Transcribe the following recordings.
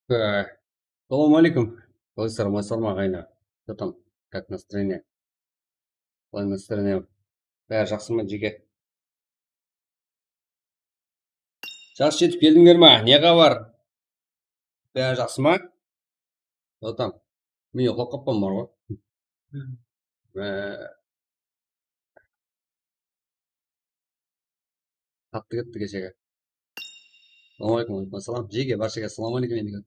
Э, Салам алейкум. Қалайсыздар, амансыздар ма ағайындар? Что там? Как настроение? Қалай настроение? Бәрі жақсы ма жеке? Жақсы жетіп келдіңдер ма? Не хабар? Бәрі жақсы ма? Что там? Мен ұйықтап қалыппын бар ғой. Қатты кетті кешегі. Ассалаумағалейкум. Алейкум ассалам. Жеке баршаға ассалаумағалейкум енді.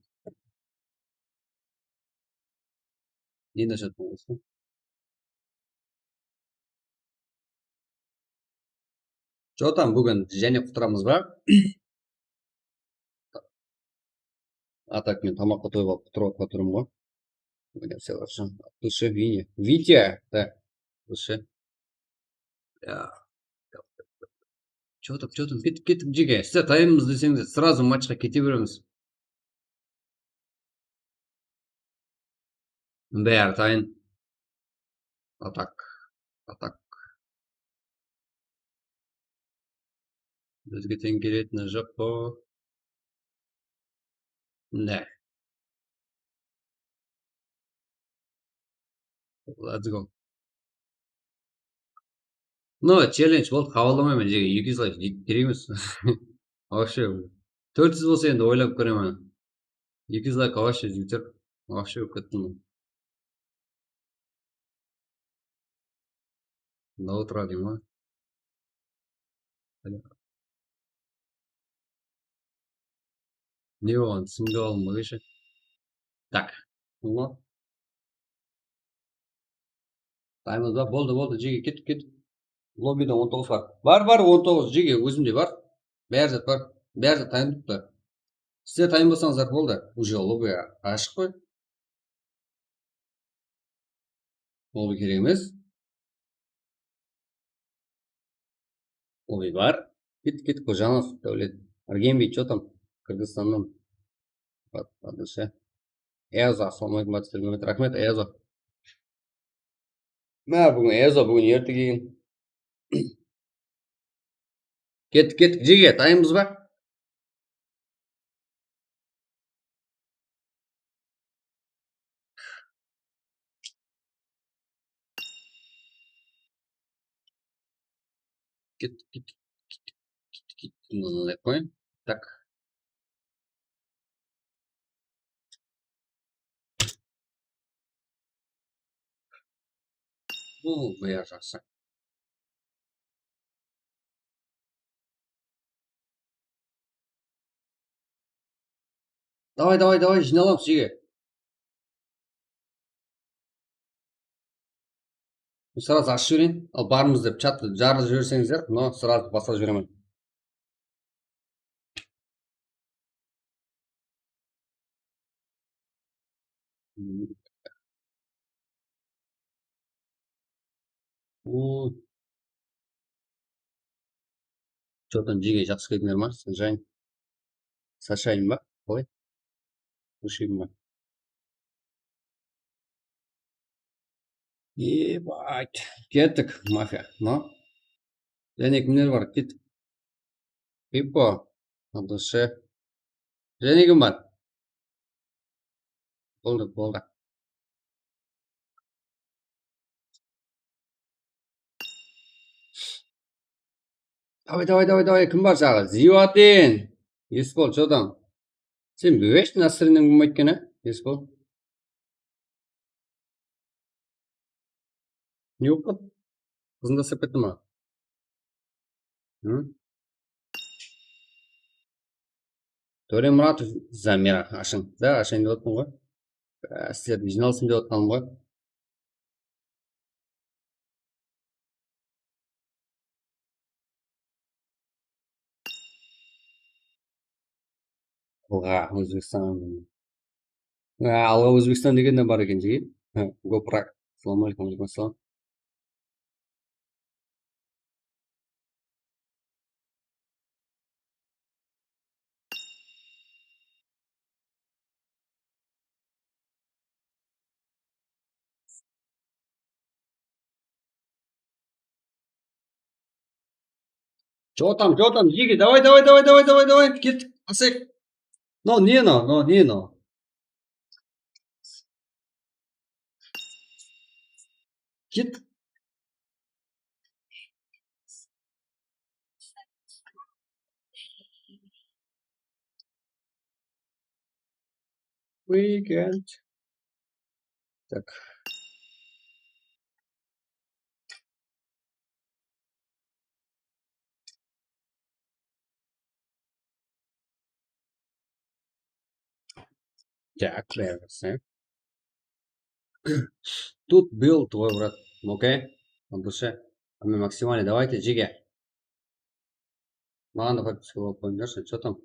Не насчет болмасын? Что там бүгін және құтырамыз ба? А так мен тамаққа тойып алып құтырып отырмын ғой. Бүгін все хорошо. От души Витя. Витя, да. От души. Что там, кетіп жеке. Сіздер таймыз десеңіздер, сразу матчқа кете береміз. Бәрі тайын. Атак. Бізге тең келетіні жоқ қой. Да. Let's go. Ну, челлендж болды, қабылдамаймын жеге. 200 лайк керек емес. Вообще. 400 болса енді ойлап көремін. 200 лайк вообще жетер. Вообще болып кеттім. До утра деймін ғой. Не болған, түсінбей қалдым ғой кеше. Так. Таймыз ба? Болды, жеге кет. Лоббида 19 бар. Бар 19 жеге өзімде бар. Бәрі зат бар. Бәрі зат тайм тұтты. Сіздер тайм болсаңыздар болды. Уже лобби ашық қой. Лобби керек емес. Лобби бар. Кет, Кожанов, Дәулет. Аргенбей, что там? Кыргызстаннан. Адыше. Эзо, ассалаумағалейкум, батыстырмет. Рахмет, Эзо. Мә, бүгін Эзо, бүгін ерте келген. Кет, жеге, таймыз ба? Кет. Мынандай қойын. Так. Бәр жақсы. Давай, жиналамыз жеге. Сразу ашып жіберейін. Ал бармыз деп чатты жарып жіберсеңіздер, но сразу басқа жіберемін. Что там жеге жақсы келдіңдер ма? Жайын. Сашайын ба? Қалай? Ушибін ба? Ебать. Кеттік, мафия. Но? Және кімдер бар? Кеттік. Пипо. Адыше. Және кім бар? Болды. Давай, кім бар жағы? Зиуатин. Есбол, что там? Сен бөш насырының болмайды екен, Есбол? Не болып қалды? Қызың да сырып кетті ма? Төремұратов Замира ашын. Да, ашын деп отырмын ғой. Сіздерді жиналсын деп отырғаным ғой. Алға Өзбекстан. Алға Өзбекстан деген де бар екен жеге. Гопрак. Ассалаумағалейкум, алейкум ассалам. Что там, жеге? Давай. Кет, асек. Но не но. Кет. Weekend. Так. Так, клеверс, Тут был твой брат. Окей? На душе. А мы максимально. Давайте, Джиге. Маған да подписка болып қойыңдаршы. Что там?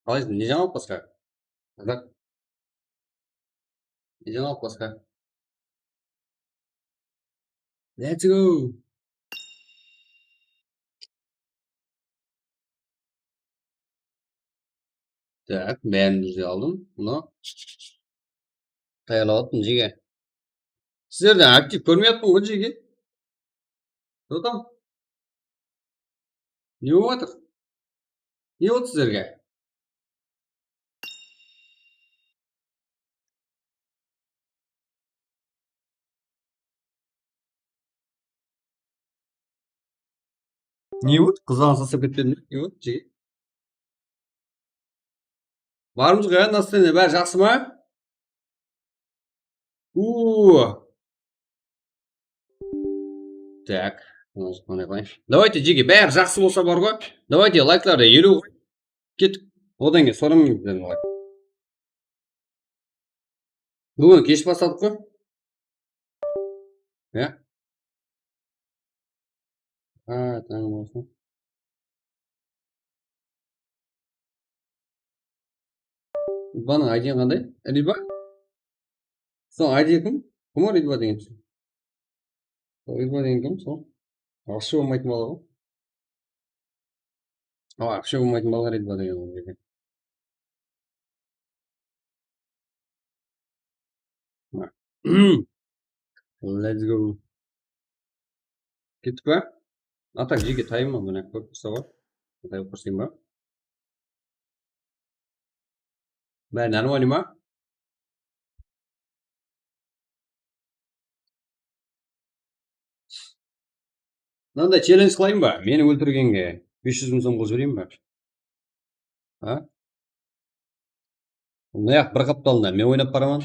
Қалайсың? Неден алып басқа? Да? Неден алып басқа? Let's go! Так, бәрімізді алдым. Мұны таярлап аттым Джиге. Сіздерден актив көрмей аттым ғой Джиге. Что там? Не болып жатыр? Не болды сіздерге? Не болды? Қызғаныс жасап кетпедім бе? Не болды Джиге? Барымыз қайда настроение? Бәрі жақсы ма? Так, мындай қылайыншы. Давайте Джиге, бәрі жақсы болса бар ғой. Давайте лайкларды 50 қой. Кеттік. Одан кейін сорамын лайк. Бүгін кеш бастадық қой. Иә? Таң болсын. Баның айден қандай? Риба? Сол айден кім? Кім ол Риба деген? Риба деген кім? Сол. Ақша болмайтын бала ғой. Ақша болмайтын бала Риба деген ол. Let's go. Кеттік па? Атақ Джиге тайым ма? Мына көп тұрса ғой. Тайып көрсейін ба? Бәрі нормально ма? Мынандай челлендж қылайын ба? Мені өлтіргенге 500 мың сом қылып жіберейін ба? Мына бір қапталында мен ойнап барамын.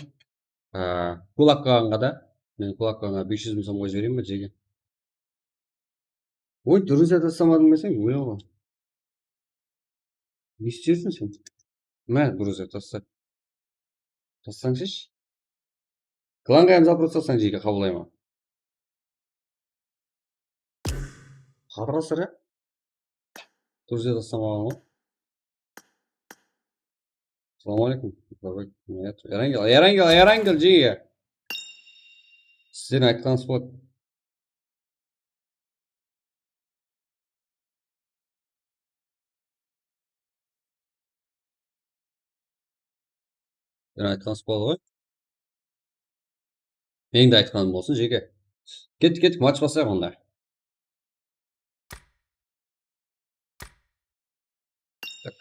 Кулак қалғанға да. Мен кулак қалғанға 500 мың сом қойып жіберейін ба Джиге? Ой, друзья тастамадың ба сен? Өле ғой. Не істерсің сен? Мә, друзья таста. Тассаңшы. Кланға hem запрос салсаң Джиге қабылдай ма? Қатырасыр, друзья тастамаған ғой. Ассалаумағалейкум. Ерангел, Джиге. Сіздердің айтқаныңыз болады. Айтқаныңыз болады ғой. Менің де айтқаным болсын Джиге. Кеттік, матч бастайық онда. Так.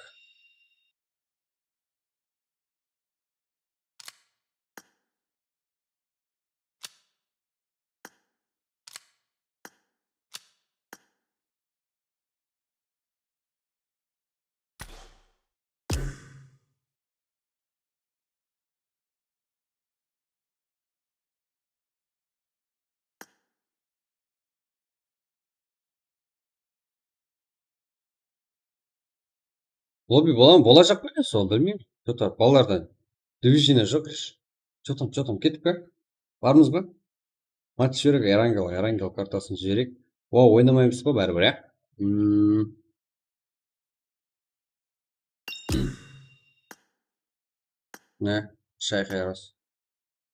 Лобби болашақ па сол, білмеймін. Что-то балаларда движение жоқ. Что там, кеттік па? Бармыз ба? Матч жіберек, Эрангел картасын жіберек. Ойнамаймыз ба бәрібір, иә? Шай қайрас.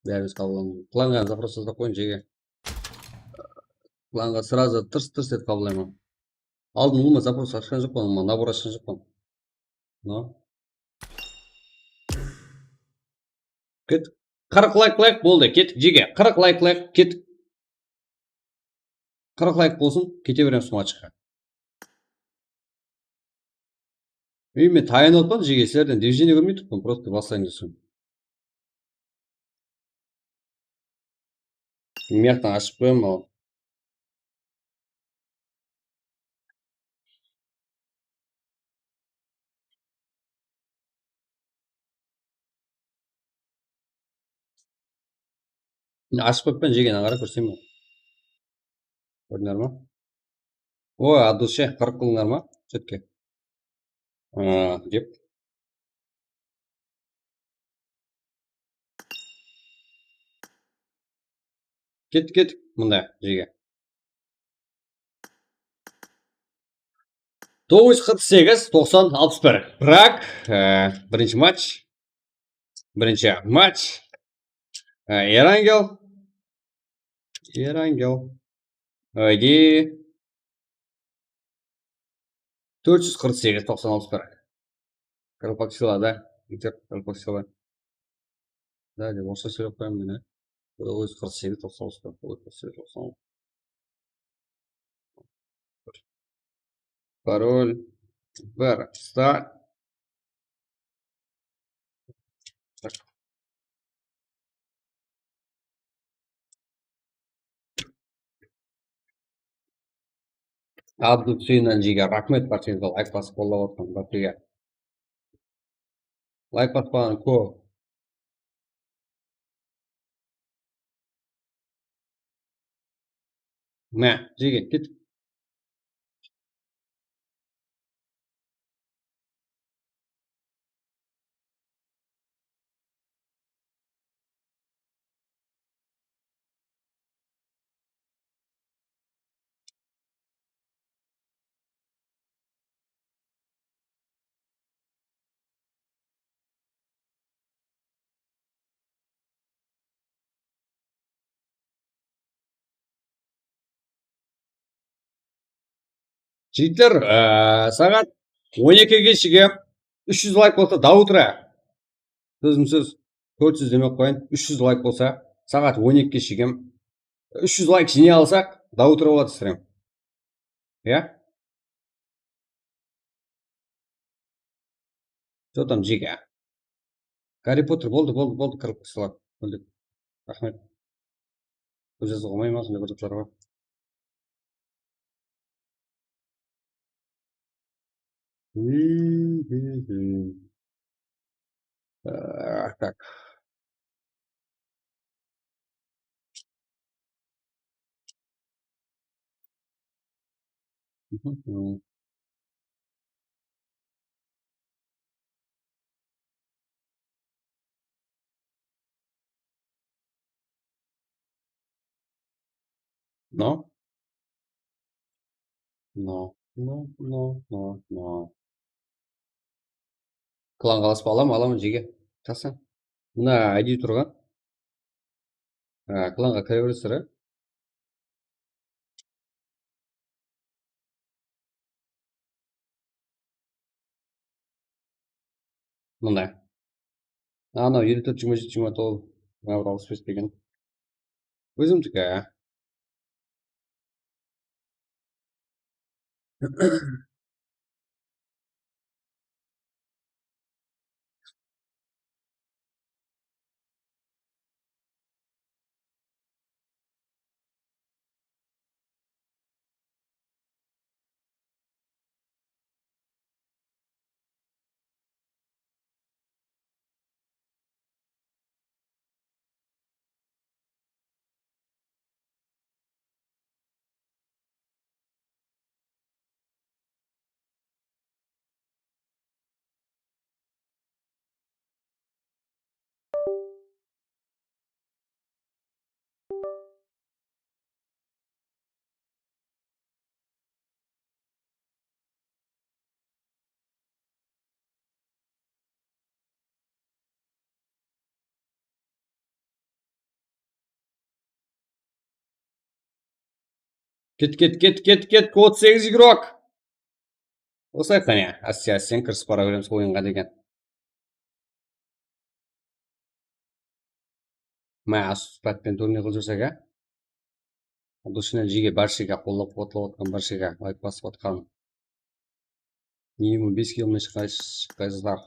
Бәріміз қабылдаймын. Планға запрос жаздап қойын Джиге. Планға сразу тырс етіп қабылдаймын. Алдын ұлыма запрос ашқан жоқпын, набор ашқан жоқпын. Кеттік. 40 лайк болды, кеттік Джиге. 40 лайк, кеттік. 40 лайк болсын, кете береміз матчқа. Мен таянып отпадым Джиге, сіздерден движение көрмей тұрмын, просто бассайын десем. мына жақтан ашып қоямын ал. Ашып қойып жеген қара көрсем бе? Көрдіңдер ма? Ой, от душе 40 қылыңдар ма? Четке. Деп. Кеттік мұнда жеге. 948, 90, 61. Бірақ бірінші матч. Ерангел. Ойди. 448, 90, 61. Колпак сила, да? Колпак сила. Да, деп осы сөйлеп қоямын мен, 948, 90, 61. Пароль. Бір. Старт. Абдул Сүйінен жеге рахмет баршаңызға лайк басып қолдап отқан бәтіге. Лайк баспаған көп. Мә, жеге кет. Жігіттер, сағат 12-ге шеге 300 лайк болса Даутра. Сөз 400 демек қойын. 300 лайк болса сағат 12-ге шегем 300 лайк жіне алсақ Даутра болады сірем. Я? Что там жеге? Гарри Поттер болды, кіріп қысылады. Рахмет. Көп жазу қылмай ма, сонда көріп жарға. Так. Но. Клан қаласпа аламын жеге. Таса. Мына ID тұрған. Кланға кіре бересіздер, Мында. Анау 54, 27, 29. Мына бір 65 деген. Өзімдікі. Кет. Код 8 игрок. Осылай қане. Әстен кірісіп бара береміз ойынға деген. Мә, спатпен турнир қылып жүрсек, Душинен жеге баршыға қолдап отқан баршыға лайк басып отқан. Минимум 5 киломен шыққайсыздар.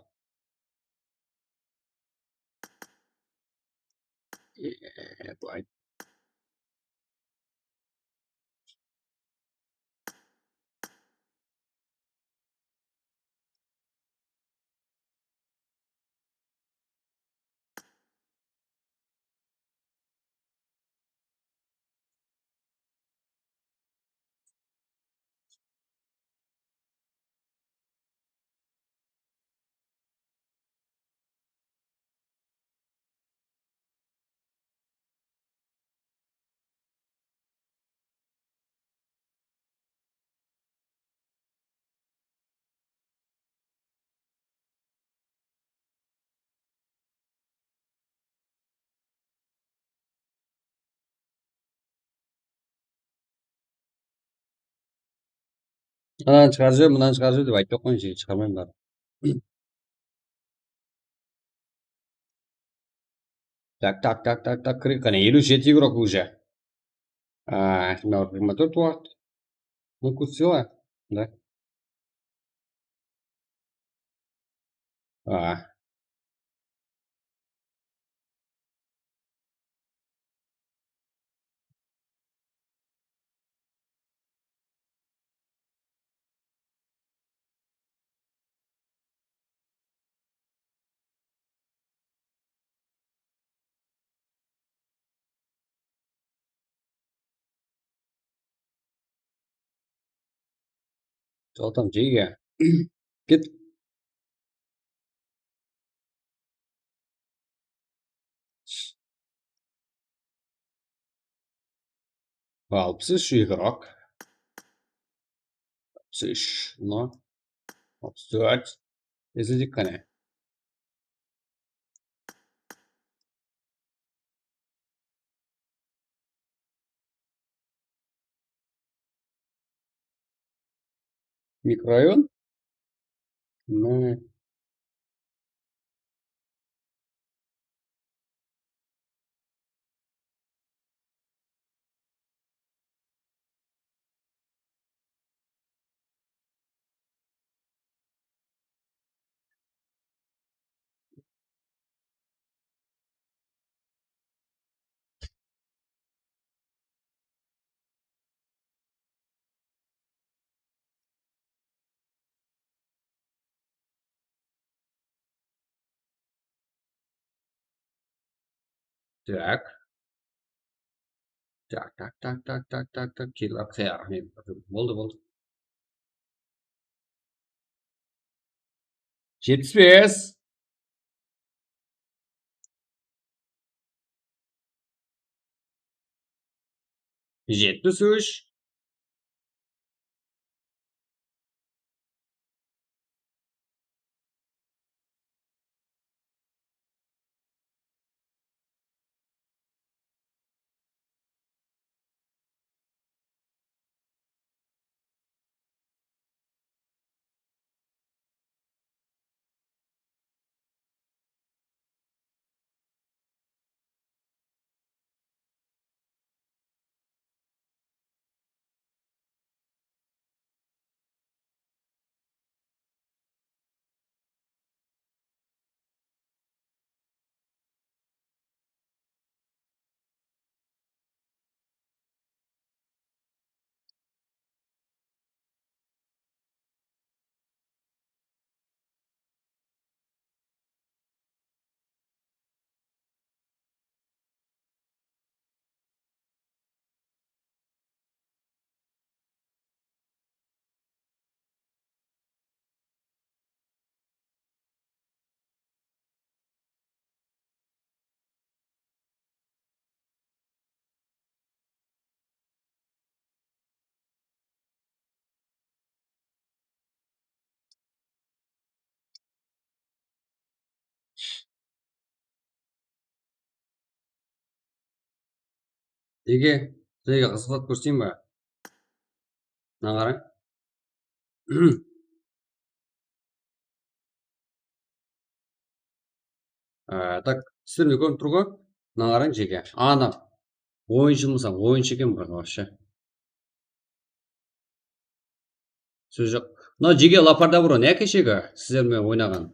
Мынаны шығарып жібер, мынаны шығарып жібер деп айтпай ақ қояйын, жеке шығармаймын бәрін. Так, қане, елу жеті игрок уже. Мотор туат. Ну, кусила, да. Жолтам жеге. Кет. Алпыс үш игрок. Алпыс үш. Ну, алпыс төрт. Есейдік қане. Микрорайон? Ну, так. Так. Келіп ақсия. Болды. 75. 73. Неге? Сізге қызық көрсетейін ба? Мына қараң. Так, сіздерде көрініп тұр ғой? Мына қараң жеке. Ана ойыншы болсаң, ойыншы екен бірақ вообще. Сөз жоқ. Мынау жеке лапардабро не кешегі сіздермен ойнаған.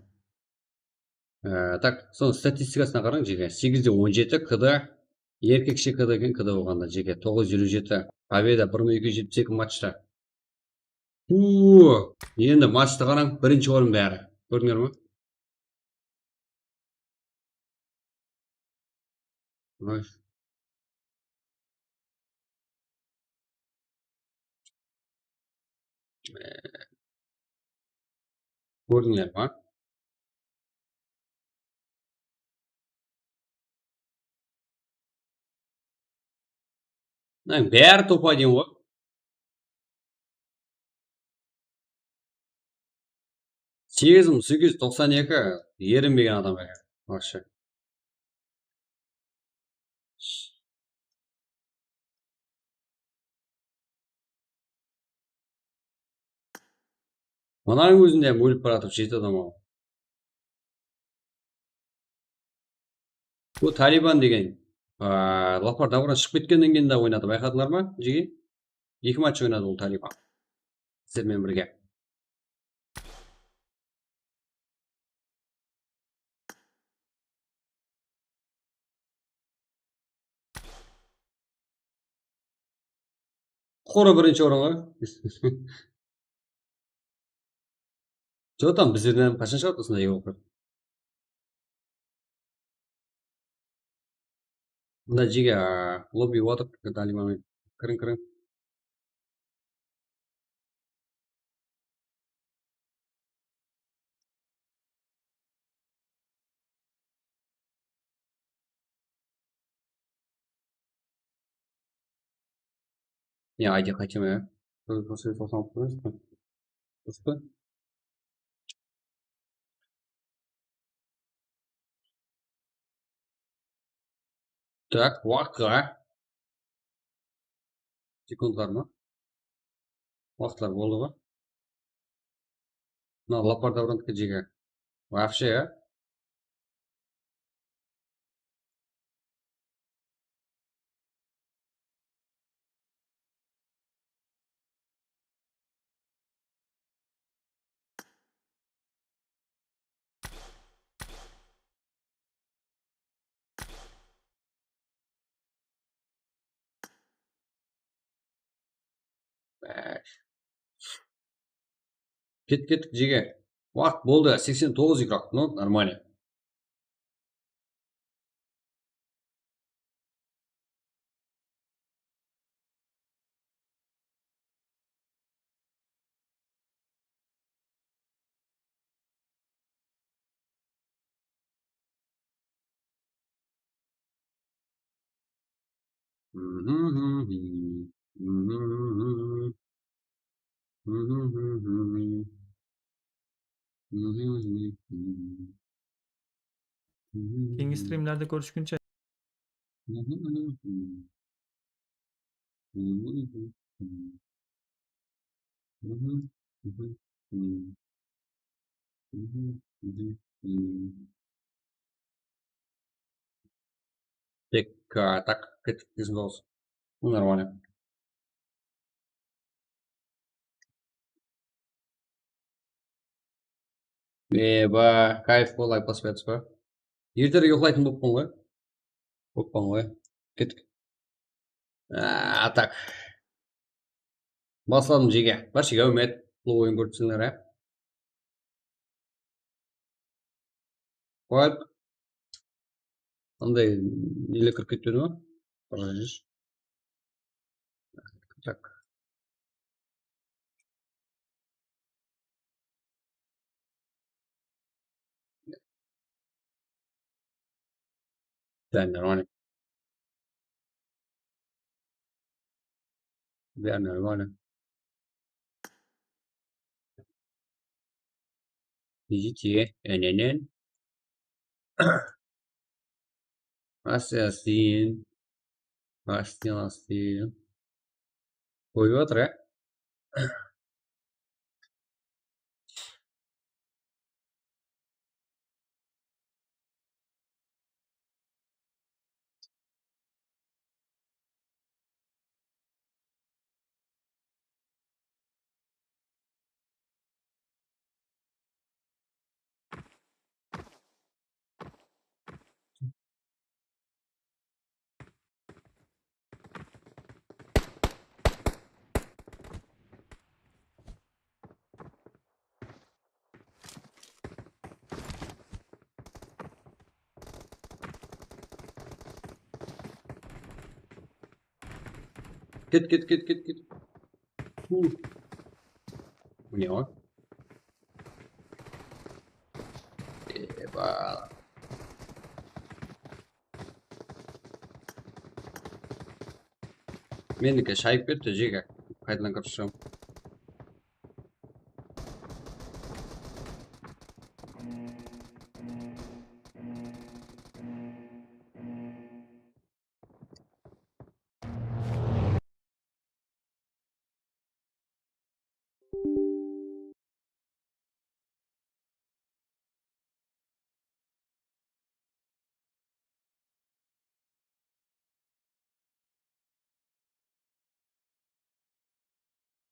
Так, соның статистикасына қараң жеке. 8-де 17 КД, еркекше КД екен, КД болғанда жеке. 957. Победа 1272 матчта. Енді матчты қараң, бірінші орын бәрі. Көрдіңдер ме? Көрдіңдер ма? Бәрі топ-1 ғой. 8892 ерінбеген адам екен. Вообще. Мынаның өзінде өліп баратып 7 адам ал. Bu Талибан деген Лапар Давран шығып кеткеннен кейін де ойнады. Байқадыңдар ма, жеге? 2 матч ойнады ол Талибан. Сіздермен бірге. Қора бірінші орынға. Жоқ там біздерден қашан шығады осындай болып. Мына жеге лобби отырып Талибанмен. Кірің. Не, айди хотим, иә. После этого салып қойыңыз ба? Дұрыс па? Так, уақытқа. Секундтар ма? Уақытлар болды ғой. Мына Лапар Даврандікі жеге. Вообще, иә? Кеттік жеге. Уақыт болды. 89 игрок. Ну, нормально. Keyingi streamlerde görüşkünçe. Так, кеттік дейсің болсын. Ну, нормально. Кайф бол, айпасып жатсыз ба? Ертерек ұйықтайтын болыппын ғой. Болыппын ғой. Кеттік. Так. Басладым жеге. Баршаға үміт. Бұл ойын көрсеңдер, ә? Қойып. Андай нелер кіріп кетпеді ма? Пожалуйста. Так. Да, нормально. Да, нормально. Идите. Нен. Астин. Қойып жатыр, ә? Кет. Не ғой? Менікі шайып кетті жеге. Қайтадан кіріп шығамын.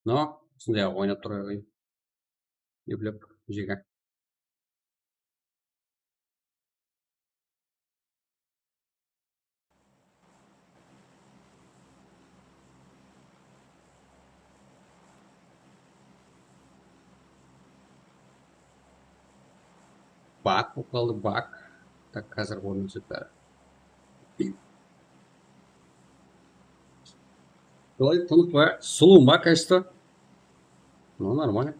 No, осындай ойнап тұрайық. Еплеп, жеге. Бак болып қалды, бак. Так, қазір оның сөйтті. Қалай, тұнық ба? Сұлу ма, качество? Ну, нормально.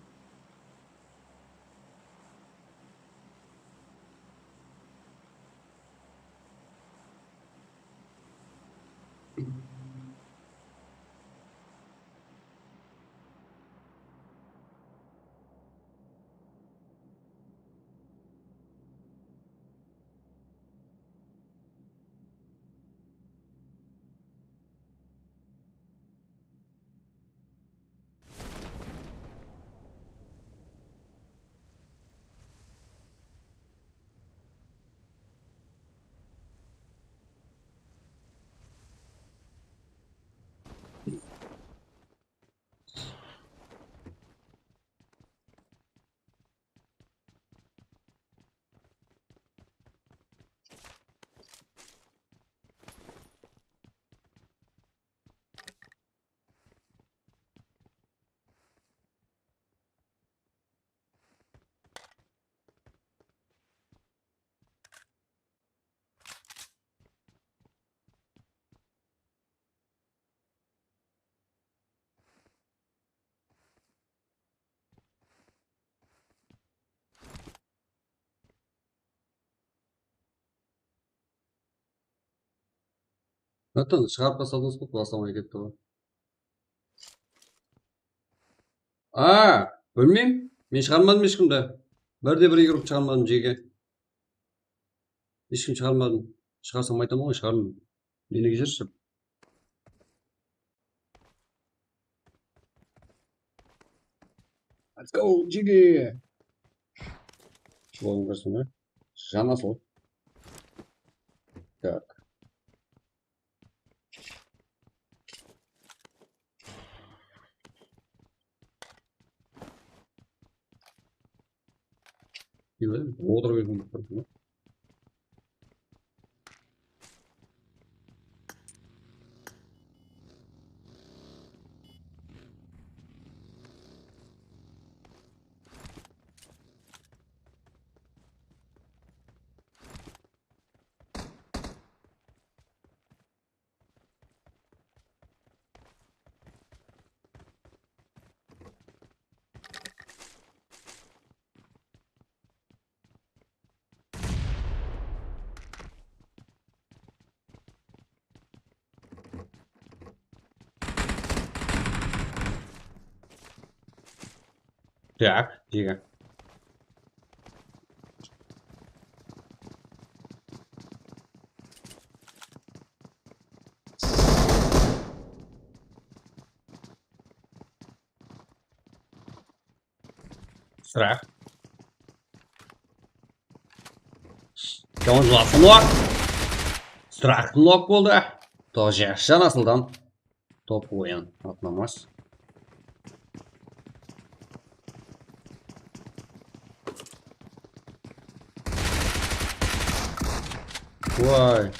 Өтін, шығарып тастадыңыз ғой, бастамай кетті ғой. Білмеймін. Мен шығармадым ешкімді. Бірде-бір игрок шығармадым жеге. Ешкім шығармадым. Шығарсам айтамын ғой, шығармын. Мені кешірші. Let's go, жеге. Жолын көрсін, бе? Жана сол. Так. Не білеймін, отырып едім. Так, жеге. Страх. Жауын жыласы нок. Страх нок болды. Тоже жанасылдан. Топ ойын атламас. Ой.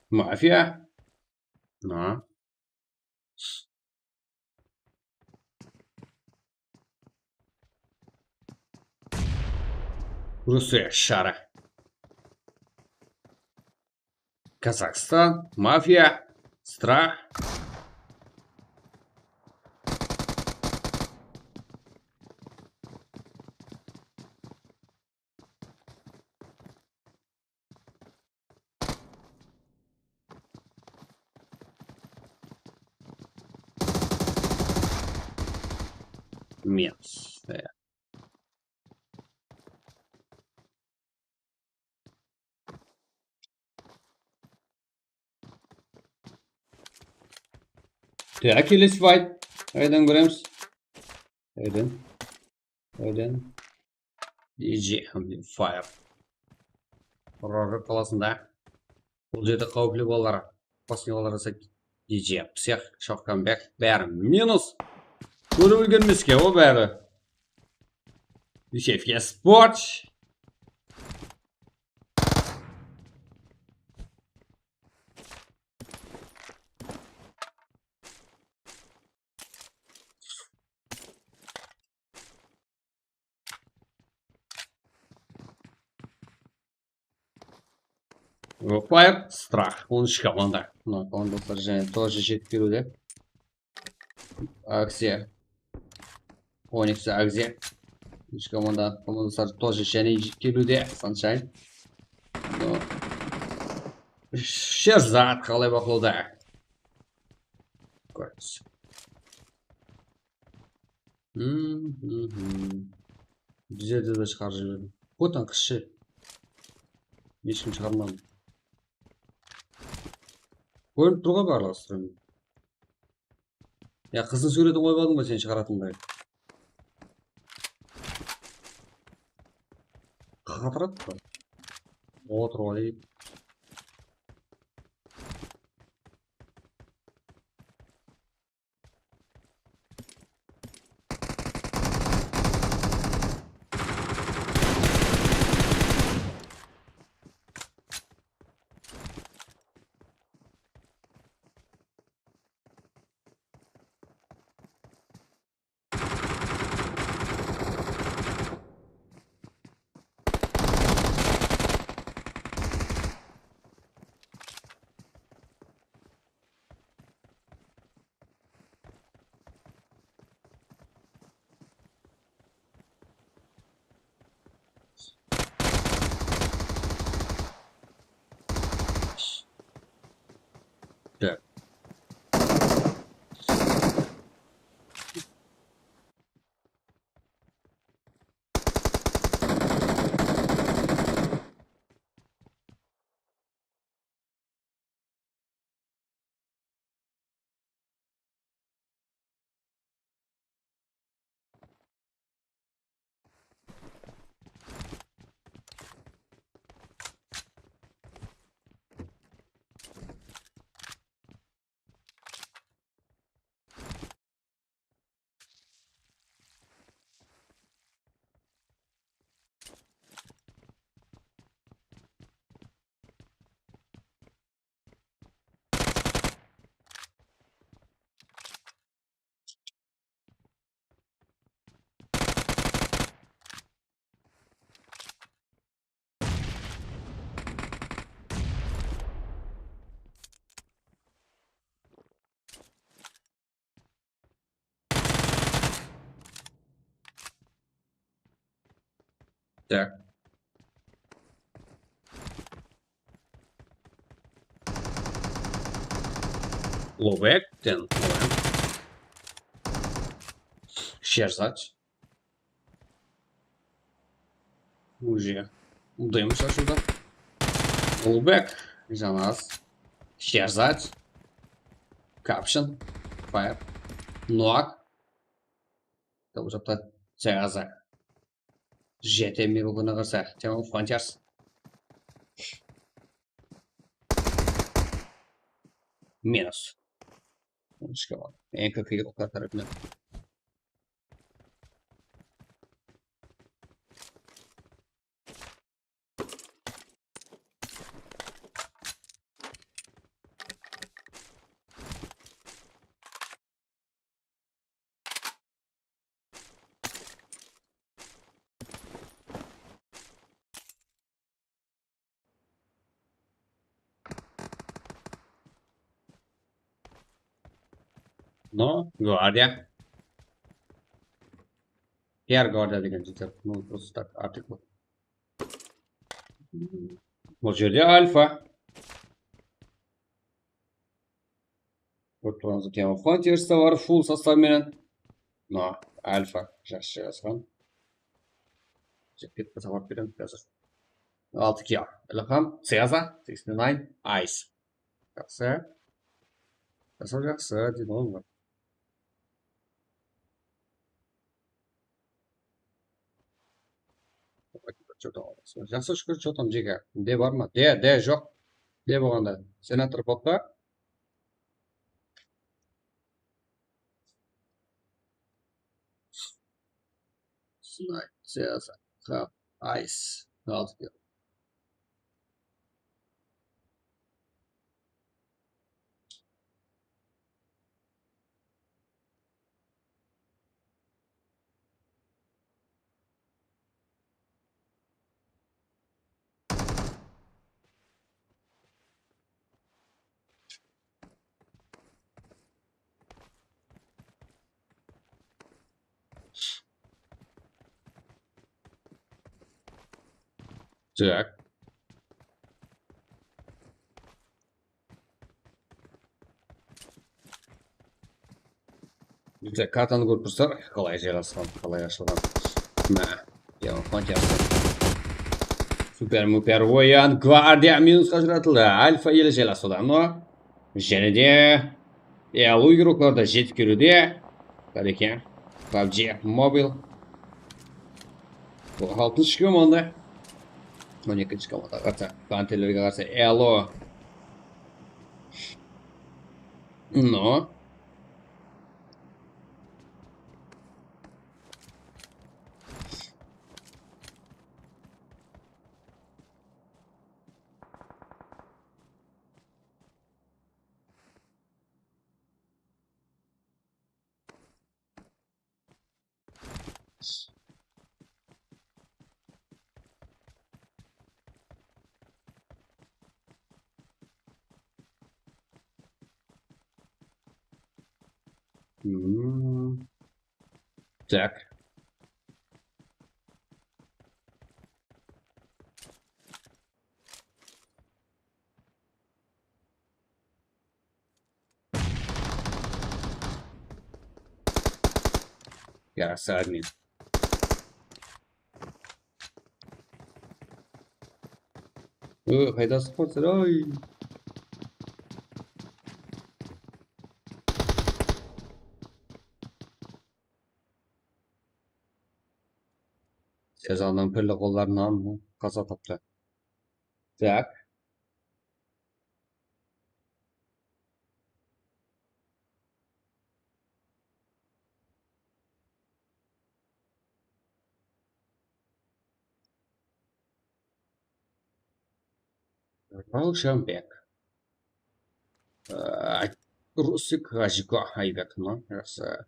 Мафия. На. Русская шара. Казахстан. Мафия. Страх. Менция. Так, келесі файт. Қайдан көреміз? Қайдан? DJ Fire. Роры қаласында. Бұл жерде қауіплі балалар. Басын балалар жасайды. DJ, псих, шоққанбек, бәрі минус. Көріп үлгермеске о бәрі. Дүйсевке спорт. Фаер, страх, он команда. Но команда сражения тоже жетіп беруде. Акция. Оникс акция. Команда тоже және жетіп келуде. Саншайн. Но Шерзат қалай бақылауда. Көріңіз. Біздерде де шығарып жібердім. Қотан кіші. Ешкім шығармады. Көрініп тұр ғой барлығы сұрын. Я қыздың суретін қойбадың ба сен шығаратындай? Қатырады ба? Отыр ғой. Так. Так. Ловек, тен. Шерзать. Уже. Дымша сюда. Ловек. За нас. Шерзать. Капшн. Фаер. Нуак. Это уже цеаза. Жете миру гынығырса. Тема фантярс. Минус. Шкала. Энка киыл катарыбны. Но, гвардия. Яр гвардия деген жетер. Ну, просто так, артикл. Бұл жерде альфа. Вот тема фантирста бар, фул составменен. Но, альфа. Жақсы жазған. Жетпет сабап беремін қазір. 6 кия. Ілхам, Цеза, 69, Айс. Жақсы. Жақсы, дейді оң бар. Что-то жақсы шүкір, что там жеке? Де бар ма? Де жоқ. Де болғанда. Сенатор попта. Снайп, Цеза, Хаб, Айс. Галстер. Так. Бізде картаны көріп тұрсыздар, қалай жарасқан, қалай ашылған. Мә, я Супер ойын гвардия минусқа жаратылды. Альфа елі жаласуда. Но және де Элу игрокларда жетіп келуде. Бар екен. PUBG Mobile. Бұл 6-шы команда. 12-ші команда қарсы. Пантелерге қарсы Элу. Но так. Яраса админ. Қайда спортсыр, ой. Сезанның пірлі қолдарынан қаза тапты. Так. Раушанбек. Русик Ажико Айбек. Ну, жақсы.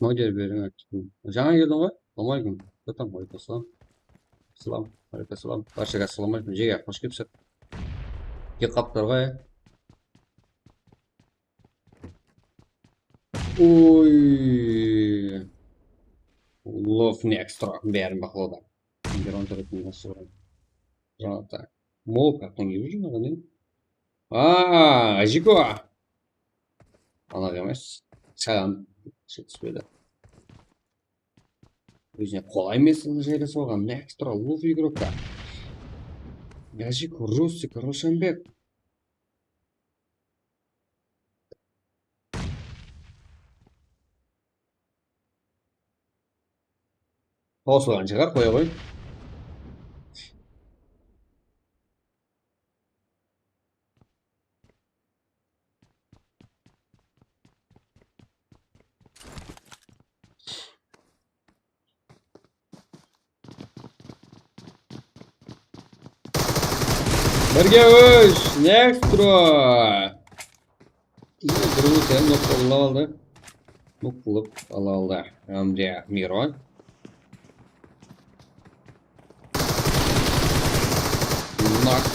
Модер берің әттім. Жаңа келдің ғой? Ассалаумағалейкум. Қытам, алейкумассалам. Алейкумассалам. Баршаға ассалаумағалейкум. Жеге, қош келіпсіз. Кеп қаптар ғой. Ой. Love next rock. Бәрін бақылауда. Герон тұратын осы бұрын. Жаңа так. Мол қақтың ебі жаңа не? Ажико. Анақ емес. Саған жетіспеді. Өзіне қолай месін жайлы соған. Next rock. Love игрока. Ажико, Русик, Раушанбек. Қосылған шығар, қоя ғой. Бірге өш! Некстро! Бірі сен нұқтылып алды. Нұқтылып алды. Әмде Мирон. Нок.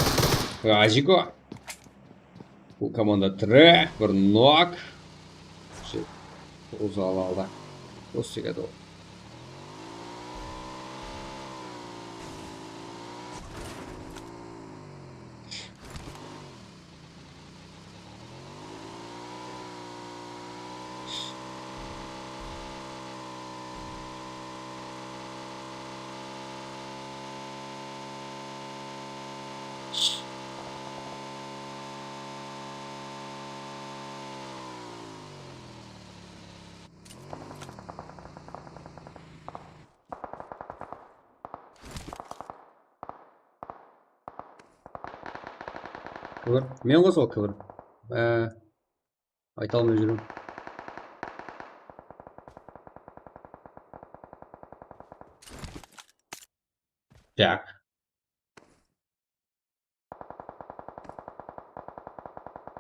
Ажико. Бұл команда 3. Бір нок. Ұзал алды. Осы секеді ол. кібір мен ғой сол кібір айта алмай жүрмін. Так.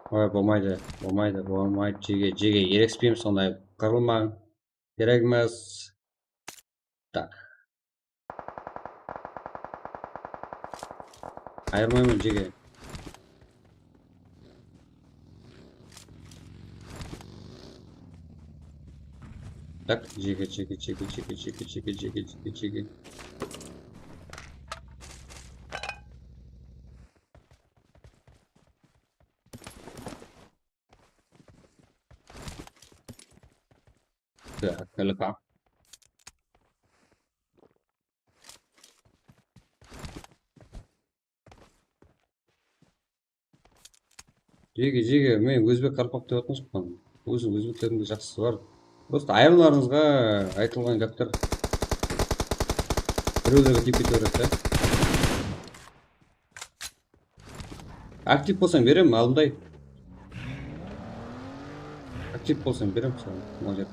Ой, болмайды жеге ерекспеймін, сондай қырылмаң, керек емес. Так, айырмаймын жеге. Так, жеге. Так, іліқа. Жеге, мен өзбек қарпақ деп отқан жоқпын. Өзбектердің де жақсысы бар. Просто айырыларыңызға айтылған жақтар біреулерге тиіп кете береді да. Актив болсаң берем, алдымдай. Актив болсаң берем саған. Мына жер.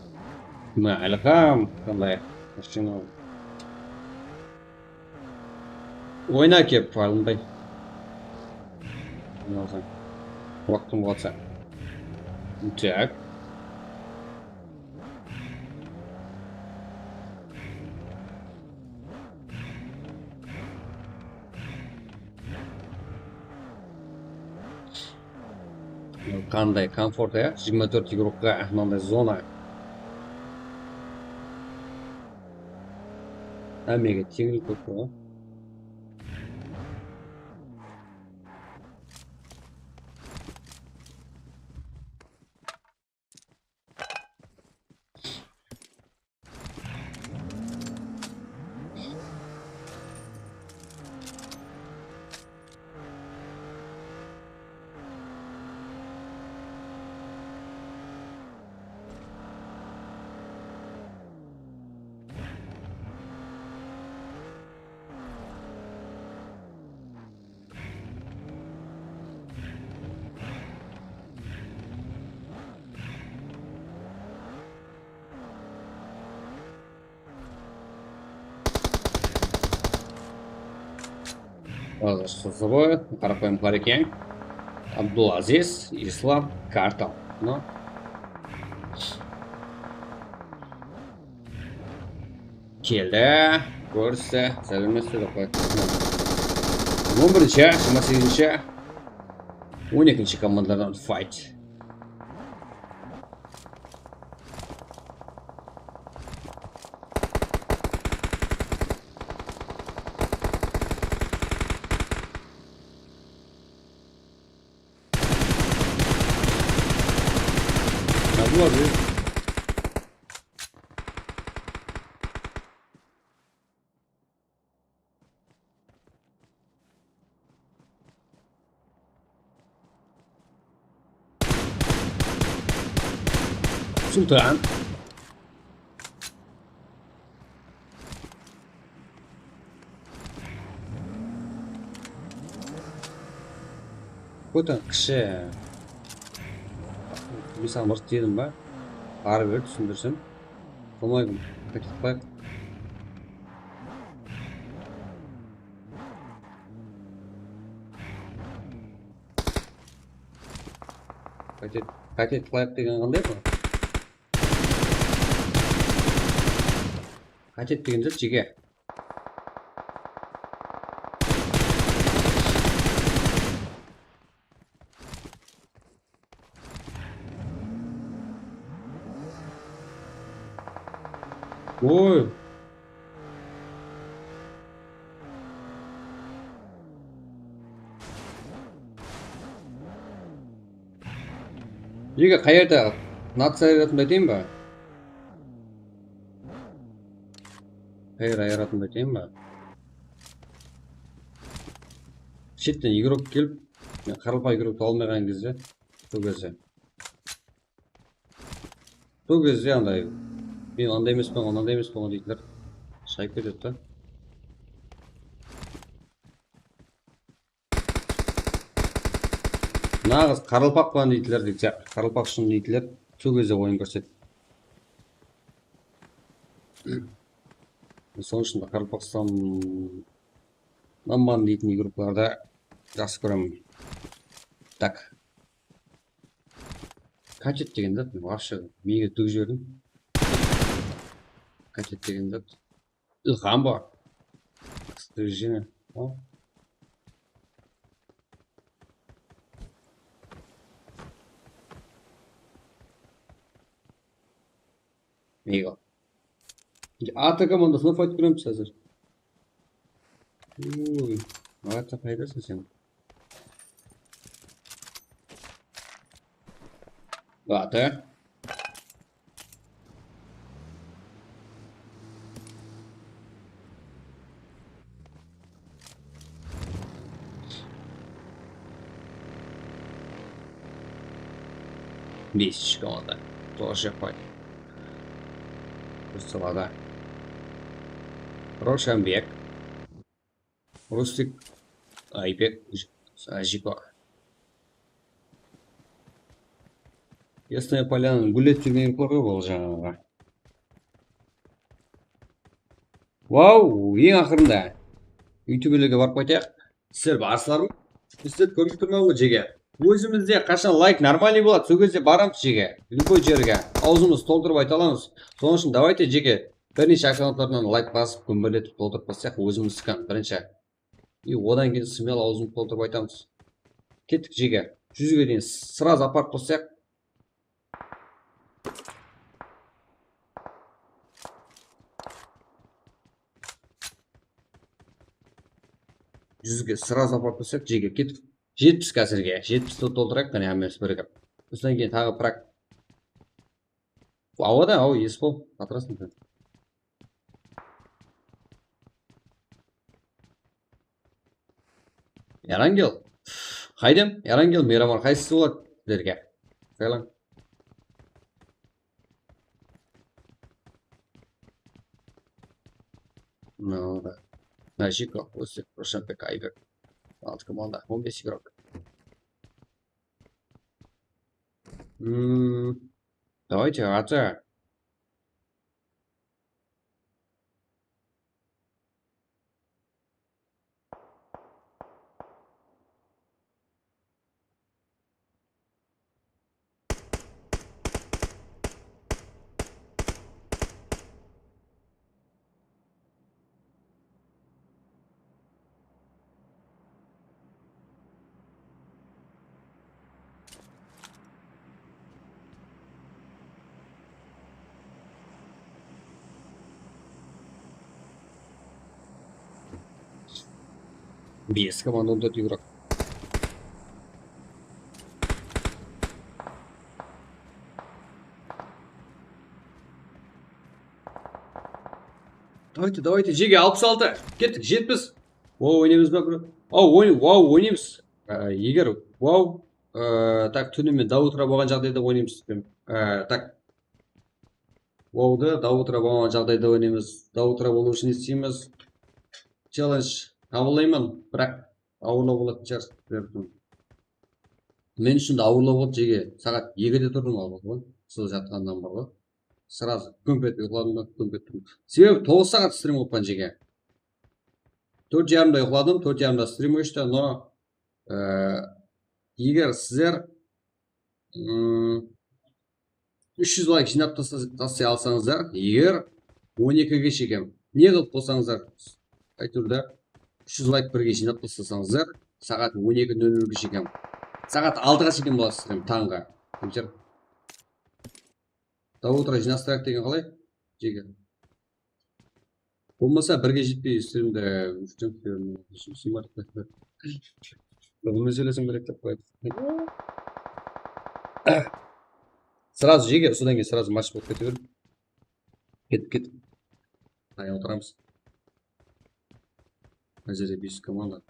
Мына іліқам, қандай машина. Ойна кеп, алдымдай. Не алсаң. Уақытым болса. Так. Қандай комфорт, 24 игрокқа мынандай зона. Әмеге теңіліп көп қой. Что с собой? Қарапайым Қарекең, Абдулазиз, Ислам, Картал. Ну. Келді, көрісі, сәлеметсіз деп қой. 11-ші, 28-ші, 12-ші командадан файт. Абдулазиз. Султан. Көтен кіші. Мен саған мұрт дедім ба? Ары бер түсіндірсем. Болмайды. Қайтып қойып. Қайтет қылайық деген қандай бұл? Қайтет деген жат жеге. Ой. Жеге қайерді нация айыратындай дейін ба? Қайыр айыратындай дейін ба? Шеттен игрок келіп, қарылпай игрок алмаған кезде, сол кезде андай, мен андай емеспін, онандай емеспін дейтіндер шайып кетеді да. нағыз қарылпақпан дейтілер дейді. Қарылпақшын дейтілер. Сол кезде ойын көрсет. Соның үшін Қарылпақстан Намбан дейтін группаларда жақсы көремін. Так. Качет деген зат, вообще миге төгіп жібердім. Качет деген зат. Илхам ба. Стыжина. Мега. Ата командасына файт көреміз қазір. Ой, ата пайдасың сен. Ата. Бесич команда. Тоже файт. Салада. Рошанбек. Рустик. Айбек. Ажипа. Ясная поляна. Гулять жүрген көргі бол жаңағы. Вау, ең ақырында. Ютубелерге барып қайтайық. Сіздер барсылар ма? Сіздер көріп тұрмау ғой жеге. Өзімізде қашан лайк нормальный болады. Сол кезде барамыз жеге. Любой жерге. Аузымыз толтырып айта аламыз. Соның үшін давайте жеге. Бірнеше аккаунттарынан лайк басып, көмбелетіп толтырып бассақ, өзіміз скан бірінші. И одан кейін смело аузымызды толтырып айтамыз. Кеттік жеге. 100-ге дейін сразу апарып қоссақ. Жүзге сразу апарып қоссақ жеге кеттік. 70 қазірге. 70-ті толтырайық, қане әмес бірігіп. Осыдан кейін тағы прак. Ауада, ау, ес бол. Атырасын. Ярангел. Қайдем? Ярангел, Мирамар қайсысы болады сіздерге? Қайлан. Ну, да. Нажико, Осип, Рошенбек, Айбек. 6 команда, 15 игрок. Давайте, ата. Без команды 14 игрок. Давайте, жеге 66. Кеттік, 70. Вау, ойнаймыз ба, бро? Вау, ойнаймыз. Егер, вау, так, түнімен Даутра болған жағдайда ойнаймыз. Так, вауды Даутра болған жағдайда ойнаймыз. Даутра болу үшін істейміз. Челлендж қабылдаймын, бірақ ауырлау болатын шығар. Мен үшін де ауырлау болды жеге. Сағат 2-де тұрдым алып, сол жатқаннан бар ғой. Сразу көмпет ұйқыладым да көмпет тұрдым. Себебі 9 сағат стрим оқыған жеге. 4:30-да ұйқыладым, 4:30-да стрим өшті, но егер сіздер 300 лайк жинап тастай алсаңыздар, егер 12-ге шекем, не қылып қосаңыздар, айтырда 300 лайк бірге жинап тастасаңыздар, сағат 12:00-ге шекем. Сағат 6-ға шекем болады стрим, таңға. До утра жинастырайық деген қалай? Жеге. Болмаса бірге жетпей стримді бұл мәселесін керек деп қойды. Сразу жеге, содан кейін сразу матч болып кете беріп. Кетіп. Аян отырамыз. Әзірге 5 команда.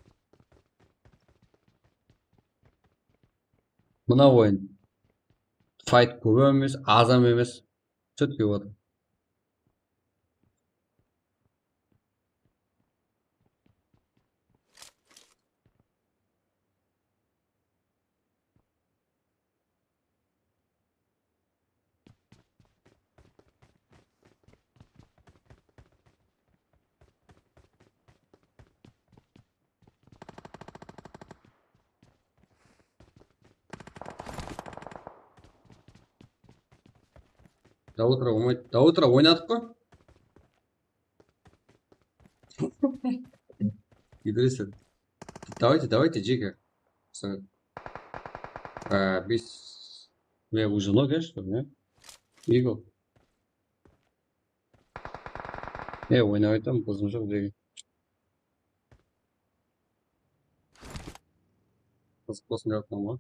Мына ойын файт көп емес, азам емес. Четкий болады. До утра болмайды. До утра ойнадық қой. Идриса. Давайте, Джига. Без... Я уже много, что ли, не? Игл. Ойнайтам, көзім жоқ деген. Қызық болсын деп жатырмын ғой.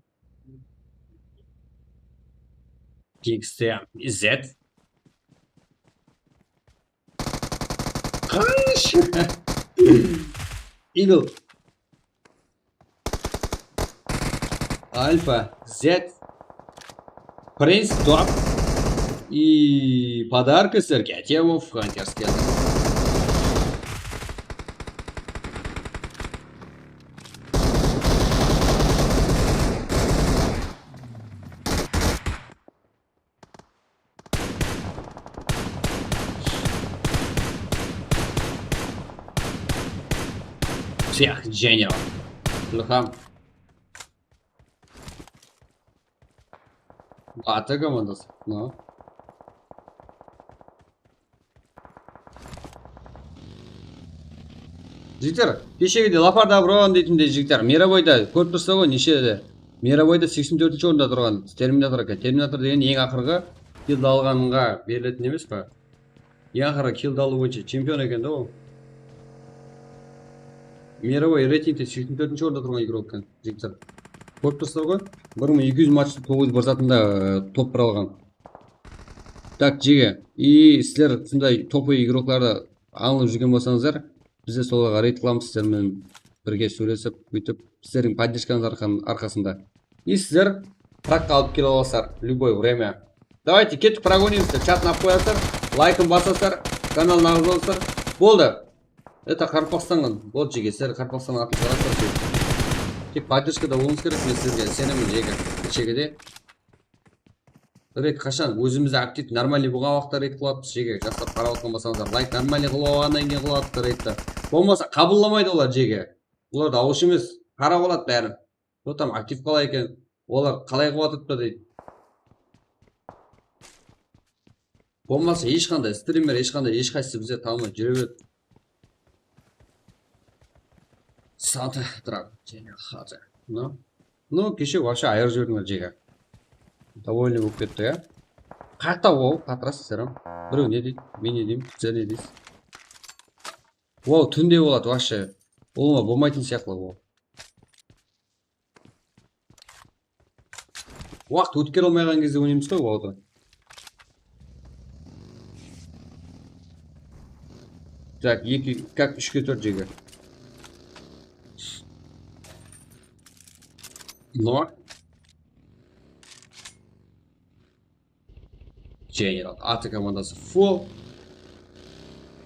Kings'te İzzet. Kaç. Eagle. Альфа, Z, Принц, Топ и подарка Сергея Тему в Хантерске. Всех, General. Лухам. Аты командасы. Ну. Жігіттер, кешегіде Лафарда бұрған дейтіндей жігіттер, Мировойда көріп тұрса ғой, нешеде? Мировойда 84-ші орында тұрған Терминатор екен. Терминатор деген ең ақырғы килді алғанға берілетін емес па? Ең ақырғы килді алу бойынша чемпион екен да ол. Мировой рейтингте 84-ші орында тұрған игрок екен, жігіттер. Көріп тұрса ғой, 1200 матчты 9 бір затында топ бір алған. Так, жеге. И сіздер сондай топы игрокларды алынып жүрген болсаңыздар, бізде соларға рейд қыламыз сіздермен бірге сөйлесіп, өйтіп, сіздердің поддержкаңыз арқасында. И сіздер пракқа алып келе аласыздар любой время. Давайте кеттік прогонимызды, чат нап қоясыздар, лайкын басасыздар, каналын ағыз боласыздар. Болды. Это Қарпақстаннан. Болды жеге, сіздер Қарпақстаннан атын шығарасыздар. Тек поддержкада болуыңыз керек, мен сіздерге сенемін жеге. Кешегіде рейд қашан өзімізді актив нормальный болған уақытта рейд қылатыз жеге. Жастап қарап отқан болсаңыздар, лайк нормальный қылып алғаннан кейін қылатыз рейдті. Болмаса қабылдамайды олар жеге. Олар да ауыш емес, қарап алады бәрін. Вот там актив қалай екен, олар қалай қылып атыпты дейді. Болмаса ешқандай стример, ешқайсысы бізде танымай жүре береді. Санта Драг, және хаты. Ну, кеше вообще айыр жібердіңдер жеге. Довольный болып кетті, я? Қатта ол, қатырасыз сәрім. Біреу не дейді, мен не деймін, сен не дейсіз. Ол түнде болады вообще. Олма болмайтын сияқтылы ол. Уақыт өткер алмайған кезде ойнаймыз ғой олды. Так, как 3-4 жеге. Но General аты командасы Фол,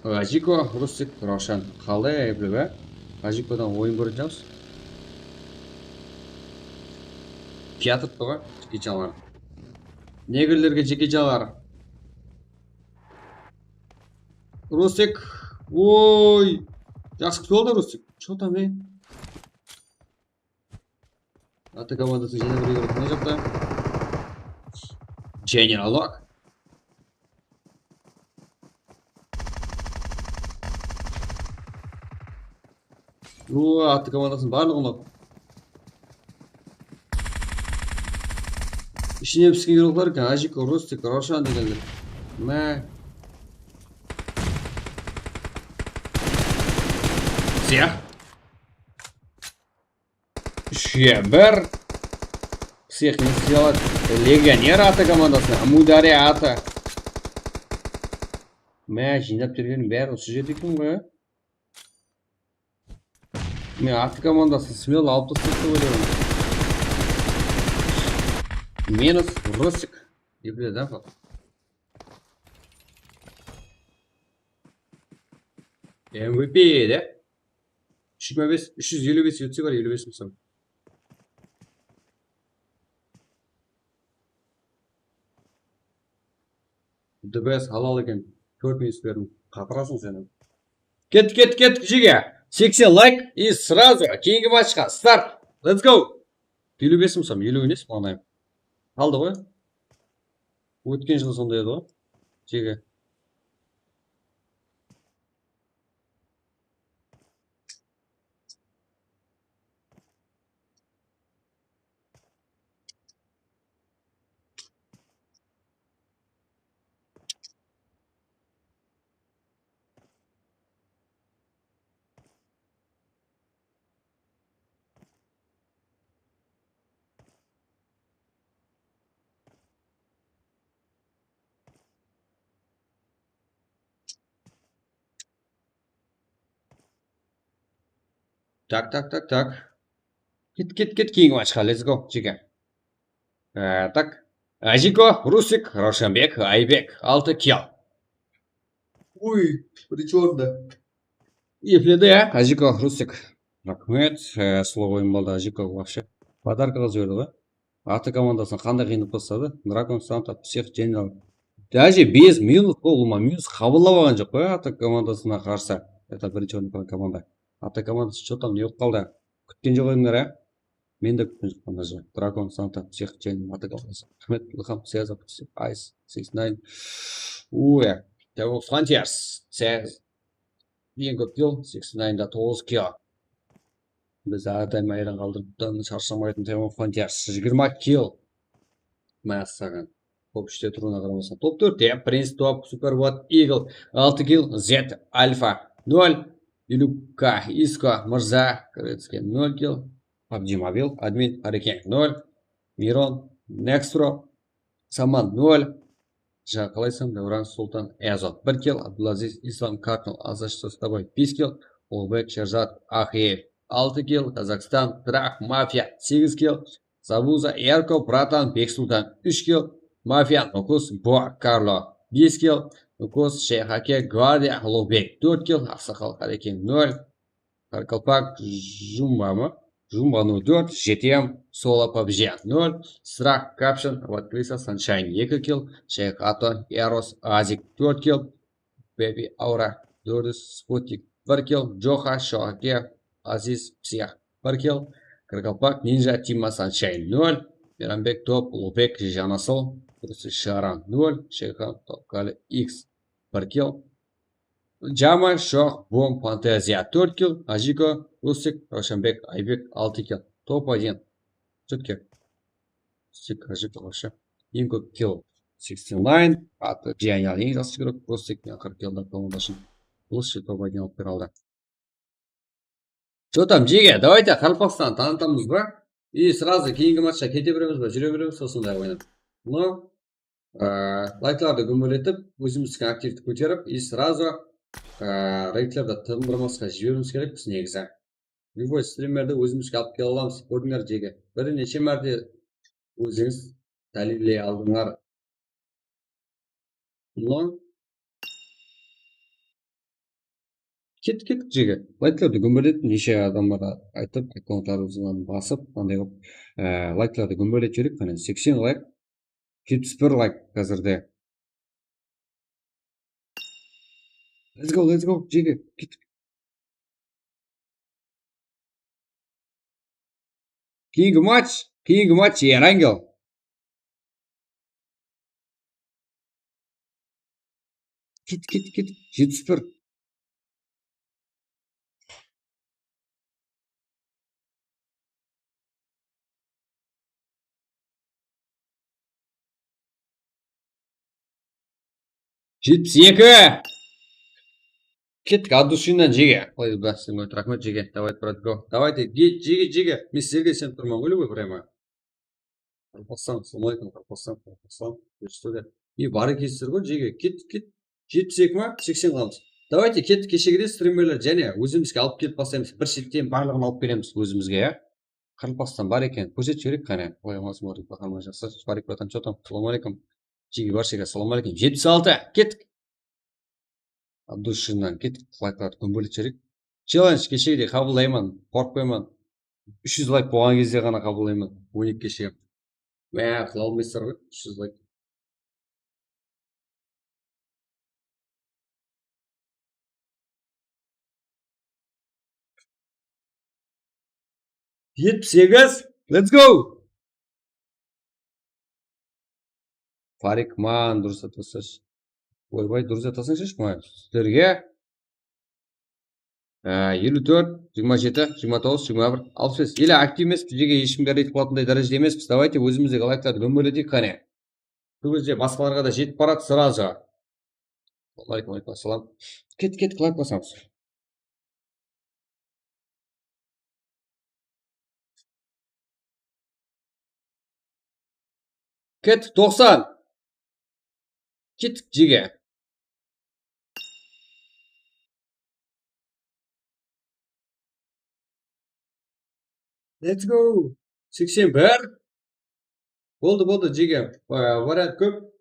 Ажико, Русик, Рошан. Қалай біліп, Ажикодан ойын көріп жауыз. Пятыр тұға жеке жалар. Негрлерге жеке жалар. Русик, ой, жақсы күтіп алды Русик. Что там, Аты командасы және бір игрок не жақта? General Lock. Аты командасын барлығын ап. Ішіне піскен игроклар екен, Ажико, Рустик, Рошан дегендер. Мә. Сия. Үшке бір. Всех не сделать. Легионер аты командасына. Амударе аты. Мә, жинап жүргенің бәрі осы жерде екен ғой. Мен аты командасы смело алып тастайды деп ойлаймын. Минус Русик. Ебле, да, пап? MVP, да? 355 өтсе бар, 55 мысал. ДБС халал екен. 4 минус бердім. Қатырасың сені. Кет, жеге. 80 лайк и сразу кейінгі матчқа старт. Let's go. 55 мысам, 50 емес маңайым. Қалды ғой. Өткен жылы сондай еді ғой. жеге. Так. Кет, кейінгі матчқа, let's go, жеге. Так. Ажико, Русик, Рошенбек, Айбек, 6 kill. Ой, причем Ефледі, иә, Ажико, Русик. Рахмет, слово им болды Ажико вообще. Подаркаға жіберді ғой. Аты командасын қандай қиындық бастады? Дракон, Санта, всех жеңді. Даже без минус қолыма минус қабылдап алған жоқ қой аты командасына қарсы. Это бірінші орын команда. Аты командасы что там не болып қалды? Күткен жоқ едіңдер, ә? Мен де күткен жоқпын даже. Дракон, Санта, всех жеңді аты командасы. Рахмет, Илхам, Сеза, Айс, 69. Ой, Тео Фронтиерс, Сеза. Ең көп kill, 69-да 9 kill. Біз әрдайым айран қалдырыптан шаршамайтын Тео Фронтиерс, 20 kill. Мәссаған. Топ 3-те тұруына қарамасам. Топ 4-те, Принц топ, Супербот, Игл, 6 kill, Z, Альфа, 0, Илюка, Иско, Мырза, Корецкий, 0 kill, PUBG Mobile, Админ, Арекен, 0, Мирон, Некстро, Саман, 0, Қалайсың, Дауран, Султан, Эзот, 1 kill, Абдулазиз, Ислам, Карнал, Азаш, с тобой, 5 kill, Олбек, Шержат, Ахиев, 6 kill, Казахстан, Трах, Мафия, 8 kill, Сабуза, Эрко, Братан, Бексултан, 3 kill, Мафия, Нукус, Боа, Карло, 5 kill, Нукус, Шейхаке, Гвардия, Лобек, 4 kill, Ақсақал, Харекен, 0, Каркалпак, Жумба, 04, ЖТМ, Соло, PUBG, 0, Страх, Капшин, Ваткриса, Саншайн, 2 kill, Шейх Ато, Ярос, Азик, 4 kill, Беби, Аура, Дордис, Спутник, 1 kill, Джоха, Шоаке, Азиз, Псих, 1 kill, Каркалпак, Нинджа, Тима, Саншайн, 0, Мирамбек, Топ, Лупек, Жанасол, Шаран, 0, Шейхан, Топкали, X, 1 kill, Джама, Шох, Бом, Фантазия, 4 kill, Ажико, Русик, Рошенбек, Айбек, 6 kill. Топ-1. Все-таки. Русик, Ажико, вообще. Ең көп kill. 69. Аты Джианял ең жақсы игрок. Русик, 40 kill'дан командашын. Лучший топ-1 алып бере алды. Что там, Жеге? Давайте Қарпақстан танытамыз ба? И сразу кейінгі матчқа кете береміз ба? Жүре береміз осындай ойнап. Но лайкларды көмелетіп, өзіміздің активті көтеріп, и сразу рейтлерді тындырмасқа жіберуіміз керек біз негізі. Любой стримерді өзімізге алып келе аламыз. Көрдіңдер Жеге. Бірнеше мәрте өзіңіз дәлелдей алдыңдар. Но кет Жеге. Лайкларды көмелетіп, неше адамдар айтып, аккаунттарымыздан басып, андай қылып, лайкларды көмелетіп жүрек, қане 80 лайк, 71 лайк қазірде. Let's go, Жеге. Кейінгі матч, Ерангел. Кет, 71. Жетпіс екі. Кеттік от душиннан Жеге. Ой, да, сен ой, рахмет Жеге. Давайте, брат, го. Давайте, Жеге. Мен сіздерге сен тұрман ғой, прямо. Қарпақстан, саламалейкум, Қарпақстан. И бар екенсіздер ғой, Жеге. Кет. 72 ма? 80 қаламыз. Давайте, кешегіде стримерлер және өзімізге алып келіп бастаймыз. Бір шеттен барлығын алып береміз өзімізге, иә? Қарпақстан бар екен. Көрсетіп жіберейік қане. Ой, смотрит, бақарма жақсы. Барик, братан, что там? Саламалейкум. Жеге баршаға саламалейкум. 76. Кеттік. От душиннан кеттік. Лайкларды көмбөлет жіберейік. Челлендж кешегідей қабылдаймын. Қорықпаймын. 300 лайк болған кезде ғана қабылдаймын. 12 кешегі. Мә, қыла алмайсыздар ғой. 300 лайк. Жетпіс сегіз. Let's go! Фарик, ман, дұрыс айтасыз. ойбай дұрыс айтасың шешкім сіздерге 54, 27, 29, 21, 65. Или актив емеспіз, жеге ешкімге рейтинг қылатындай дәрежеде емеспіз. Давайте өзіміздегі лайктарды көмбелетейік қане. Бұл кезде басқаларға да жетіп барады сразу. Алейкум ассалам. Кет лайк басамыз. Кет 90. Кеттік жеге. Let's go. 81. Болды жеге. Вариант көп.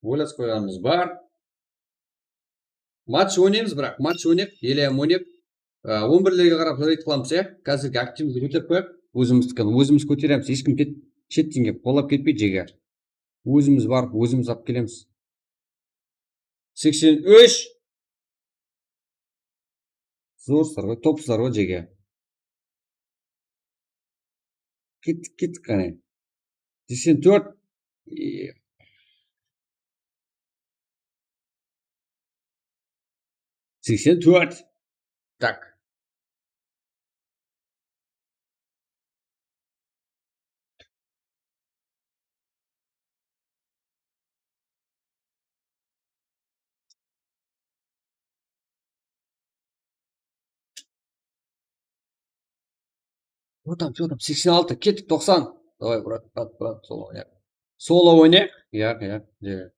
Ойласып қойғанымыз бар. Матч ойнаймыз бірақ. Матч ойнайық. Елем ойнайық. 11-лерге қарап рейтинг қыламыз, иә. Қазіргі активімізді көтеріп қояйық. Өзіміз көтереміз. Ешкім шеттен келіп қолап кетпейді жеге. Өзіміз барып, өзіміз алып келеміз. 83. Зорсыздар ғой, топсыздар ғой жеге. Кеттік қане. 84. 84. Так. Вот там, 86. Кеттік 90. Давай, брат, соло ойнайық. Соло ойнайық. Иә, жеге.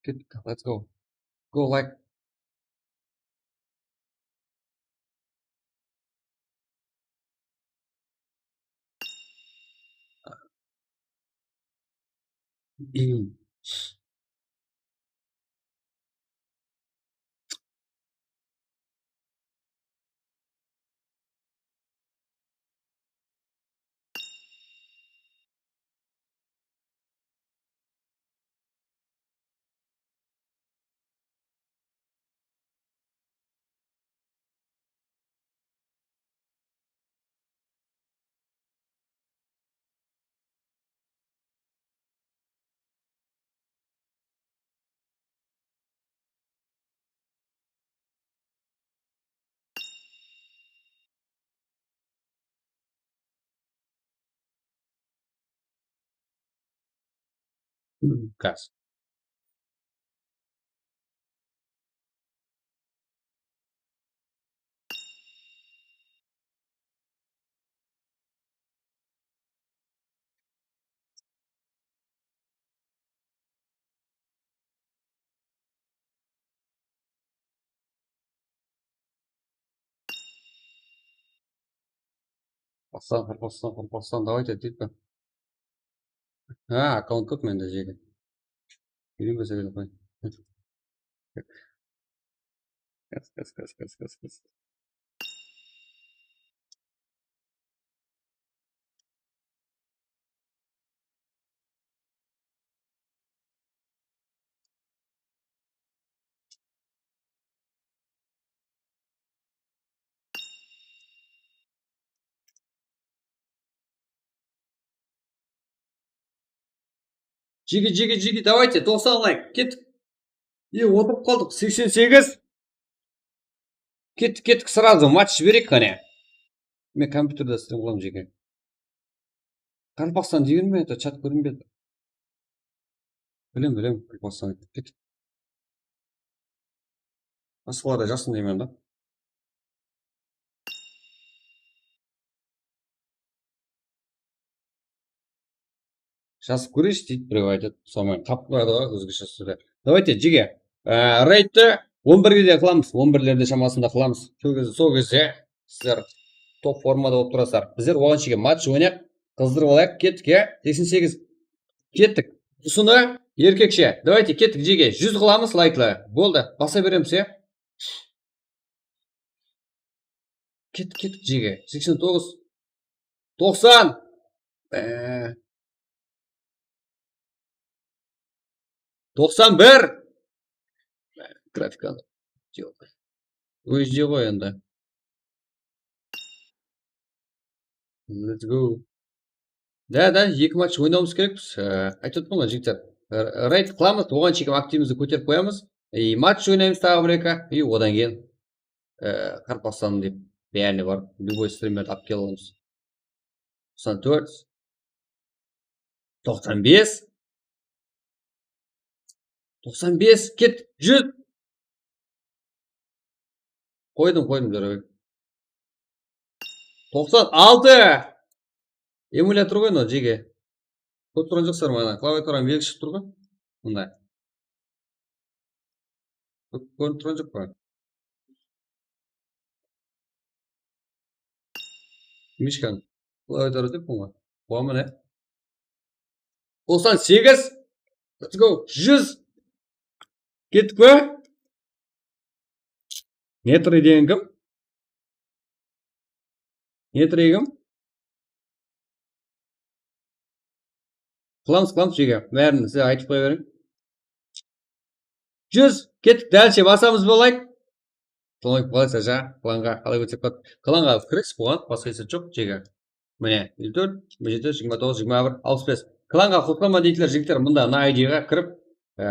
Кеттік, let's go. Go like. Газ. Пастан, давайте типа. Аккаунт көп менде жеге. Үйренбесе керек қой. Кас. Жеге, давайте, 90 лайк, кеттік. Отырып қалдық, 88. Кеттік, сразу матч жіберейік қане. Мен компьютерде стрим қыламын жеге. Қарпақстан деген ме, это чат көрінбеді. Білем, Қарпақстан. Кеттік. Басқаларда жасын деймен да. Жазып көрейші дейді, біреу айтады. Сонымен қап қояды ғой, өзгеше сөйле. Давайте, жеге. Рейтті 11-ге қыламыз. 11-лерде шамасында қыламыз. Сол кезде сіздер топ формада болып тұрасыздар. Біздер оған шеге матч ойнайық, қыздырып алайық. Кеттік, иә? 88. Кеттік. Ұсыны еркекше. Давайте кеттік жеге. 100 қыламыз лайклы. Болды. Баса береміз, иә? Кеттік жеге. 89. 90. 91. Графиканы. Өзде ғой енді. Let's go. Да, 2 матч ойнауымыз керекпіз. Айтып отырмын ғой жігіттер. рейд қыламыз, оған шекем активімізді көтеріп қоямыз. И матч ойнаймыз тағы бір екі. И одан кейін Қарпастан деп бәріне бар. Любой стримерді алып келе аламыз. 94, 95, 95, кет, 100. Қойдым жарабек. 96. Эмулятор ғой мынау жеге. Көріп тұрған жоқсыздар ма? Клавиатураның белгісі шығып тұр ғой. Мында. Көріп тұрған жоқ па? Мишканың клавиатура деп бұнға. Бұға міне. 98. Let's go. 100. Кеттік па? Метр деген кім? Метр деген? Қыламыз жеге. Бәрін сіз айтып қоя берің. 100. Кеттік. Дәлше басамыз болайық. Солай қалайса жа. Қыланға қалай өтсек болады. Қыланға кіріс болған. Басқа есет жоқ жеге. Міне. 54, 27, 29, 21, 65. Қыланға құлқылама дейтілер жігіттер. Мұнда на айдиға кіріп,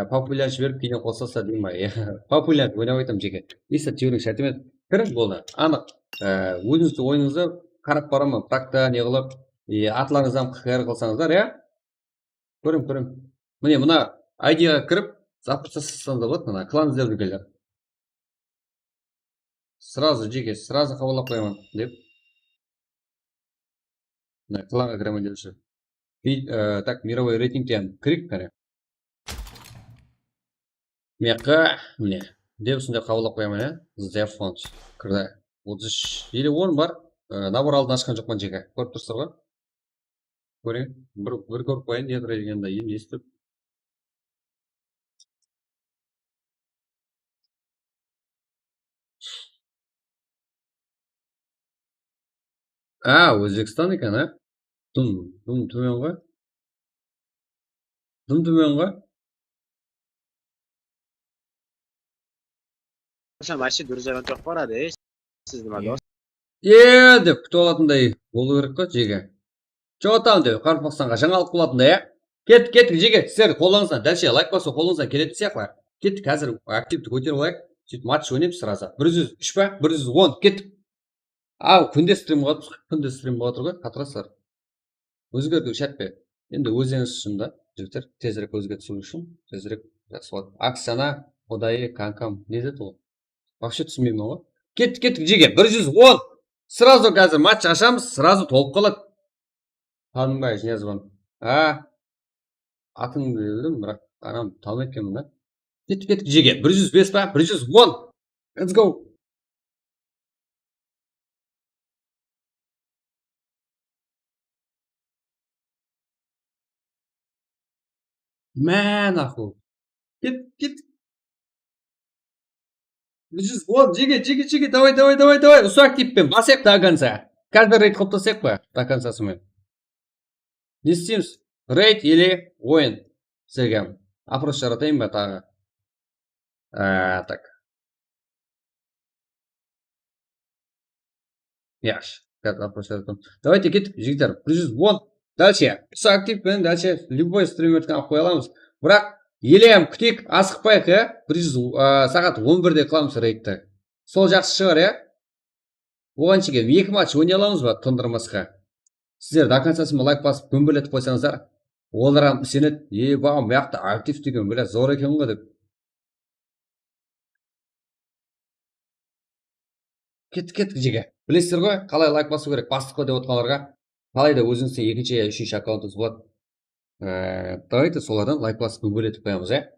популярнш беріп кейден қосылса дейм ай. Популярн ойнап айтам жеге. Иса теорияң шәтімен кіріп болды. Анық. Өзіңізді ойыңызды қарап барамын. Практа не қылып, атларыңыздан қыр қылсаңыздар, я? Көрім. Міне, мұна айдиға кіріп, запустасаңыздар болады, мұна клан іздеп жүргендер. Сразу жеге, сразу қабылдап қоямын деп. Мына кланға кіремін деп жүр. Так, мировой рейтингтен кірік кәне. Меққа, міне, деп үстінде қабылдап қоямын, я? Зефонс, кірді. 33, или 10 бар, набор алдын ашқан жоқпан жеге. Көріп тұрсыздар ғой? Көрейін, бір көріп қойын, не тұрай дегенде енді естіп. Өзбекстан екен, а? Дым төмен ғой? Дым төмен ғой? Машин дүрзәген жоқ барады, сіз нема дос? Деп күтіп алатындай болу керек қой жеге. Жоғатамын деп Қарпақстанға жаңалық болатындай, я? Кеттік жеге, сіздер қолыңыздан дәлше лайк басу қолыңыздан келетін сияқлар. Кеттік, қазір активті көтеріп алайық. Сөйтіп матч ойнаймыз сразу. 103 па? 110, кеттік. Күнде стрим болады ғой, қатырасыздар. Өзгерді шәтпе. Енді өзіңіз үшін да, жігіттер, тезірек өзге түсу үшін, тезірек жақсы болады. Аксана, Одайы, Канкам, не деді ол? Вообще түсінбеймін ғой. Кеттік жеге, 110. Сразу қазір матч ашамыз, сразу толып қалады. Танымбай, не звон. Атыңды білдім, бірақ анам танып еткенмін да. Кеттік жеге, 105 па? 110. Let's go. Мә, нахуй. Кет. 110, жеге, давай. Ұсақ типпен басек до конца. Каждый рейд қылып тастайық па? До концасымен. Не істейміз? Рейд или ойын? Сізге опрос жаратайын ба тағы? Так. Яш. Опрос жаратайын. Давайте кеттік, жігіттер. 110. Дальше. Ұсақ типпен, дальше любой стримерден алып қоя аламыз. Бірақ елем күтейік, асықпайық, сағат 11-де қыламыз рейдті. Сол жақсы шығар, я? Оған шекем 2 матч ойнай аламыз ба, тұндырмасқа? Сіздер до концасымен лайк басып, көмбелетіп қойсаңыздар, оларам сенет, бағым, маяқты актив деген, бля, зор екен ғой деп. Кеттік жеге. Білесіздер ғой, қалай лайк басу керек, бастық қой деп отқаларға. Қалай да өзіңізде екінші, үшінші аккаунтыңыз болады. Давайте солардан лайк басып көмбелетіп қоямыз, я?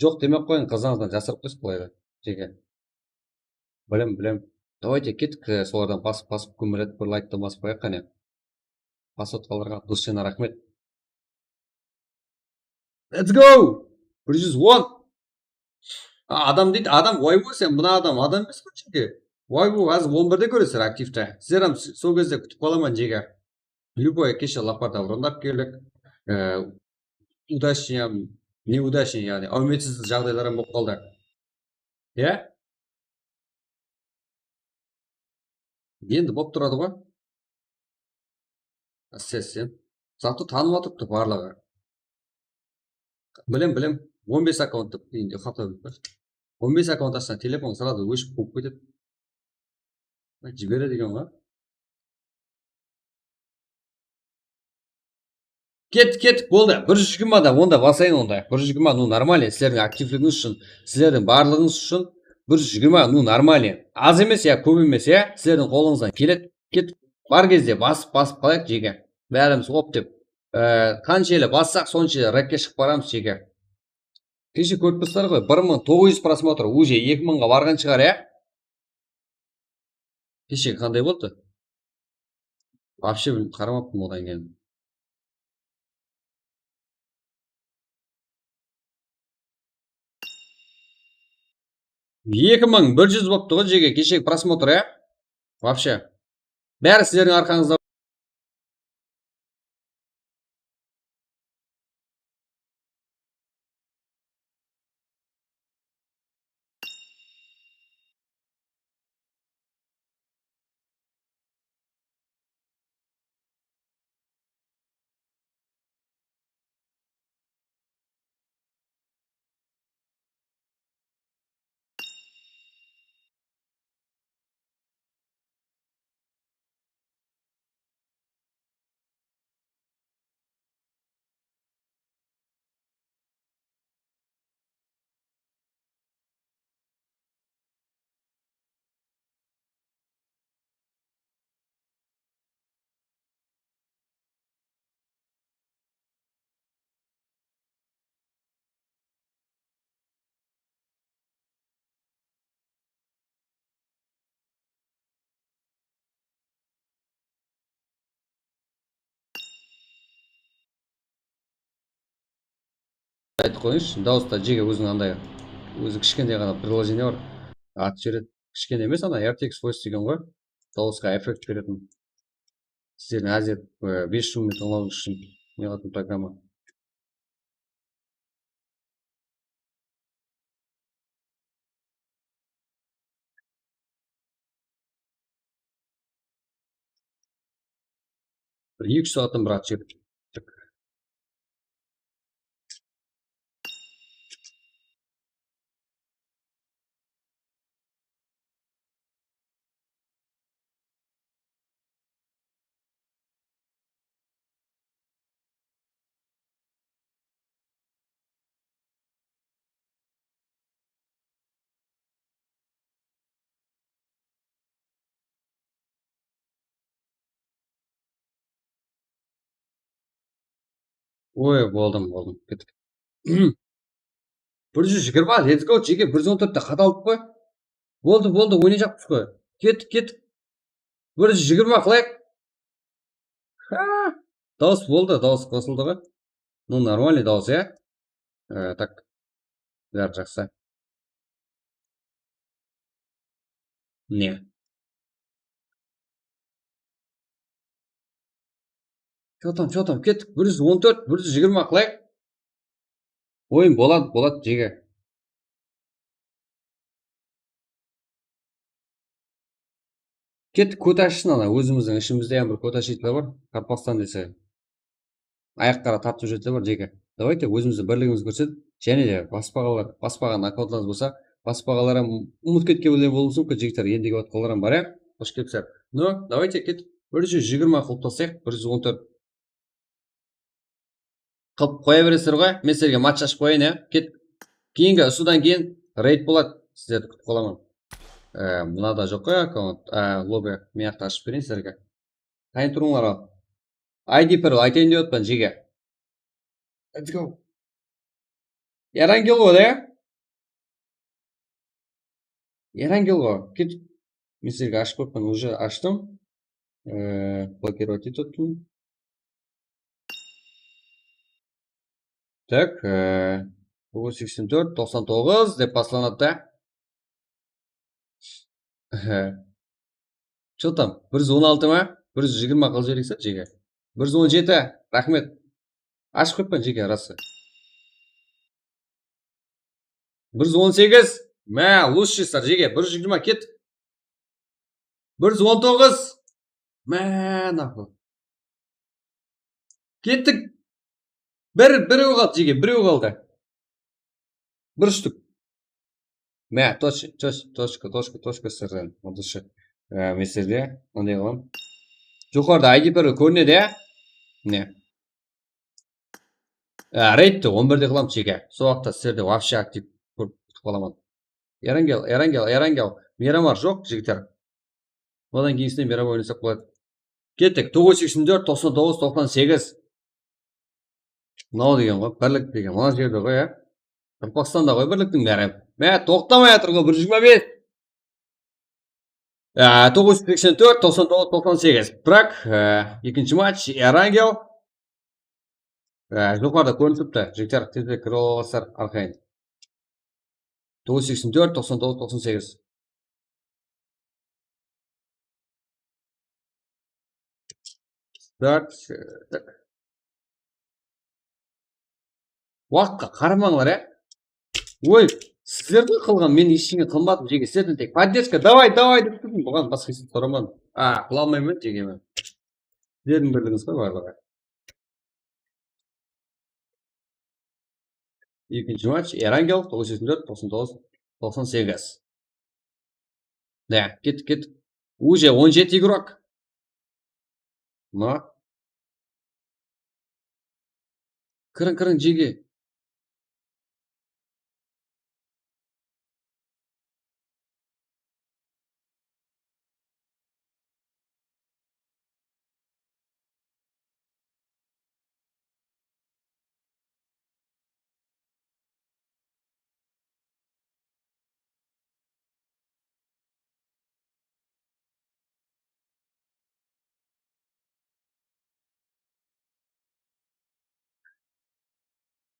Жоқ демек қойын, қызыңыздан жасырып қойсық қойды, жеге. Білем. Давайте кеттік, солардан басып көмбелетіп бір лайктан басып қояқ қане. Басып отқаларға дұсшена рахмет. Let's go! 110! Адам дейді, адам вайбу сен, мұна адам емес қой жеге. Вайбу азы 11-де көресіздер активті. Сіздерім сол кезде күтіп қаламан жеге. Любой кеше лапарда ұрындап келік. Удачный, неудачный, яғни әуметсіз жағдайларым болып қалды. Я? Енді болып тұрады ғой. Сен. Зақты танып атыпты барлығы. Білем. 15 аккаунт деп үйінде хата біліп қойшы. 15 аккаунт ашсаң телефон сразу өшіп қуып кетеді. Жібереді екен ғой. Кет, болды. 120-да онда басайын онда. 120, ну нормально. Сілердің активлігіңіз үшін, сілердің барлығыңыз үшін 120, ну нормально. Аз емес, я көп емес, я. Сілердің қолыңыздан келет, кет. Бар кезде басып қалайық жеге. Бәріміз оп деп. Қанша елі бассақ, сонша рэпке шығып барамыз жеге. Кеше көріппістер ғой, 1900 просмотр, уже 2000-ға барған шығар, я? Кеше қандай болды? Вообще қарамаппын одан кейін. 2100 болыпты ғой жеге кешегі просмотр, я? Вообще. Бәрі сіздердің арқаңызда. Айтып қойыңызшы, дауыста жеге өзінің андай, өзі кішкентай ғана приложение бар. Аты жібереді. Кішкене емес, ана RTX Voice деген ғой. Дауысқа эффект беретін. Сіздердің әзір 5 шуммен тыңдауыңыз үшін неғатын программа. Бір 2 сағаттан бір аты жіберді. Ой, болдым. Кеттік. 120, let's go, жеге 114-те қадалып қой. Болды, ойнай жақпыз қой. Кеттік. 120 қылайық. Дауыс болды, дауыс қосылды ғой. Ну, нормальный дауыс, я? Так, бәрі жақсы. Не. Че там, кеттік. 114, 120 қылайық. Ойын болады, жеге. Кеттік, көт ашсын ана, өзіміздің ішімізде бір көт ашитылар бар. Карпастан десе. Аяқтара тартып жүреді бар, жеге. Давайте өзімізді бірлігіміз көрсетіп, және де баспаған аккаунтларыңыз болса, баспағалар ұмыт кеткен болуы мүмкін, жігіттер ендігі отқаларым бар, я? Қош келіпсіздер. Ну, давайте кеттік. 120 қылып тастайық, 114. Қылып қоя бересіздер ғой. Мен сіздерге матч ашып қояйын, я? Кет. Кейінгі судан кейін рейд болады. Сіздерді күтіп қаламын. Мынада жоқ қой аккаунт, лобби. Мен ақты ашып берейін сіздерге. Қайын тұрыңлар ал. ID перл айтайын деп отпан жеге. Let's go. Ярангел ғой, да? Ярангел ғой. Кет. Мен сіздерге ашып қойыппын, уже аштым. Блокировать етіп. Так, 84, 99 деп басыланады да. Че там, 116 ма? 120 қыл жіберексі жеге. 117, рахмет. Ашып қойыппын жеге, расы. 118, мә, лучшийсар жеге, 120 кет. 119, мә, нахуй. Кеттік. Біреу қалды жеге, біреу қалды. бір штук. Мә, точка сырдан. Осы месседе мындай қыламын. Жоғарыда ID бір көрінеді, иә? Не? Рейдті 11-де қыламын жеке. Сол уақытта сіздерде вообще актив көріп қаламын. Ерангел. Мирамар жоқ, жігіттер. Одан кейінсіне Мирам ойнасақ болады. Кеттік. 984, 99, 98. Мынау деген ғой, бірлік деген. Мына жерде ғой, иә? Түркістанда ғой бірліктің бәрі. Мә, тоқтамай жатыр ғой, 125. 984, 99, 98. Бірақ, екінші матч, Ерангел. Жоғарыда көрініп тұрыпты. Жігіттер, тезірек кіріп аласыздар арқайын. 984, 99, 98. Уақытқа қарамаңдар, ә? Ой, сіздердің қылған, мен ештеңе қылмадым жеге. Сіздердің тек поддержка, давай деп тұрдым. Бұған басқа ештеңе сұрамадым. Қыла алмаймын жеге мен. Сіздердің бірлігіңіз ғой барлығы. Екінші матч, Ерангел, 984, 99, 98. Да, кеттік. Уже 17 игрок. Мына. Кірін жеге.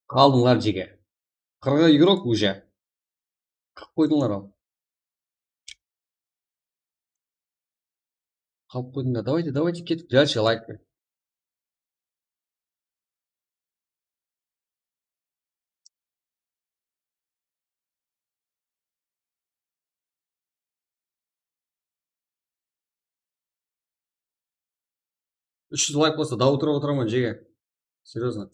Қалдыңлар жеге. 40 игрок уже. Қалып қойдыңлар ал. Қалып қойдыңлар. Давайте кеттік. Дальше лайк. Үш жүз лайк болса, дау тұрып отырамын жеге. Серьезно.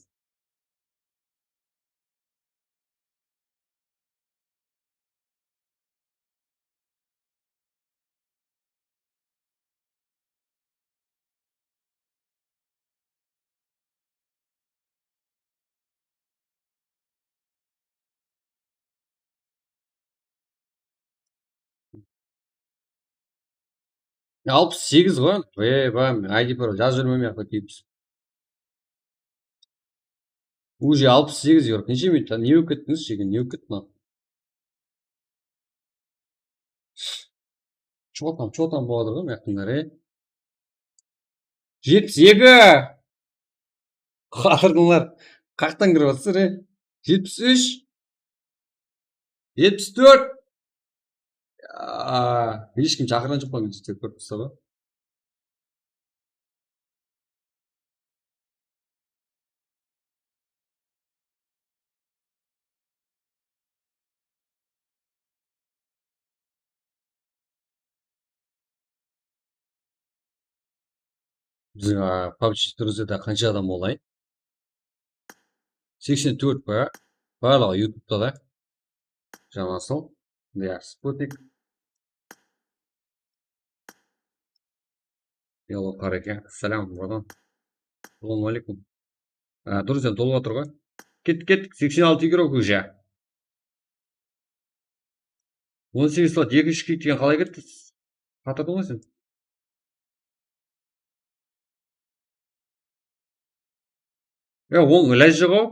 Алпыс сегіз ғой. ID пароль жазып жүрмеймін яқта кейіпсіз. Уже 68 игрок. Неше минутта? Не болып кеттіңіз жеге? Не болып кетті мына? Че там болады ғой маяқтыңдар, 72! Қатырдыңлар. Қақтан кіріп жатсыздар, 73! 74! Ешкім шақырған жоқ па, жетіп көріп тұрса ба? Біздің PUBG түрізде қанша адам болайын? 84 па? Барлығы ютубта да. Жанасыл. Спутник. Йоло, қареке. Ассалам, братан. Салам алейкум. Друзья, толып отыр ғой. Кеттік. 86 игрок уже. 18 слот, 2-3 киттен қалай кетті? Қатырдың ғой сен? Оң ләж жоқ ау?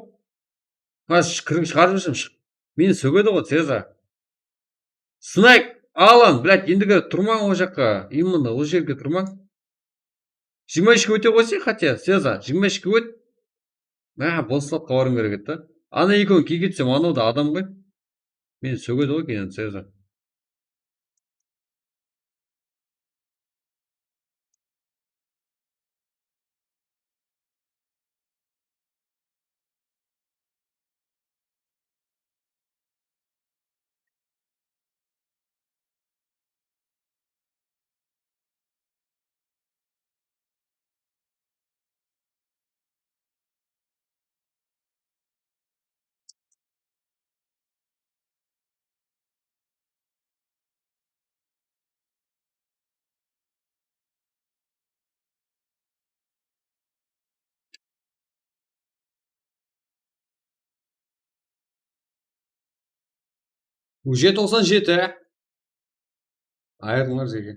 Шығарып жүрсем, мені сөгеді ғой, Цеза. Снайк, Алан, блядь, ендігі тұрмаң ол жаққа. Именно ол жерге тұрмаң. 23-ке өте қойсай, хотя, Цеза, 23-ке өт. Босылап қабарым керек еді. Ана екеуін кекетсем, анау да адам ғой. Мені сөгеді ғой кейін, Цеза. G97. Ayırdınlar Zeki.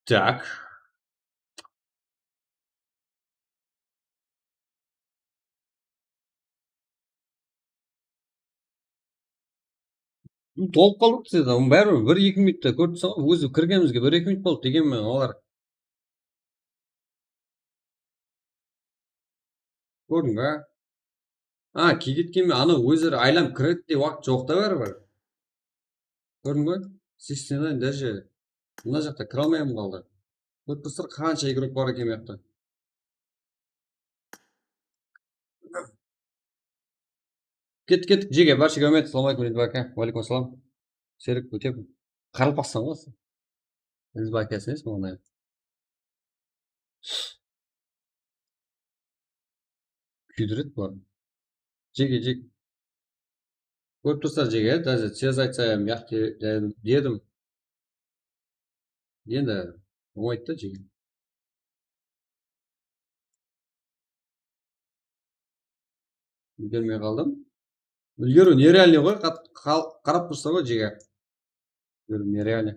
Так. Толып қалдық деді. Оның бәрібір 1-2 минутта көріп тұрсың ғой, өзі кіргенімізге 1-2 минут болды дегенмен олар. Көрдің ба? Кеткенмен ана өздері айланып кіреді де уақыт жоқ та бәрібір. Көрдің ба? 69 даже мына жақта кіре алмай қалды. Көріп тұрсыздар қанша игрок бар екен мына жақта. Кеттік Жеге, барша көмет, ассалаумағалейкум Ридбака. Уалейкум ассалам. Серік өтеп қарылпақсың ғой сен. Ридбакасың емес мындай. Күйдіреді бұлар. Жеге. Көріп тұрсыздар Жеге, даже тез айтсам дедім. Енді оңайды да Жеге. Үлгермей қалдым. Үлгеру нереальный ғой, қарап тұрса ғой Жеге. Үлгеру нереальный.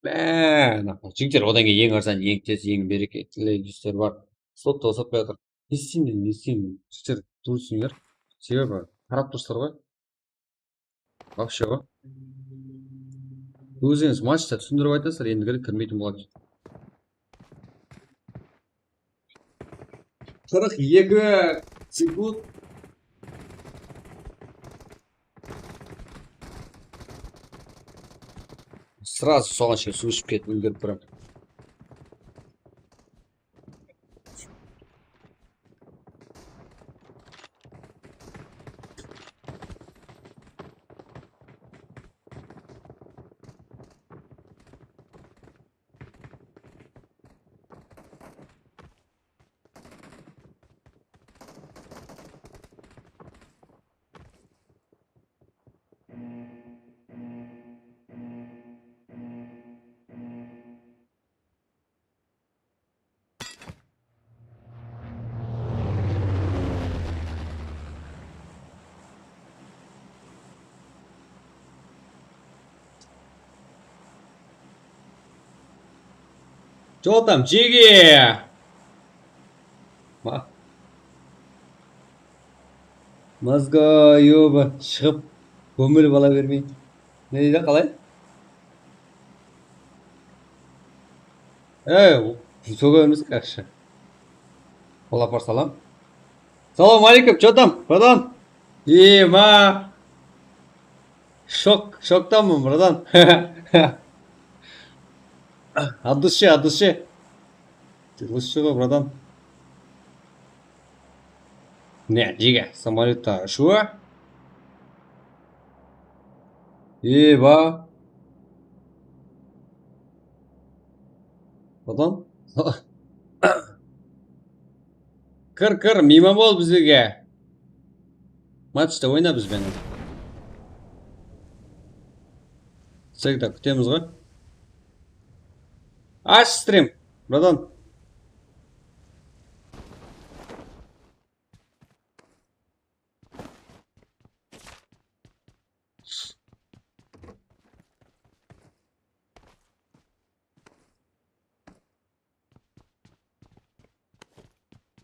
Жігіттер одан кейін ең арзан, ең тез, ең берекелі жүздер бар. Слотта сатпай жатыр. Не істеймін? Жігіттер тұрсыңдар. Себебі қарап тұрсыздар ғой. Вообще ғой. Өзіңіз матчта түсіндіріп айтасыздар, ендігілік кірмейтін болады. 42 секунд. Сразу соған шейін су ішіп кетіп үлгеріп тұрам. Что там, Чиги? Мазға ёба шығып көміліп ала бермей. Не дейді қалай? Сөйлеміз қақшы. Олапар салам. Салам алейкум, что там, братан? Шоктамын, братан. От души. Ты лучше ғой, братан. Не, Жиге, самолетта ұшуы. Братан. Кір, мимо бол бізге. Матчта ойна бізбен. Всегда күтеміз ғой. Аш стрим, братан.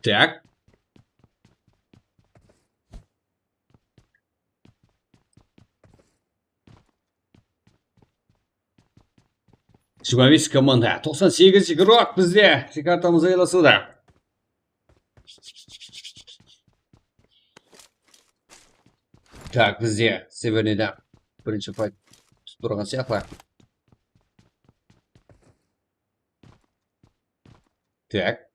Так. Жиырма команда. 98 игрок бізде. Картамыз айласуда. Так, бізде. Северныйда. Бірінші файт. Тұрған сияқты. Так.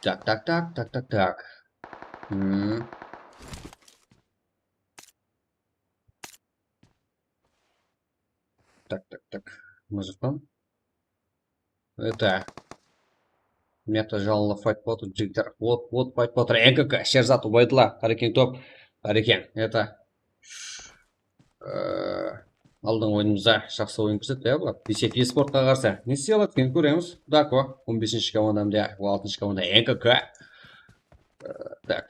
Так, так, так, так, так, так. М. Так, так, так. Музыка. Это мета жалла файтпот джиттер. Вот файтпот. НКК. Шерзат убайдла. Харекин топ. Харекин. Это алдыңғы ойынымызда жақсы ойын көрсетті иә бұлар. Десек еспортқа қарсы не істей алады екен көреміз. Дако 15-ші командамда, 16-ші команда НКК. Так.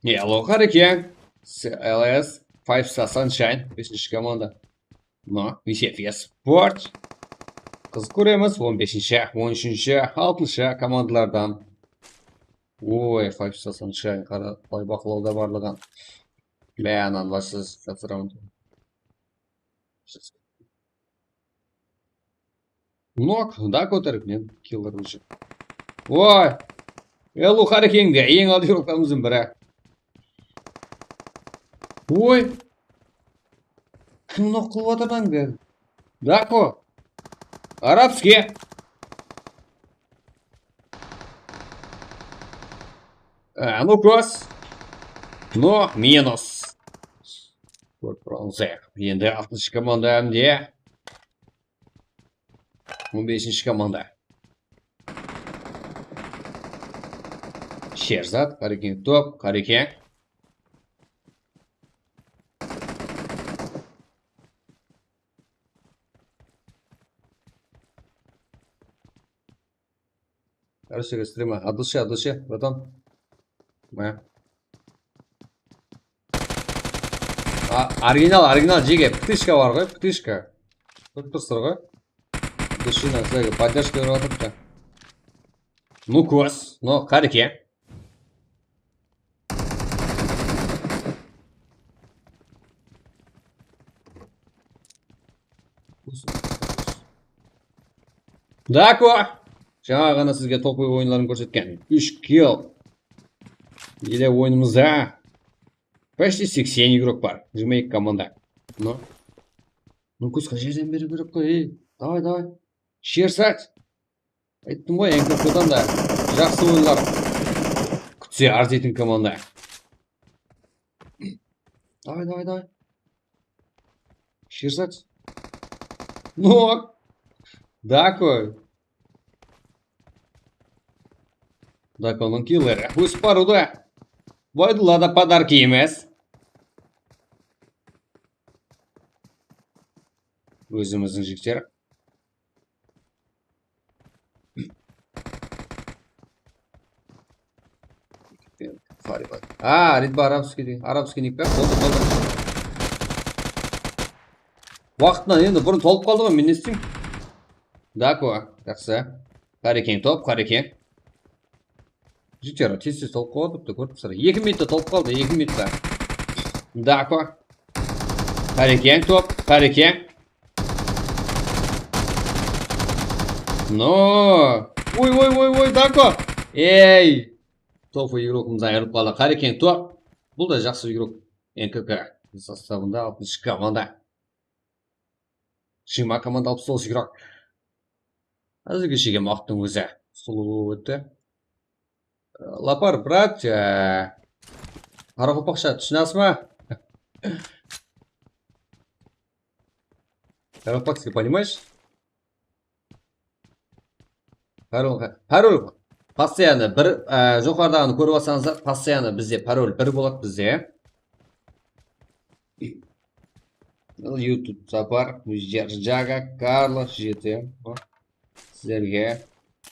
Yellow Hurricane. CLS 5 Sunshine. 5-ші команда. Но Висев Еспорт. Қызық көреміз. 15-ші, 13-ші, 6-ші командалардан. Ой, 5 Sunshine қалай бақылауда барлығын. Бәянан бассыз жақсы раунд. Нок, да, көтеріп мен киллер үшін. Ой, Yellow Hurricane'ге ең алды еуропамыздың бірі. Ой, кім нок қылып отыр lan бәрі? Дако, арабский. Ну кос. Но минус. Вот бронзе. Енді 6-ші команда әмде. 15-ші команда. Шерзат, Харекин топ, Харекин. Короче, стрима. От души, братан. Моя. Оригинал, жеге. Птышка бар ғой, птышка. Көріп тұрсыздар ғой. Душина, сізге поддержка беріп жатырыпты. Ну кос, но Харекин. Дако! Жаңа ғана сізге топовый ойынларын көрсеткен. 3 килл. Еле ойынымызда почти 80 игрок бар. 22 команда. Ну көз жерден беру керек қой. Давай. Шерсать. Айттым ғой, НКК-дан да жақсы ойындар күтсе арзитін команда. Давай. Шерсать. Ну, Даконың киллері. Өз паруда. Байдылада подарки емес. Өзіміздің жіктер. Ридба арабский ник пе? Болды. Уақытынан енді бұрын толып қалды ғой, мен не істеймін? Дако, жақсы. Харекин топ, Харекин. Жіктер, тез толып қалды, көріп тұрсыздар. 2 минутта толып қалды, 2 минутта. Дако. Харекин топ, Харекин. Но! Ой, Дако! Ей! Топовый игрокымыз айырылып қалды. Харекин топ. Бұл да жақсы игрок. НКК составында 6-ші команда. Шима команда 69 игрок. Әзірге шеге мақтың өзі. Сұлу өтті. Лапар, брат, қарақопақша түсінасыз ма? Қарақопақский, понимаешь? Пароль постоянно бір жоғарыдағыны көріп алсаңыздар, постоянно бізде пароль бір болады бізде. YouTube сапар, Жага, Карло, жеті. Сіздерге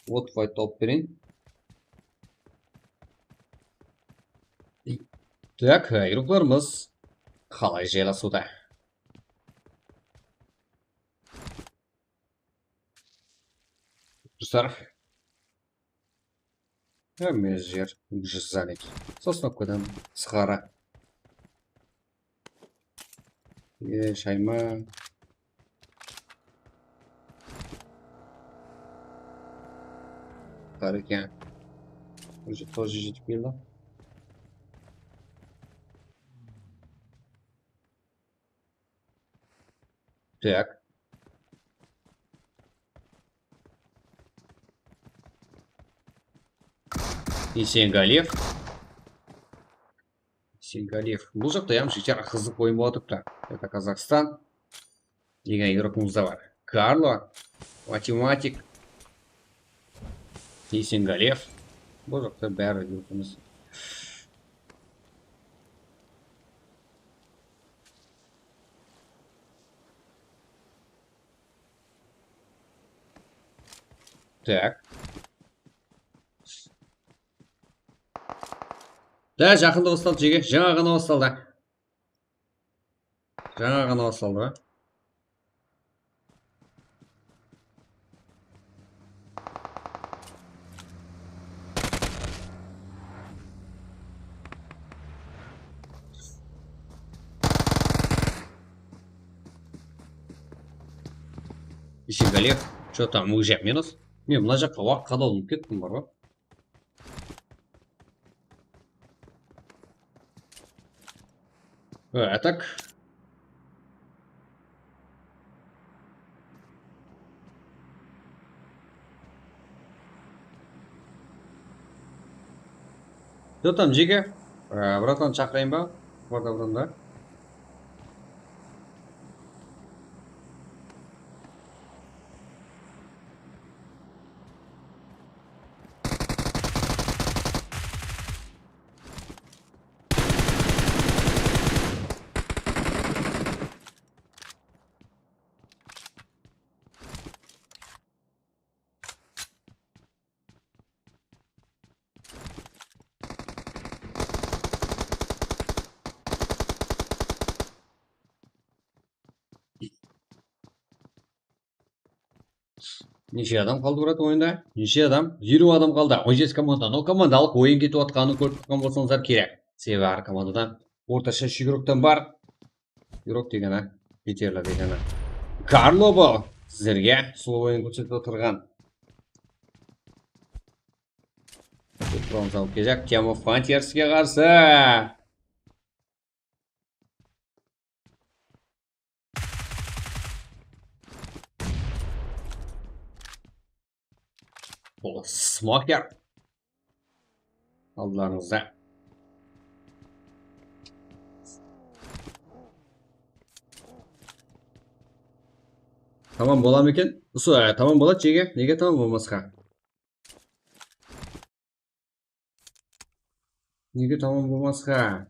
вот файт топ берейін. Так, игрокларымыз қалай жайласуда? Достар, әмес жер жүззанек. Соснопкадан сығара. Шайма. Харекин. Уже тоже жетіп келді. Так. Есенгалиев. Есенгалиев. Бұл жақта ям шешер қызық ойын болатыпты. Это Казахстан. Деген игрокымыз да бар. Карло. Математик. Есенгалиев. Бұл жақта бәрі игрокымыз. Так. Да, жақында басталды жеге. Жаңа ғана басталды. Жаңа ғана басталды. Есенгалиев. Что там, уже минус? Не, мына жаққа уақыт қадалынып кеттім бар ғой. Так. Что там, Жига? Братан, шақырайын ба? Братан, да? Неше адам қалды брат ойында? Неше адам? 50 адам қалды. 17 команда. Но командалық ойын кетіп отқанын көріп тұрған болсаңыздар керек. Себебі әр командадан орташа 3 игроктан бар. Игрок дегені жетерлі дегені. Карло бұл сіздерге сол ойын көрсетіп отырған. Бронз алып кезек. Тема Фантьерске қарсы. Бұл смокер. Алдыларыңызда. Тамам бола ма екен? Тамам болады жеге. Неге тамам болмасқа? Неге тамам болмасқа?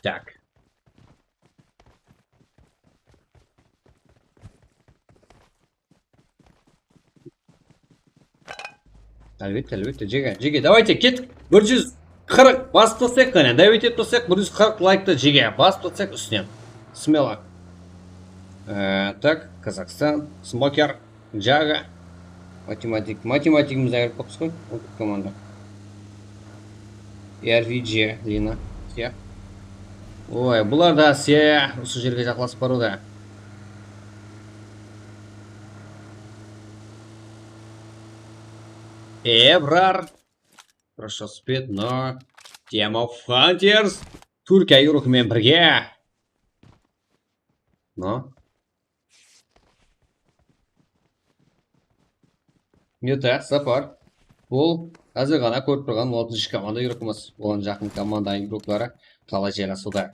Так. Әлбетте, жеге, давайте кеттік. 140 басып тастайық қане, давайте тастайық, 140 лайкты жеге, басып тастайық үстінен. Смело. Так, Казахстан, смокер, Джага, математигіміз әгір қопсы қой, ұлттық команда. RVG, Лина, Се. Ой, бұлар да Се, осы жерге жақласып баруда. Эбрар. Хорошо спит, но... Тема Фантьерс. Түркия игрокымен бірге. No. Ете, сапар. Бұл әзір ғана көріп тұрған 6-шы команда игрокымыз. Олардың жақын команда игроклары қалай жайласуда.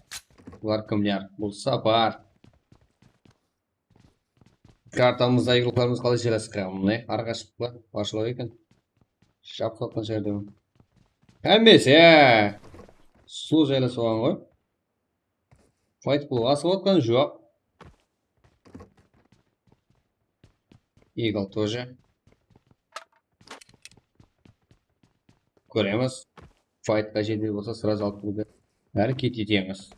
Бұлар кімдер? Бұл сапар. Картамызда игрокларымыз қалай жайласқан? Міне, арқашықлар башылау екен. Шапқатқан жерде. Әмесе, су жайласуған ғой. Файт бұл асып отқан жоқ. Игл тоже. Көреміз. Файтқа жедел болса сразу алып келді. Әрекет етеміз.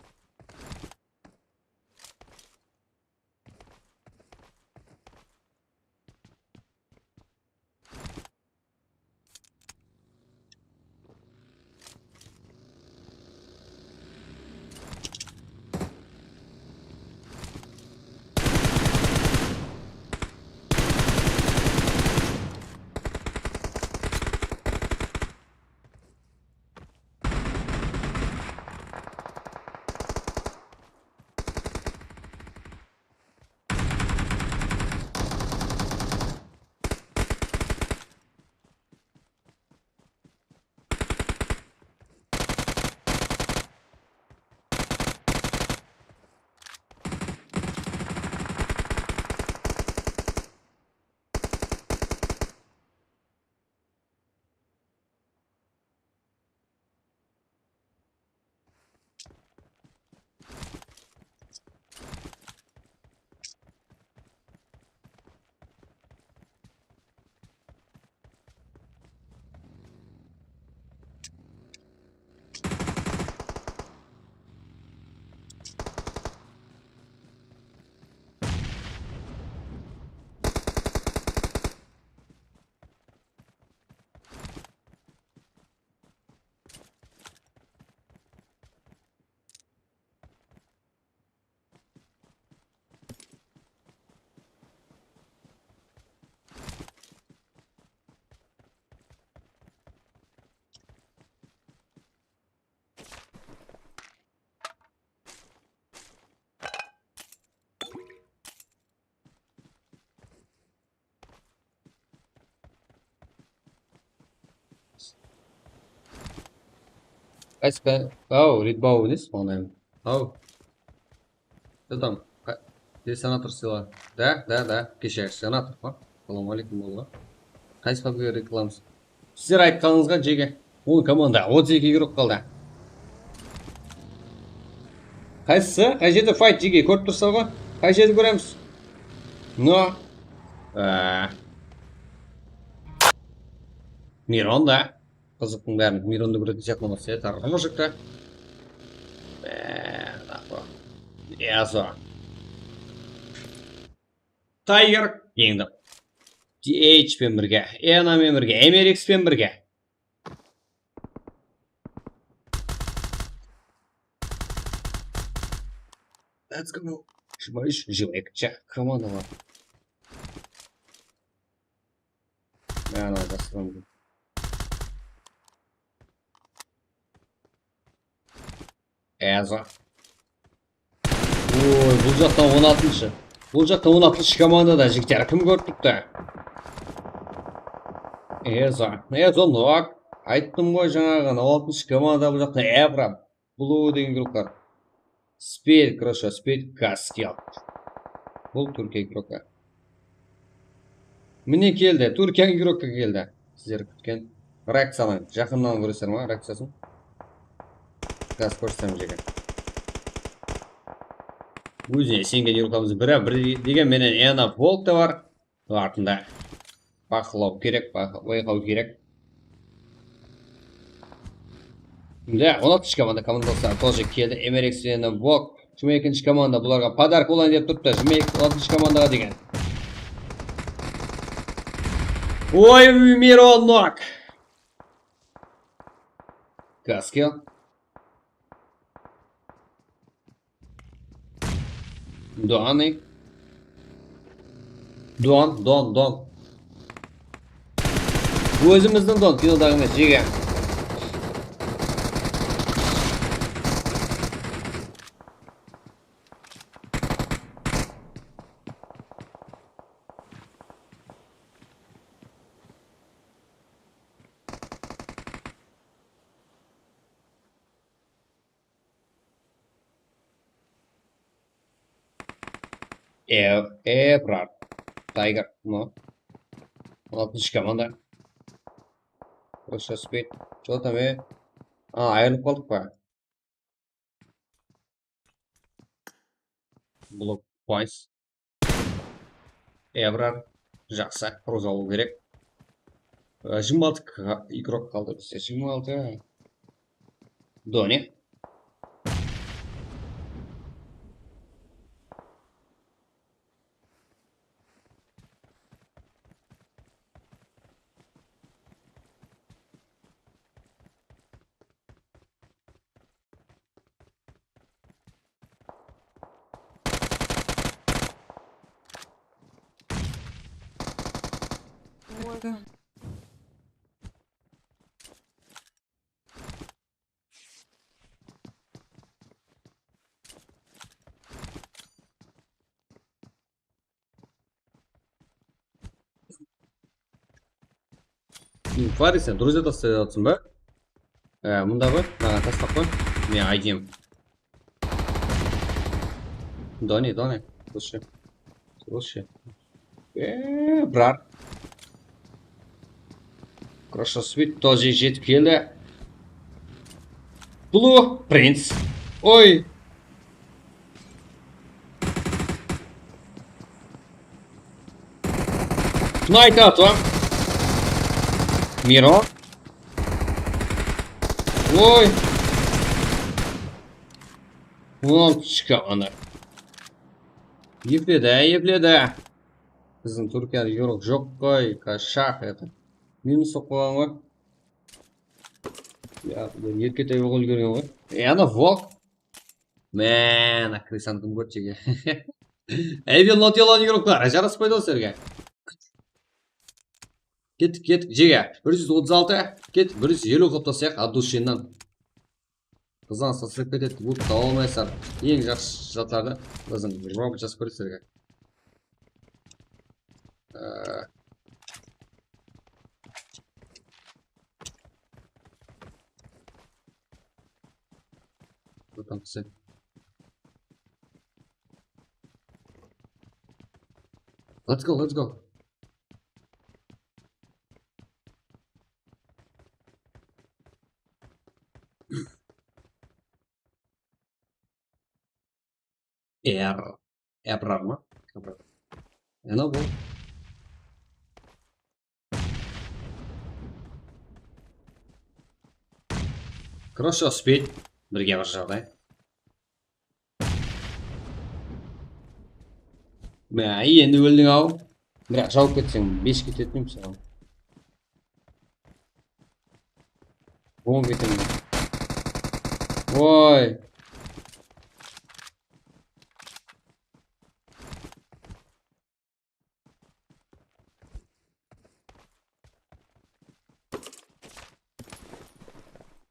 Қайсы? Ау, ридбау дейсіз, оңайым. Ау. Что там? Здесь сенатор села. Да. Кешегі сенатор ма? Салам алейкум болға. Қайсы қабыға рекламыз? Сіздер айтқаныңызға жеге. Ол команда 32 игрок қалды. Қайсысы? Қай жерде файт жеге көріп тұрса ғой? Қай жерде көреміз? Но. Мирон да. Қызықтың бәрін Миронды көретін сияқты болмаса, тарғы мұжықта. Ясо. Тайгер еңді. DH пен бірге, Эна мен бірге, MRX пен бірге. Let's go. Живая команда бар. Ана жасырын. Әза. Ой, бұл жақтан 16-шы. Бұл жақтан 16-шы командада жігіттер кім көріп тұқты? Әза нұқ. Айттым ғой жаңағы 16-шы команда бұл жақтан Эбрам. Блу деген игроктар. Спейд, короче, Спейд Каскел. Бұл Түркия игрока. Міне келді, Түркия игрока келді. Сіздер күткен. Реакциялан. Жақыннан көресер ма реакциясын? Газ көрсем жеге. Өзіне сенген игрокамыз бірі деген менен Эна Волк та бар. Артында. Бақылау керек, байқау керек. Да, 16-шы команда тоже келді. MRX Эна Волк. 22-ші команда бұларға подарок болайын деп тұрды. 16-шы командаға деген. Ой, Миронок! Каскел. Дуаны. Дон. Өзіміздің Дон, кинодағы емес, жеге. Брат. Тайгер. Ну. 6 команда. Хорошо спит. Что там, айырылып қалдық па? Блок пайс. Брат. Жақсы. Роз алу керек. 26 игрок қалды бізде. 26. Дони. Фари, сен друзья тастай жатсың ба? Мұнда ғой, маған тастап қой. Мен айдем. Дони. Слушай. Брат. Хорошо спит, тоже жетіп келді. Блу, принц. Ой. Şunu айтады. Миро. Ой. Вон шыққаны. Епледі. Біздің Түркияда еуроп жоқ қой. Кашақ это. Минус оқыған ғой. Еркетай оғыл көрген ғой. Ана волк. Мә, крысаны кім көрді жеге. Әйбел нотелан еуроптар. Жараспайды ол сәрге. Кеттік, жеге. 136. Кет, 150 қоптасақ, адушиннан. Қыздан сасырып кетеді, бұл тау алмайсар. Ең жақсы жатарды. Біздің робот жасып көрді сәрге. Там все. Let's go. Эбрар ма? Ана бұл. Хорошо спеть. Бірге бір жағдай. Мә, енді өлдің ау. Бірақ жауып кетсең, 5 кететін саған. Оң кетемін. Ой.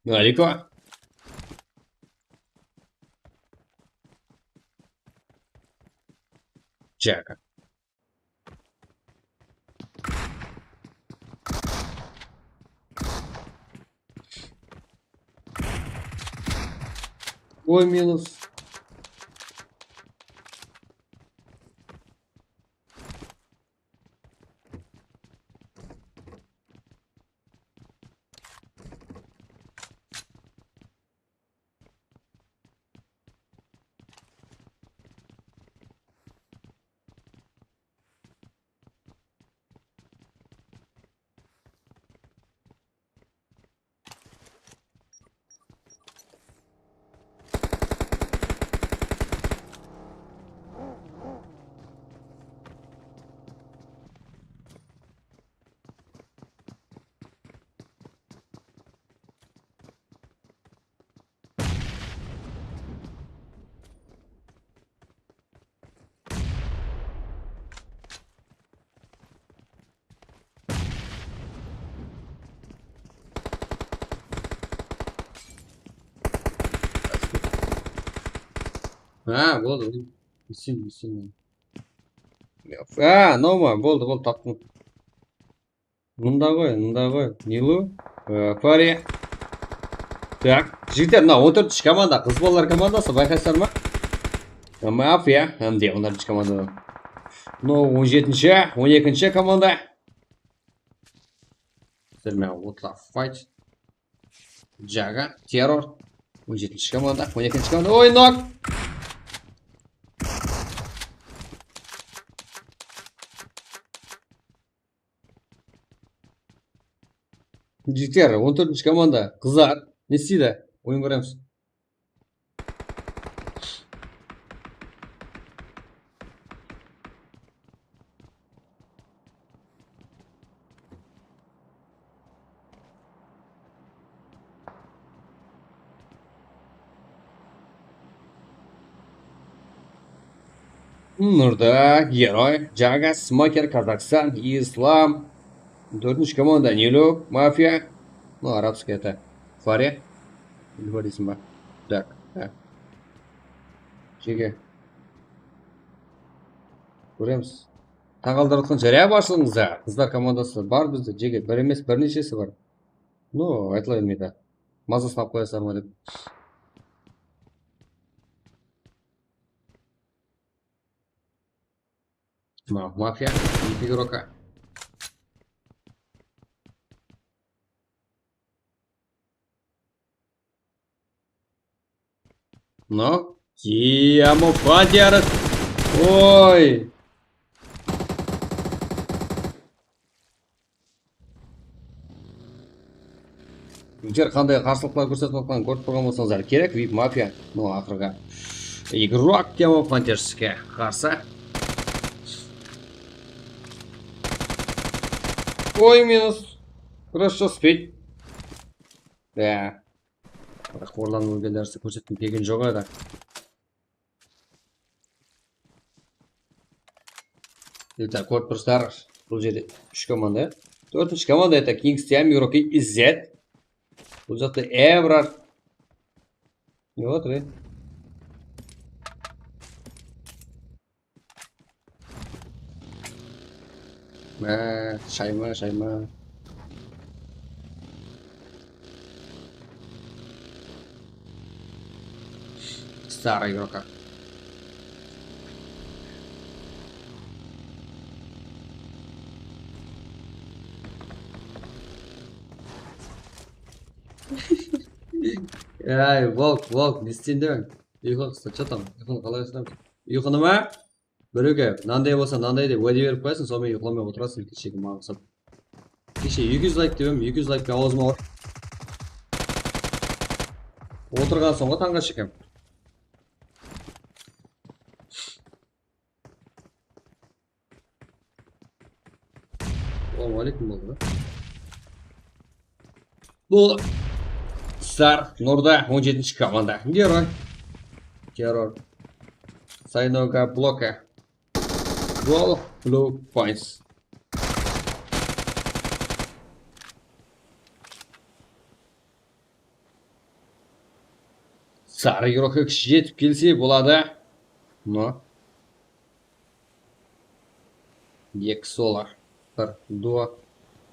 Далеко. Джека. Ой, минус. Болды. Сильно. Норма, болды, таптым. Мұнда ғой. Нилу, Фари. Так, жігіттер, мына 14 команда, қыз балалар командасы, байқайсыздар ма? Мафия, де 14 команда. Ну, 17-ші, 12-ші команда. Сіздермен отла файт. Жага, террор. 17-ші команда, 12-ші команда. Ой, нок! Жігіттер, 14-ші команда. Қыздар, не істейді? Ойын көреміз. Нұрда, Герой, Жага, Смокер, Казахстан, Ислам. 4-ші команда, Нилюк, Мафия. Ну, арабский это Фаре. Говорите, ба. Так, так. Жеге. Көреміз. Тағалдар отқан жария баршылыңыздар. Қыздар командасы бар бізде. Жеге, бір емес, бірнешесі бар. Ну, айтыла бермейді. Мазасын алып қоясыздар ма деп. Мафия, екі игрока. Ну, Тиамо Фадиаров. Ой. Егер қандай қарсылықтар көрсетіп жатқанын көріп тұрған болсаңыздар керек, VIP Мафия. Ну, ақырға. Игрок Тиамо Фантешке қарсы. Ой, минус. Хорошо спеть. Да. Бірақ қорланып өлген нәрсе көрсеткім келген жоқ еді. Итак, көріп тұрсыздар. Бұл жерде 3 команда. 4-ші команда это Кингстиам, игроки Z. Бұл жақта Эврар. Не отыр, Шайма, шайма. Старый игрока. Ай, волк, не істейін дедің? Ұйқы қысты, че там? Ұйқыны қалай ұстамыз? Ұйқыны ма? Біреуге, мынандай болса, мынандай деп уәде беріп қоясың, сонымен ұйқыламай отырасың, кешегі маған ұқсап. Кеше 200 лайк дебем, 200 лайкқа аузыма бар. Отырған соңға таңға шекем. Алейкум болды, да? Бұл Сар, Нұрда, 17-ші команда. Герой. Террор. Сайнога блока. Гол, blue points. Сары игрокқа кіші жетіп келсе болады. Но. Екі сола. Бір дуа.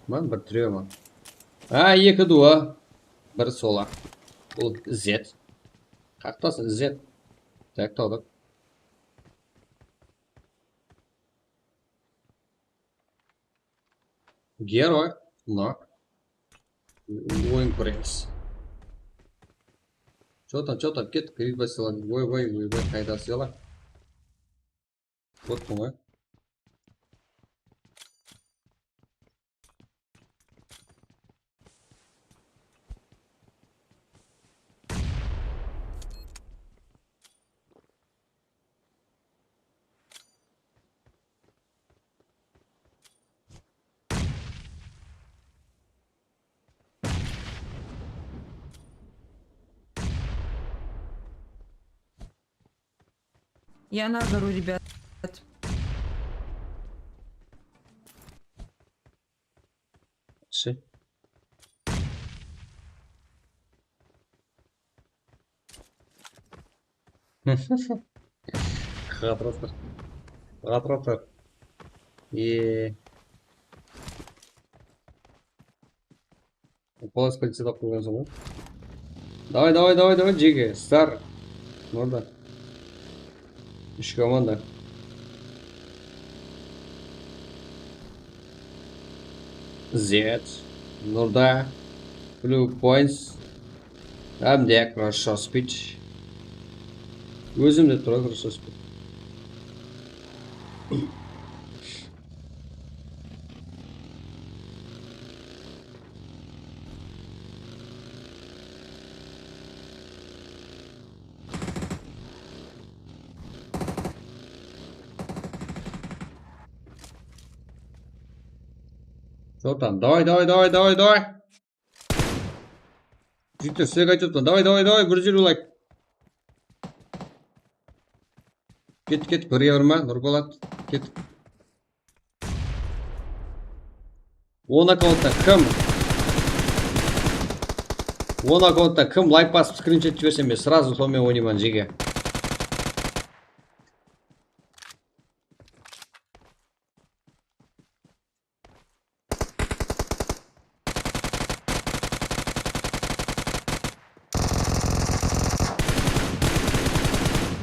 Бір тіреу ма? Екі дуа. Бір сола. Бұл Z. Қақтасы Z. Так, таудық. Герой. Но. Ойын көреміз. Чё там, кет, крик басила. Ой, қайда села. Вот помой. Я на гору, ребят. Ше. Қатырастыр. Полос полиция тап қойған соң. Давай, жеге. Стар. Норда. 3 команда. Z. Нұрда. Blue points. Әмде хорошо спич. Өзім де тұра хорошо спич. Что там? Давай. Жүйттер, сілек айтып давай, грузил лайк. Кет, көре берме, Нұрболат, кет. 10 аккаунтта кім лайк басып скриншот жіберсем мен сразу сонымен ойнаймын жеге.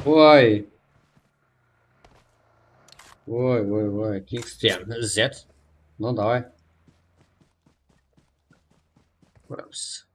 Ой, Kingston Z. Ну, давай. Упс.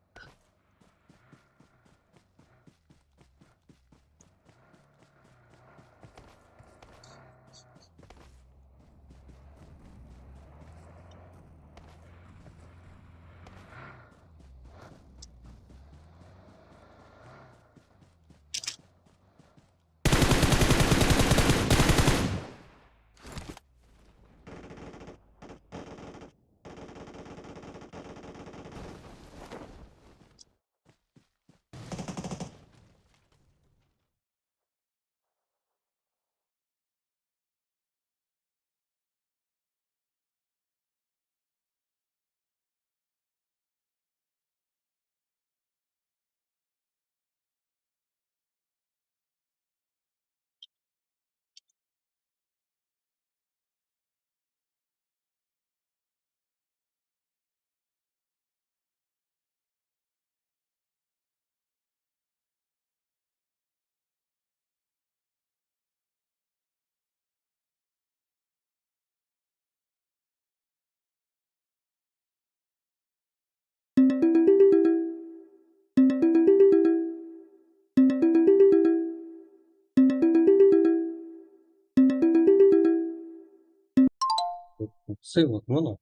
Ссылок много.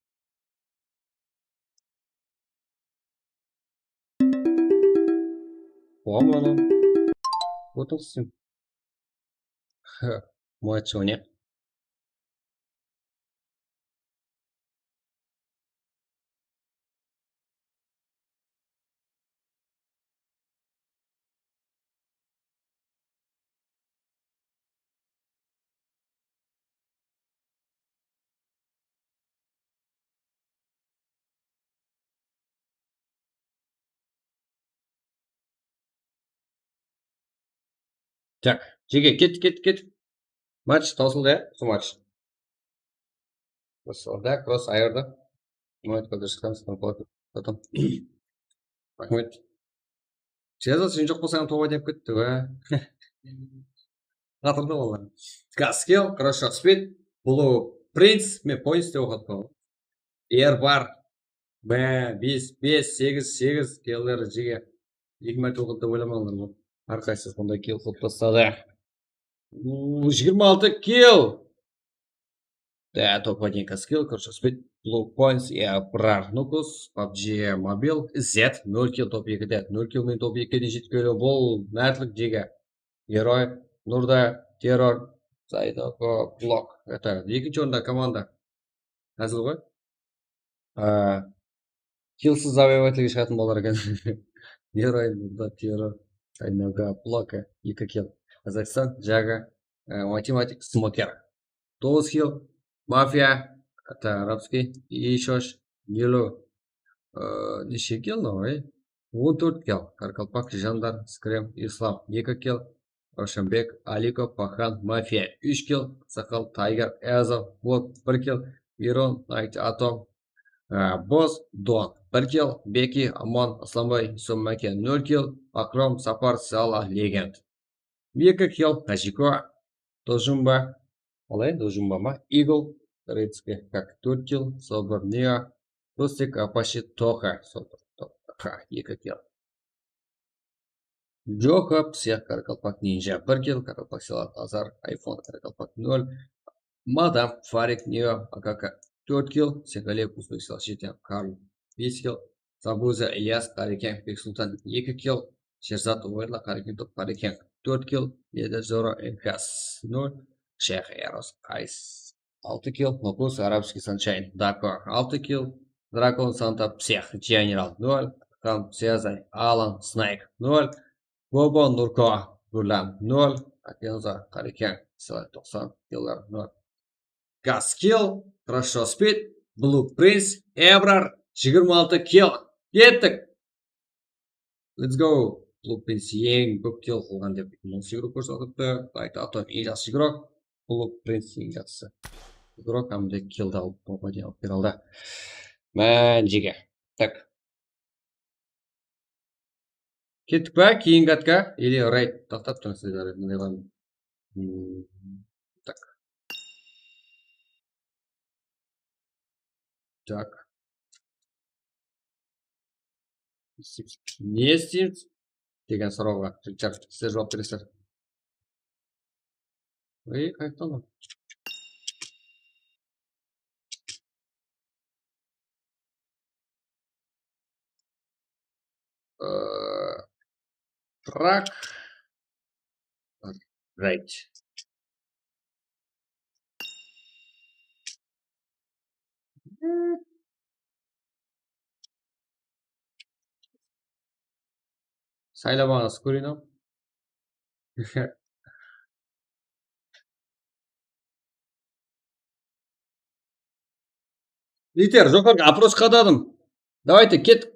По-моему, вот он сын. Мой чего нет. Так, жеге, кет. Матч таусылды, иә? Сол матч. Осылда, кросс айырды. Мойт көдір шықтамыз, потом. Рахмет. Сеза, сен жоқ болсаң тоба деп кетті, Қатырды олар. Скилл, хорошо, спид. Blue Prince, мен поинт деп оқыдым. Ер бар. 5, 8 келлер жеге. 2 мәрте оқыды деп ойламаңдар ма? Әрқайсысы сондай килл қылып тастады. 26 килл. Да, топ-1 скилл, короче, спид. Blue Points и Абрар Нукус, PUBG Mobile, Z, 0 килл топ-2-де. 0 килл мен топ-2-де жеткелі бол мәтлік жеге. Герой, Нұрда, Террор, Зайдако, Блок. Это екінші орында команда. Әзіл ғой? Киллсыз завоевательге шығатын болар екен. Герой, Нұрда, Террор, Зайдако, Блока, 2 килл. Казахстан, Жага, Математик, Смокер. 9 килл. Мафия, это арабский, и еще Нилу, неше килл, ой? 14 килл. Каркалпак, Жандар, Скрем, Ислам, 2 килл. Рошенбек, Алико, Пахан, Мафия, 3 килл. Сахал, Тайгер, Эзов, Блок, 1 килл. Ирон, Найт, Атом, Босс, Дон, 1 килл. Беки, Амон, Асламбай, Суммаке, 0 килл. Акром, Сапар, Сала, Легенд. 2 килл. Хачико, Тожумба. Олай, Дожумба ма? Игл, Рыцкий, как 4 килл. Собор, Нео, Рустик, Апачи, Тоха. Тоха, 2 kill. Джоха, Псих, Каракалпак, Нинджа, 1 kill, Каракалпак, Силат, Азар, Айфон, Каракалпак, 0. Мадам, Фарик, Нио, Акака, 4 kill, Секалек, Успех, Силашитян, Карл, 5 kill. Забуза, Ильяс, Карикен, Пиксултан, 2 kill. Шерзат, Уэрла, Карикен, Топ, Карикен, 4 kill. Еда, Зора, Энкас, 0. Шех, Эрос, Айс, 6 kill. Локус, Арабский Саншайн, Дако, 6 kill. Дракон, Санта, Псих, Генерал, 0. Кам, Сезай, Алан, Снайк, 0. Bobo, Nurko, Gulam, 0. Акенза, Карикен, Силат, 90 killer, 0. Gaskill, хорошо спит. Blue Prince, Ebrar, 26 kill. Кеттік. Let's go. Blue Prince ең көп kill қылған деп осы игрок көрсетіпті. Айта атом ең жақсы игрок. Blue Prince ең жақсы игрок, әмде killді алып попаден алып бере алды. Мән жеге. Так. Кеттік па? Кейінгі атқа? Или рейд тақтап тұрыңыздар. Так. Так. Не істейміз деген сұрауға сіздер жауап бересіздер. Қайттан ба? Трак. Рейд. Сайламаңыз көрейін ау. Литер, жоқарға опрос қададым. Давайте, кет.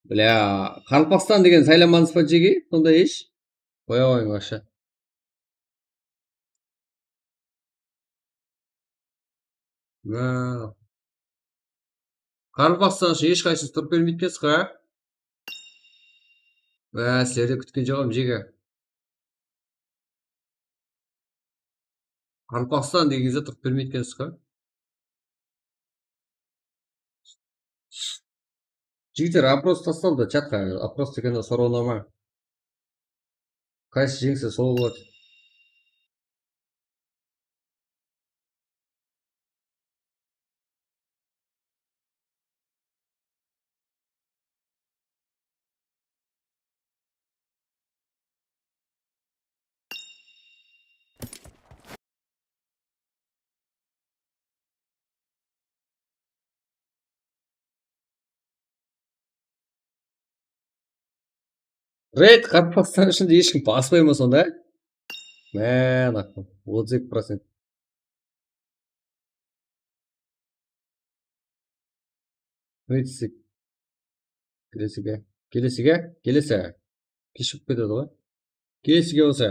Бля, Қарпақстан деген сайламаңыз па жеге? Сонда еш? Қоя қойың башы. Қарпақстан үшін ешқайсыз тұрып бермейткенсіз қа? Сіздерде күткен жоғым жеге. Қарпақстан дегенде тұрып бермейткенсіз қа? Жігіттер, опрос тасталды чатқа. Опрос дегенде сұрауынама. Қайсы жеңсе сол болады. Рейд Қарпақстан үшін ешкім баспай ма сонда? Мән ақым, 32%. Өйтсік. Келесіге. Келесі. Кешіп кетеді ғой. Келесіге болса.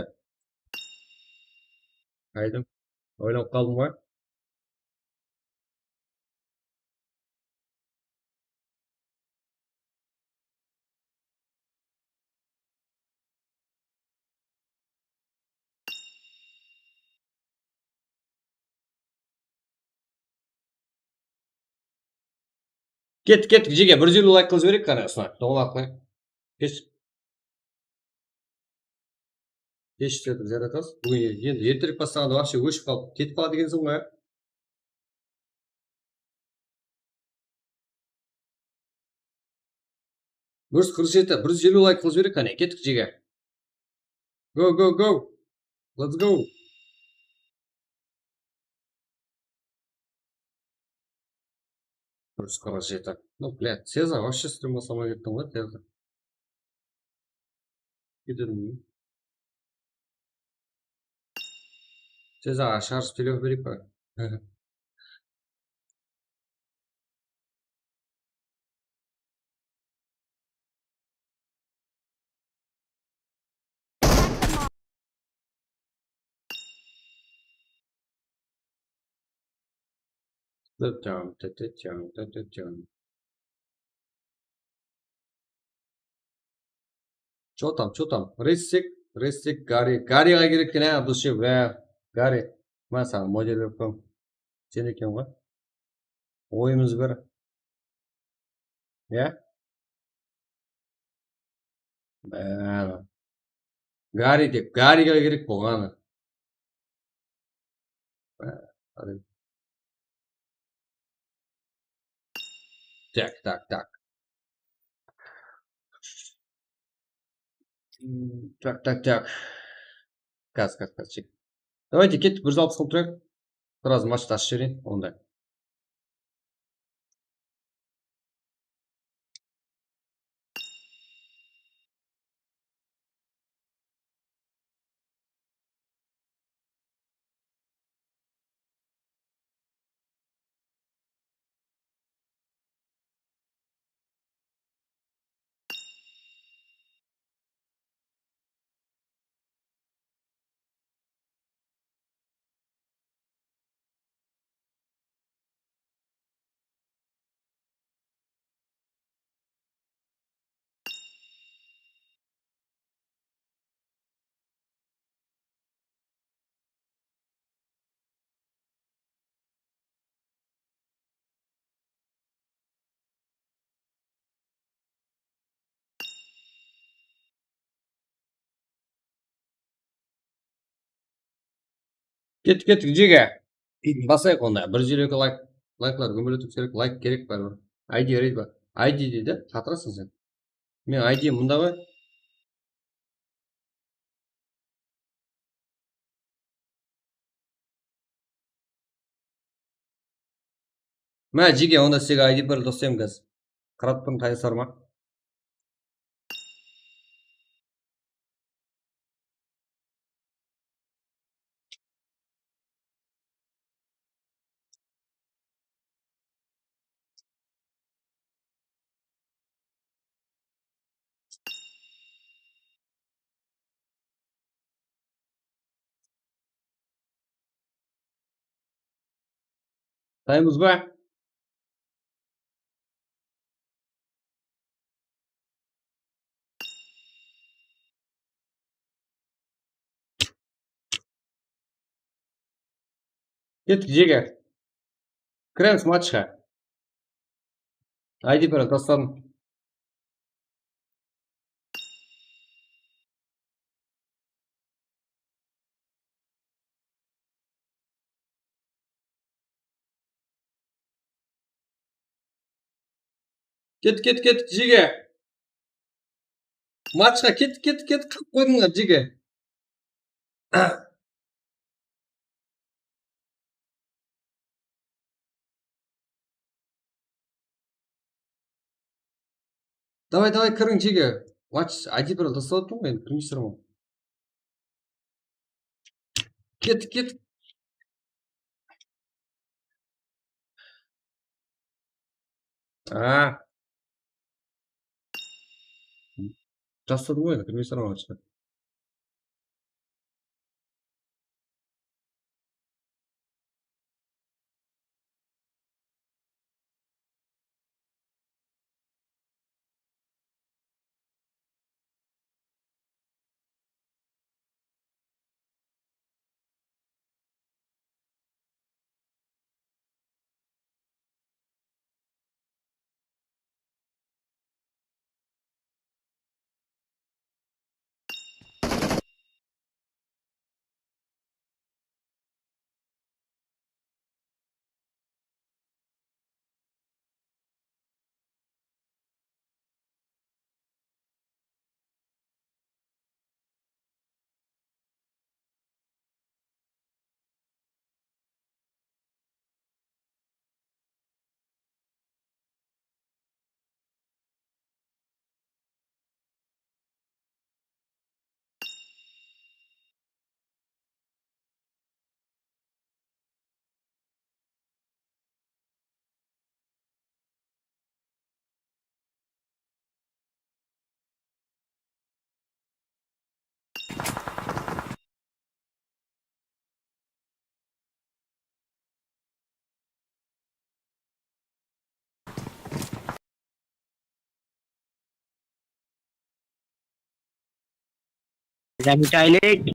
Қайдым. Ойлап қалдым ғой. Кеттік, жеге 150 лайк қылып жіберейік қана осына. Доғылақ қой. Кеш түсетін жаратасыз. Бүгін енді ертерек бастағанда вообще өшіп қалып кетіп қалады екенсің ғой. Бүрс 47, 150 лайк қылып жіберейік қане. Кеттік жеге. Go. Let's go. Бүрс 47. Ну, блядь, Сеза вообще стрімға салмай кеттің ғой, Сеза. Кетедім. Сезаға шарж төлеу берейік па? Чё там? Рейстик, Гарри. Гарриға керек екен, бұл ше, бля. Гарри, мен саған модель беріп қоямын. Сен екен ғой. Ойымыз бір. Иә? Гарри деп, Гарриге керек болғаны. Так. Так. Каз, чек. Давайте кеттік, 160 қылып тұрайық. Біраз матчты ашып жіберейін, ондай. Кеттік, жеге. Басайық онда. 152 лайклар көмілетіп керек. Лайк керек бәрібір. ID рейд ба? ID дейді, қатырасың сен. Мен ID мұнда ғой. Мә, жеге, онда сеге ID бір достайым қазір. Қыраттың қайсар ма? Дайынбыз ба? Кеттік, жеге. Кіреміз матчқа. ID бір достадым. Кеттік, жеге. Матчқа кеттік, қып қойдыңдар, жеге. Давай, кірің, жеге. Матч ID бір достадым ғой, енді кірмейсіздер ма? Кеттік. Жасадым ғой, енді кірмейсіздер ма матчқа? जाने टॉयलेट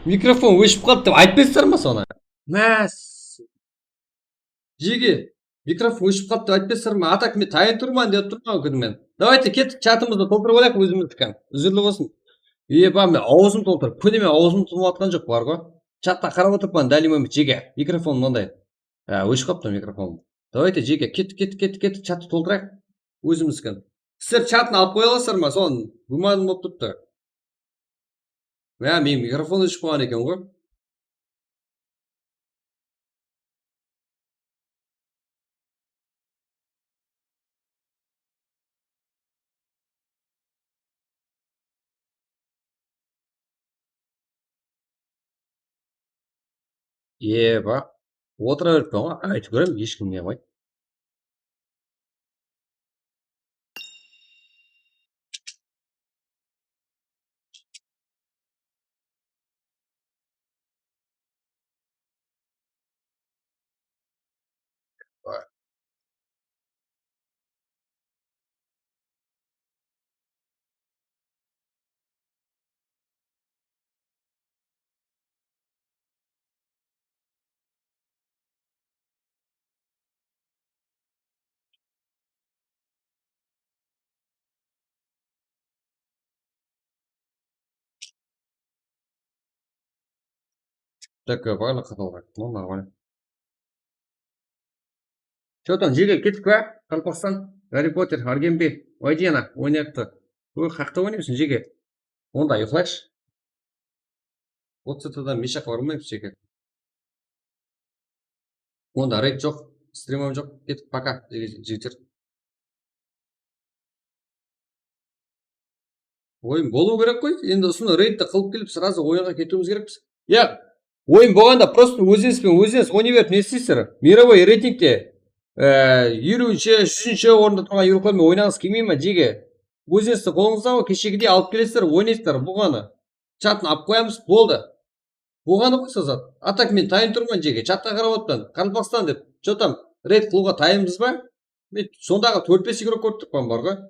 Микрофон өшіп қалды деп айтпайсыздар ма соны? Мәс. Жеге, микрофон өшіп қалды деп айтпайсыздар ма? Атак мен тайын тұрман деп тұрман күнмен. Давайте кеттік чатымызды толтырып алайық өзіміздікі. Үзірлі болсын. Епа, мен аузым толтырып, күні мен аузым толып атқан жоқ бар ғой. Чатта қарап отырпан дәлемем жеге. Микрофон мынандай. Өшіп қалыпты микрофон. Давайте жеге кеттік чатты толтырайық. Өзіміздікі. Сіздер чатын алып қоя аласыздар ма? Соны гуман болып тұрыпты. Менің микрофон өшіп қалған екен ғой. Еба, отыра беріп қойған ғой. Айтып көремін, ешкім не қойды. Так, барлық қаталға. Ну, нормально. Что там, жеге кеттік па? Қалпақстан, Гарри Поттер, Аргенби, Ойдена, ойнапты. Қақта ойнайсың жеге? Онда ұйықтайықшы. Отсытыдан мешаққа бармаймыз жеге. Онда рейд жоқ, стримам жоқ. Кеттік, пока, жігіттер. Ойын болу керек қой. Енді ұсыны рейдті қылып келіп, сразу ойынға кетуіміз керекпіз. Ойын болғанда просто өзіңіз ойнай беріп не істейсіздер? Мировой рейтингте 20-ші, 3-ші орында тұрған еуропамен ойнағыңыз келмей ма жеге? Өзіңізді қолыңызда ғой, кешегідей алып келесіздер, ойнайсыздар, болғаны. Чатын алып қоямыз, болды. Болғаны ғой созат. Атак мен тайын тұрман жеге, чатқа қарап отырмын. Қалпақстан деп, что там, рейд қылуға тайымыз ба? Мен сондағы 4-5 игрок көріп тұрман бар ғой.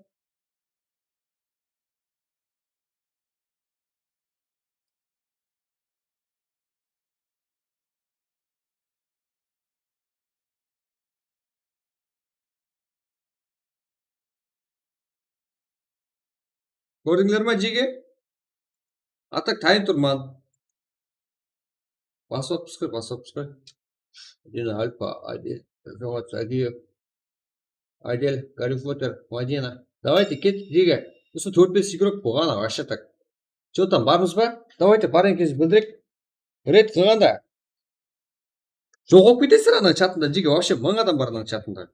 Көрдіңдер ма жеге? Атак тайын тұрман. Басып қой. Дина Альфа, Адель, Гарри Поттер, Мадина. Давайте кеттік жеге. Осы 4-5 игрок болған, вообще так. Что там, бармыз ба? Давайте барынкез білдірек. Рейд қылғанда. Жоқ болып кетесіздер ана чатында жеге, вообще 1000 адам бар ана чатында.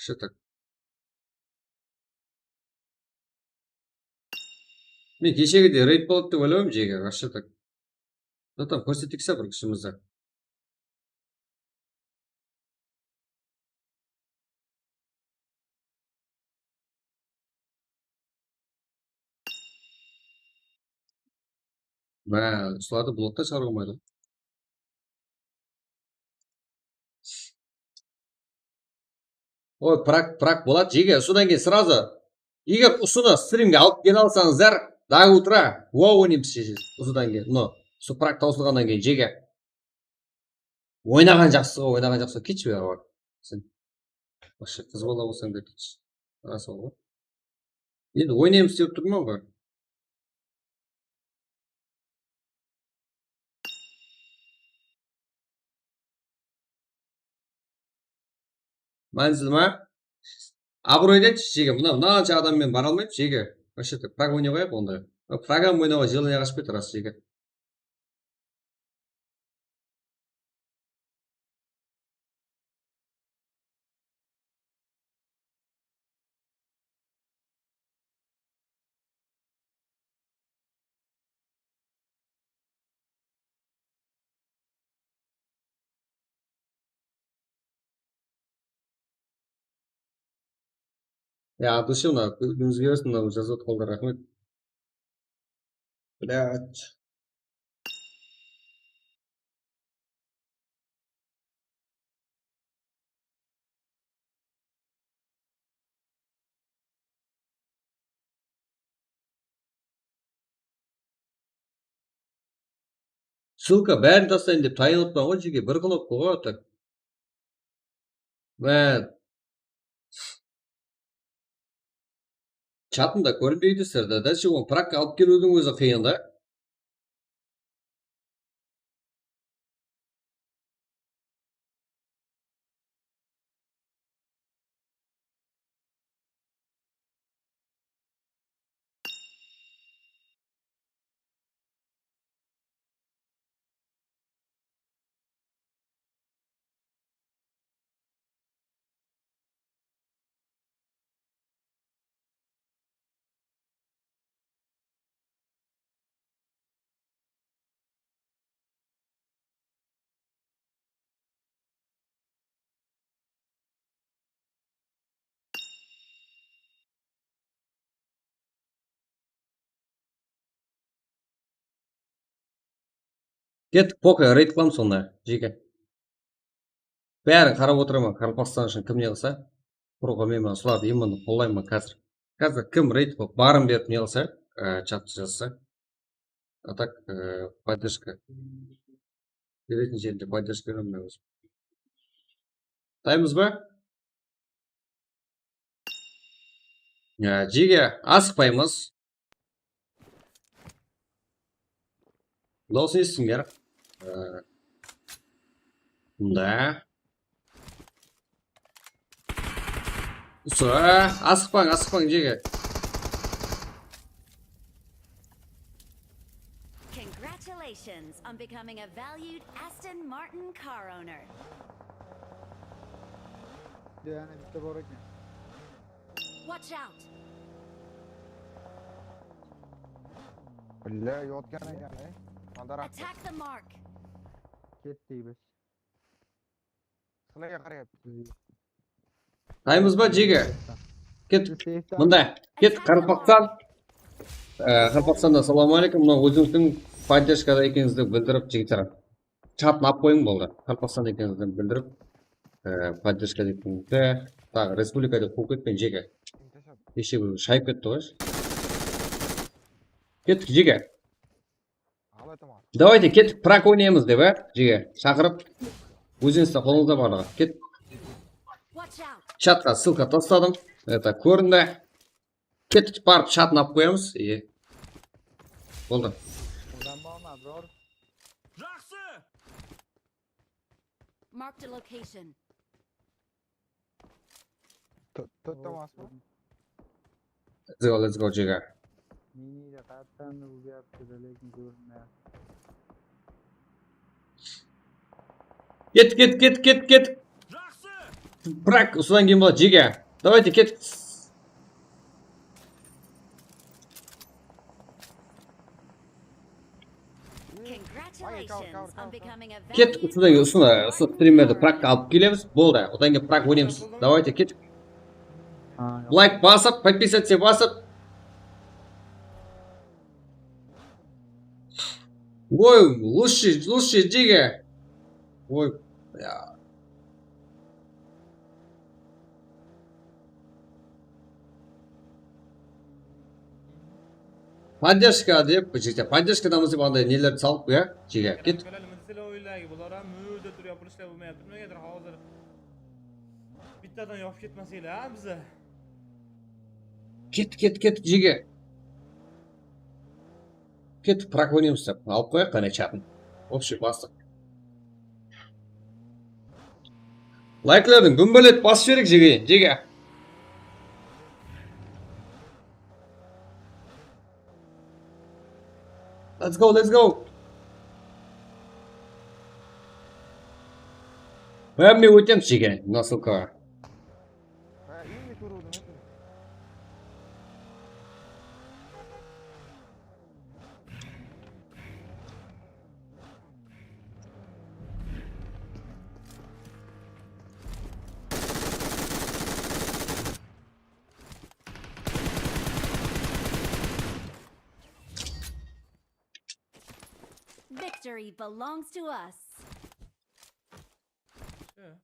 Что так? Мен кешегіде рейд болады деп ойлаймын жеге, вообще так. Что там, көрсетіксе бір күшімізді. Соларды блокта шығарып алмайды. Ой, прак болады жеге, содан кейін сразу. Егер ұсыны стримге алып келе алсаңыздар, до утра, ойнаймыз содан кейін. Но, сол прак таусылғаннан кейін жеге. Ойнаған жақсы ғой, кетші бері бар. Сен вообще қыз бала болсаң да кетші. Рас ол ғой. Енді ойнаймыз деп тұрмын ғой. Мәнсіз ма? Абыройды айтшы жеге, мынанша адаммен бара алмаймыз жеге. Вообще так, праг ойнай қояйық онда. Прагам ойнауға желание қашып кетті рас жеге. от души мына күніңізге берсін, мына жазып отқандар рахмет. Блядь. Ссылка бәрін тастайын деп таянып ғой жерге бір кнопка ғой так. Мә чатында көрінбейді сірді. Дальше оны пракқа алып келудің өзі қиын да. Кеттік пока рейд қыламыз сонда жеке. Бәрін қарап отырамын, Қарпастан үшін кім не қылса. Құруға мен сұрап именно қолдаймын қазір. Қазір кім рейд қылып барын беріп не қылса, чатты жазса. А так поддержка. Беретін жерде поддержка беремін өзім. Дайынбыз ба? Жеге асықпаймыз. Дауысын естіңдер. Да. Асықпаң жеге. Congratulations on becoming a valued Aston Martin car owner. Watch out! Billa yotgan ekan, Attack the mark. ketdik biz. Sizlarga qarayapmiz. Дайынбыз ба жеге? Кеттік. Мында. Кеттік Қарпастан. Қарпастанда ассалаумағалейкум. Мына өзіңіздің поддержкада екеніңізді білдіріп жігіттер. Чатын алып қойың болды. Қарпастан екеніңізді білдіріп поддержка екеніңізді. Тағы республикада қуып кетпен жеге. Кеше бір шайып кетті ғой. Кеттік жеге. Давайте кеттік прак ойнаймыз деп, жеге. Шақырып. Өзіңізді қолыңызда барлығы. Кеттік. Чатқа ссылка тастадым. Это көрінді. Кеттік барып чатын алып қоямыз. Болды. Mark the location. Let's go жеге. Кет. Прак содан кейін болады жеге. Давайте кеттік. Congratulations on becoming a Кеттік valued содан кейін осы стримерді пракқа алып келеміз. Болды. Одан кейін прак ойнаймыз. Давайте кеттік. Лайк басып, подписаться басып. Ой, лучше жеге. Ой, бля. Поддержка деп, жеке поддержкадамыз деп андай нелерді салып, жеге. Кет. Bular ham muyda turib yopilishlar bo'lmayapti. Nimagadir hozir bittadan yopib ketmasanglar, biza. Кет, жеге. Кет, прак ойнаймыз деп. Алып қояқ қана чатын. Общий бастық. Лайклардың гүмбелет басып жіберек жеге. Let's go. Мен өтеміз жеге, насылқа. victory belongs to us. Yeah.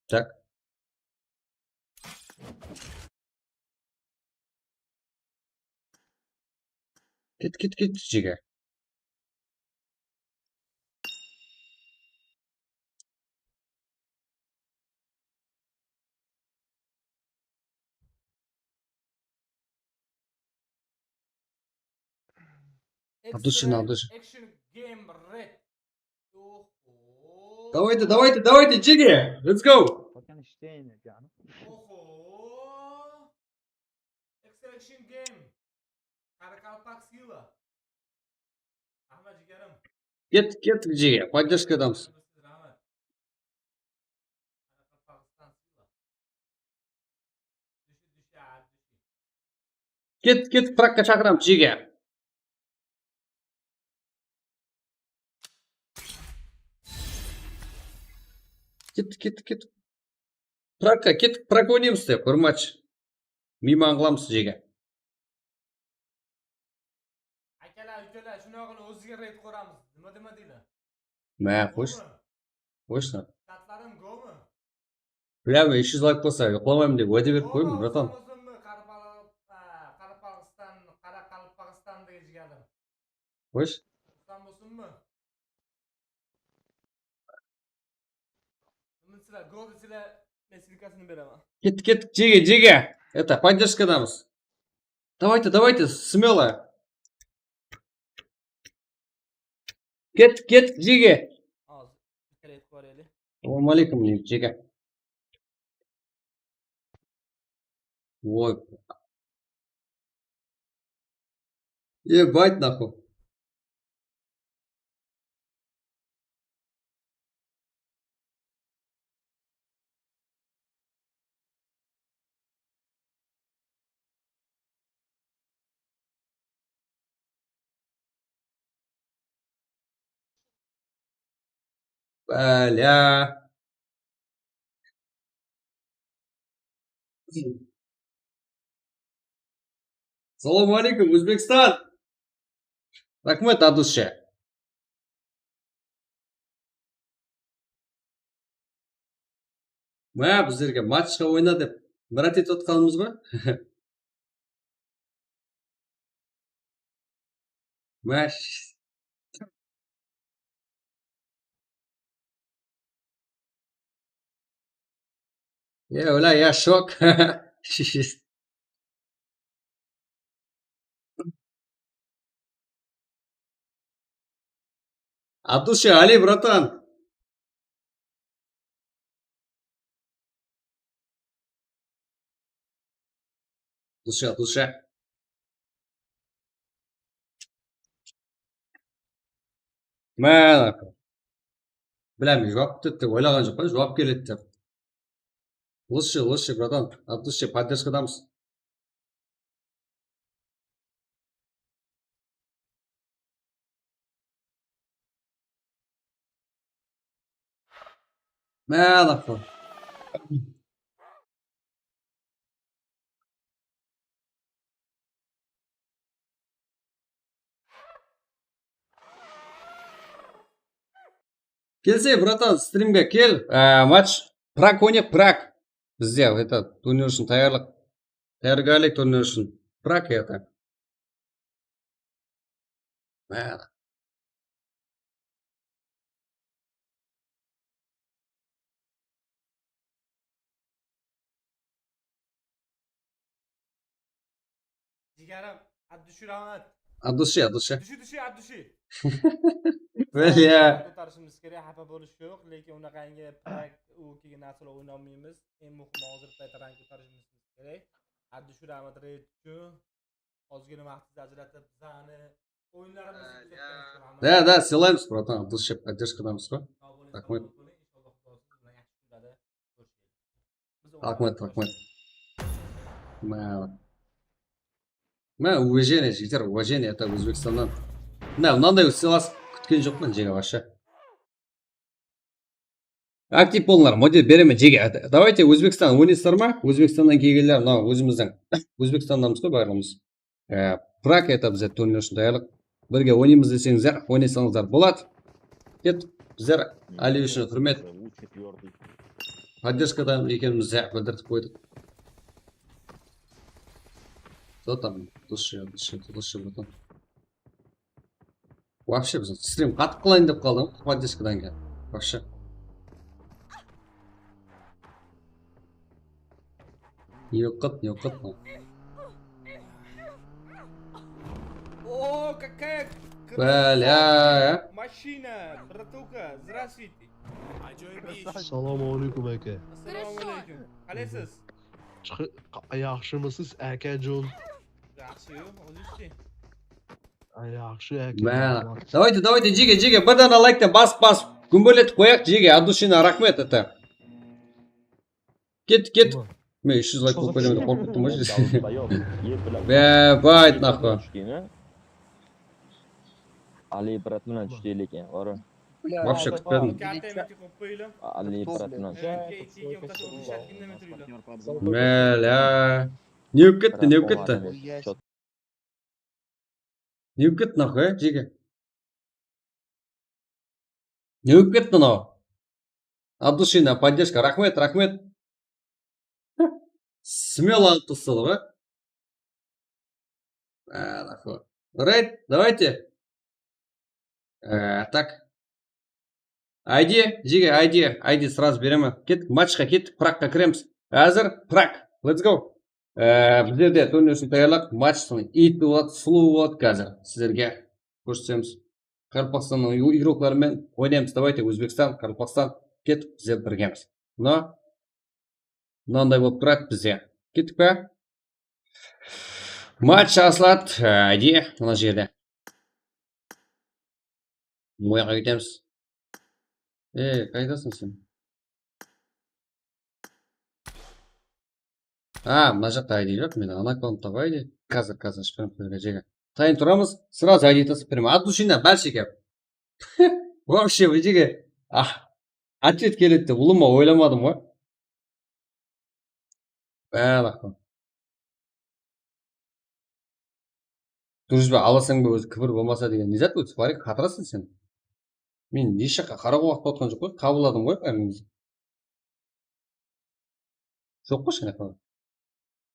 Так. Кет, Жига. Абдушин, Абдушин. Action game red. Охо. Давайте, Жига. Let's go. What can I stay in it, canım? Охо. Extraction game. Karakalpak Sila. Ahmet Jigarim. Кет, Жига. Поддержкадамыз. Rahmat. Karakalpakistan Sila. Düşü. Кет, пракка чакырамыз, Жига. Кет. Пракка, кет, прак ойнаймыз деп, бір матч. Мейман қыламыз, Жига. Akalar, ukalar, shunaqani o'ziga reyt qo'ramiz. Nima deylar? Мә, қойшы. Tatlarim go'mi? Бля, 500 лайк болса, ұйықламаймын деп уәде беріп қоймын, братан. Qaraqalpaqiston degan jigarim. Қойшы. Xursand bo'lsinmi? Sizlar gol desizlar, men silkasini beraman. Кет, Жига. Это, поддержкадамыз. Давайте, смело. Кет, Жига. Hozir bitta reyt qo'yaylik. Assalomu alaykum, Жига. Ой. Ебать, нахуй. Бля. Assalomu alaykum, O'zbekiston. Rahmat, Abdusha. Mә, bizlarga matchga o'yna deb mirat etayotganimizmi? Mә. Ular ya shok. Abdusha, Ali, bratан. Abdusha. Mә, bilamiz, javob deb o'ylagan jo'qman, javob keladi deb. Лучше, братан. Abdusha, поддержкадамыз. Mә, nahol. Kelsa, bratан, strimga kel. Match Prag o'ynab, Prag. Bizda это turnir uchun tayyorgarlik turniri uchun Prag это. Mana. Jigarim, Abdushi rahmat. Abdusha. Abdushi. Bля. Ko'tarishimiz kerak, xafa bo'lish yo'q, lekin unaqangi Prag u kelgan narsalar o'ynolmaymiz. Eng muhimi hozir paytda rang ko'tarishimiz kerak. Abdushi rahmat reyt uchun ozgina vaqtingizni ajratib bizani o'yinlarimizni Да, сыйлаймыз, братан. Abdusha, поддержкадамыз ғой. Rahmat. Rahmat. Мә, уважение, жігіттер, уважение, это Өзбекстаннан. Мынандай сыйлас күткен жоқпын, Жига, вообще. Актив болыңдар, модель беремін, Жига. Давайте Өзбекстан ойнайсыздар ма? Өзбекстаннан келгендер, мынау өзіміздің Өзбекстаннанбыз ғой барлығымыз. Праг это біздер турнир үшін даярлық. Бірге ойнаймыз десеңіздер, ойнасаңыздар болады. Кет, біздер Али үшін құрмет. поддержкадан екенімізді білдіртіп қойдық. Кто там? Души, братан. Вообще біз стрим қатып қылайын деп қалдым поддержкадан кейін. Вообще. Не оқыт. О, какая Бля. машина, братуха, здравствуйте. Assalomu alaykum aka. Assalomu alaykum. Qalaysiz? Yaxshimisiz akajon? Yaxshi-yu, o'zingchi? Yaxshi aka. Бля. Давайте, Джига, бірден лайктен бас. Гүмбөлетіп қояқ, Джига, от души на рахмет, это. Кет. Мен 300 лайк болып көремін, қорқыттым ма здесь? Бә, байт нахуй. Ali Prat bilan tushdik lekin, bora. Вообще кutmadim. Kartayni qo'yib qo'yinglar. Ali Prat bilan. Ikki o'rtasida o'tishadi, indamay turinglar. Бля. Не болып кетті. Не болып кетті нахуй, Джига. Не болып кетті мынау. От души на поддержка. Рахмет. Смело алып тастады ғой. Нахуй. Рейд, давайте. Так. Айди, Джига, айди сразу беремін. Кеттік, матчқа кеттік, пракқа кіреміз. Әзір, прак. Let's go. Біздерде турнир үшін даярлық, матчтың ит болады, сұлу болады қазір. Сіздерге көрсетеміз. Қарпақстанның игрокларымен ойнаймыз. Давайте, Өзбекстан, Қарпақстан. Кеттік, біздер біргеміз. Мынандай болып тұрады бізде. Кеттік пе? Матч ашылады. Айди, мына жерде. Мояға кетеміз. Қайдасың сен? Мына жақта айди жоқ, мен ана аккаунтта ғой айди. Қазір шықпен көзге жеге. Тайын тұрамыз, сразу айди тасып беремін. От душина бәлші кеп. Вообще, вы жеге. Ответ келеді деп ұлыма ойламадым ғой. Бәлақпын. Дұрыс ба, аласың ба өзі кібір болмаса деген. Не зат өтсі барек, қатырасың сен. Мен еш жаққа қарауға уақыт отқан жоқ қой, қабыладым ғой бәрімізді. Жоқ қой шын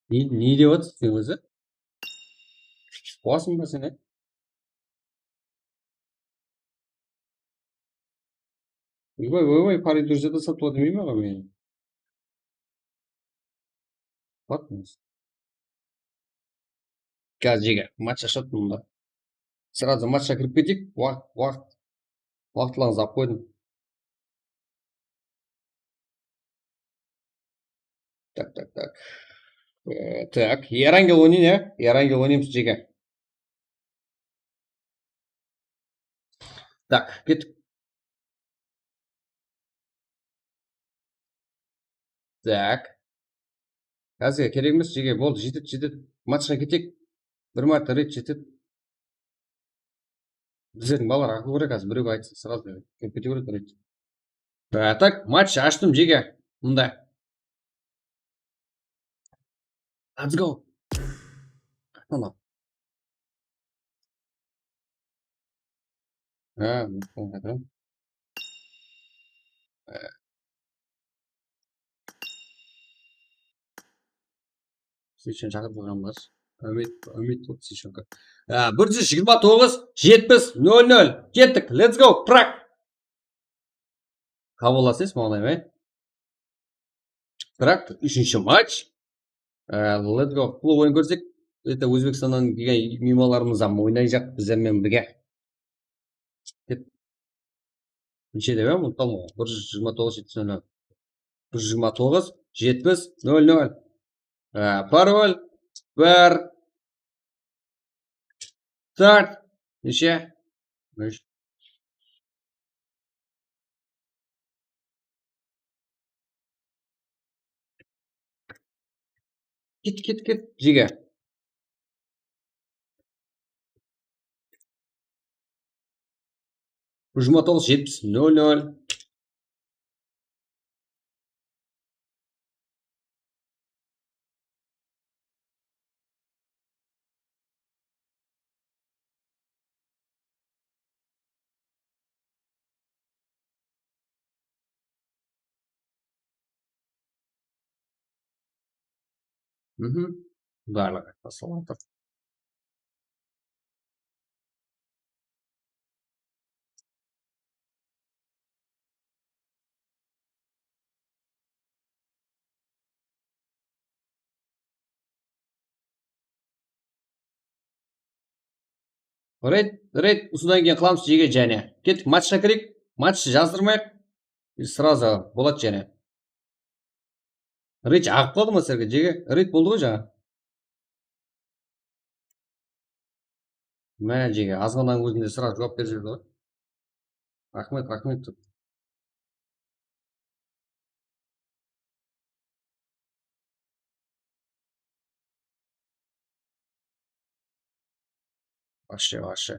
не деп отырсың сен өзі? Қуасың ба сен, Ой, парень друзья сатып демей ме мен? Батмыз. Қазір жеге, матч ашады мұнда. Сразу матчқа кіріп кетейік, Вақтылаңыз ап қойдым. Так. Так, Ерангел ойнайын, Ерангел ойнаймыз жеге. Так, кеттік. Так. Қазір керек емес жеге, болды, жетеді. Матчқа кетейік. Бір марта рет жетеді. Біздердің балалар ақыл көрек қазір біреуге айтсын, сразу кете көрек рет. Так, матч аштым жеге. Мұнда. Let's go. Қайталап. Сүйшен шақырып қойғанбыз. Үміт болды Сүйшенкі. 129-70-00. Кеттік. Let's go. Прак. Қабылдасыз маңдайым, Прак. Үшінші матч. Let's go. Бұл ойын көрсек, это Өзбекстаннан келген мималарымыздан ойнай жақ біздермен бірге. Неше деп ұмытпалым ғой. 129-70-00. 129-70-00. Пароль. Бір. Старт. Неше? Кет. Жеге. Ұжыма 9-70-00. Барлығы жасалып жатыр. Рейд осыдан кейін қыламыз жеге және. Кеттік матчқа кірейік. Матч жаздырмайық. Сразу болады және. Рейд ағып қалды ма сіздерге жеге? Рейд болды ғой жаңа. Мә жеге азғаннан өзінде сразу жауап беріп жіберді ғой. Рахмет. Вообще.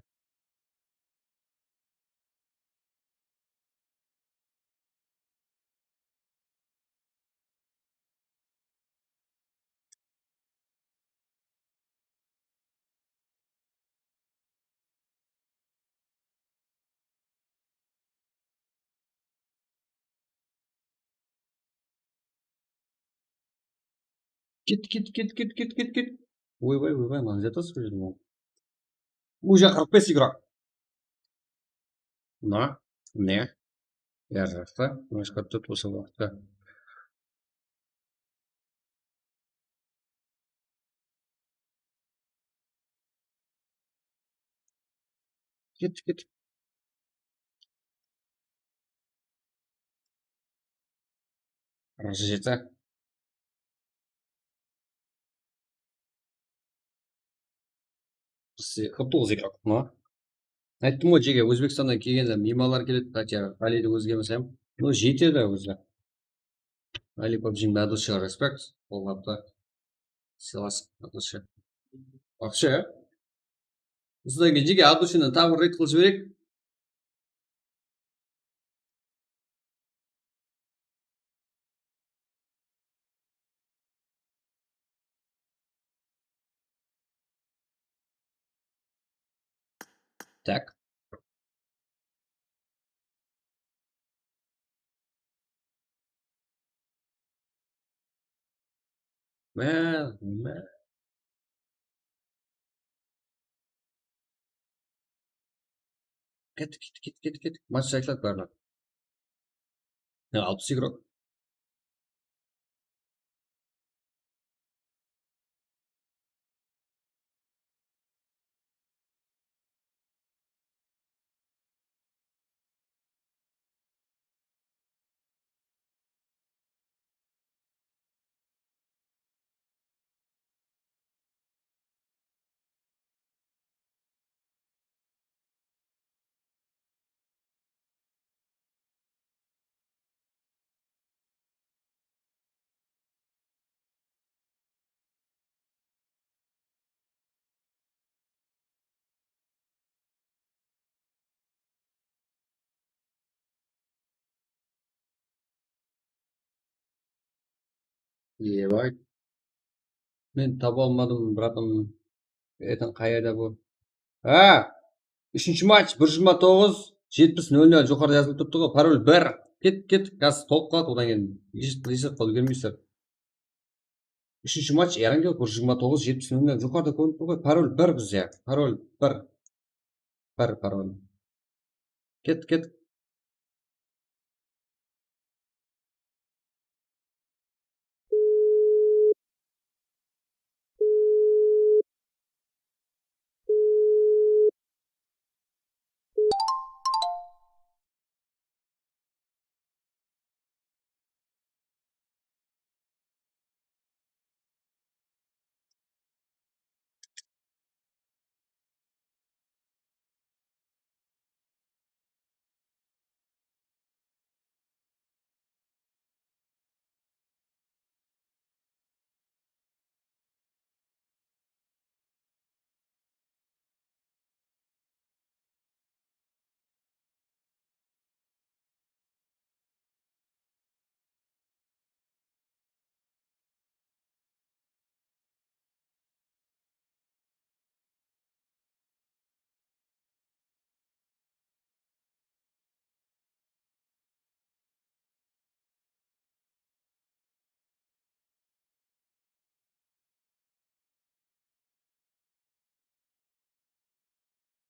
Кет. Ойбай, маған жетасыз ғой жерден. Уже 45 игрок. Не. Я жақта. Немножко тут осы уақытта. Кет. Жеті. Қып 9 игрок. Айттым ғой жеге Өзбекстаннан келгенде мималар келеді, хотя Алиді өзге емес. Жетеді өзі. Али PUBG от души респект. Полнапта. Сыйласың от души. Вообще. Осыдан кейін жеге от душині тағы рейд қылып жіберейік. Так. Мә. Кет. Матч айтылады бәрі. 60 игрок. Ебай. Мен таба алмадым, братым. Ертең қайда бұл? Үшінші матч 1:29, 70:00 жоғарыда жазылып тұрды ғой. Пароль 1. Кет. Қазір толып қалады, одан кейін есеп қалып үлгермейсіздер. Үшінші матч Эрангел 1:29, 70:00 жоғарыда көрініп тұр ғой. Пароль 1 бізде. Пароль 1. Пароль. Кет.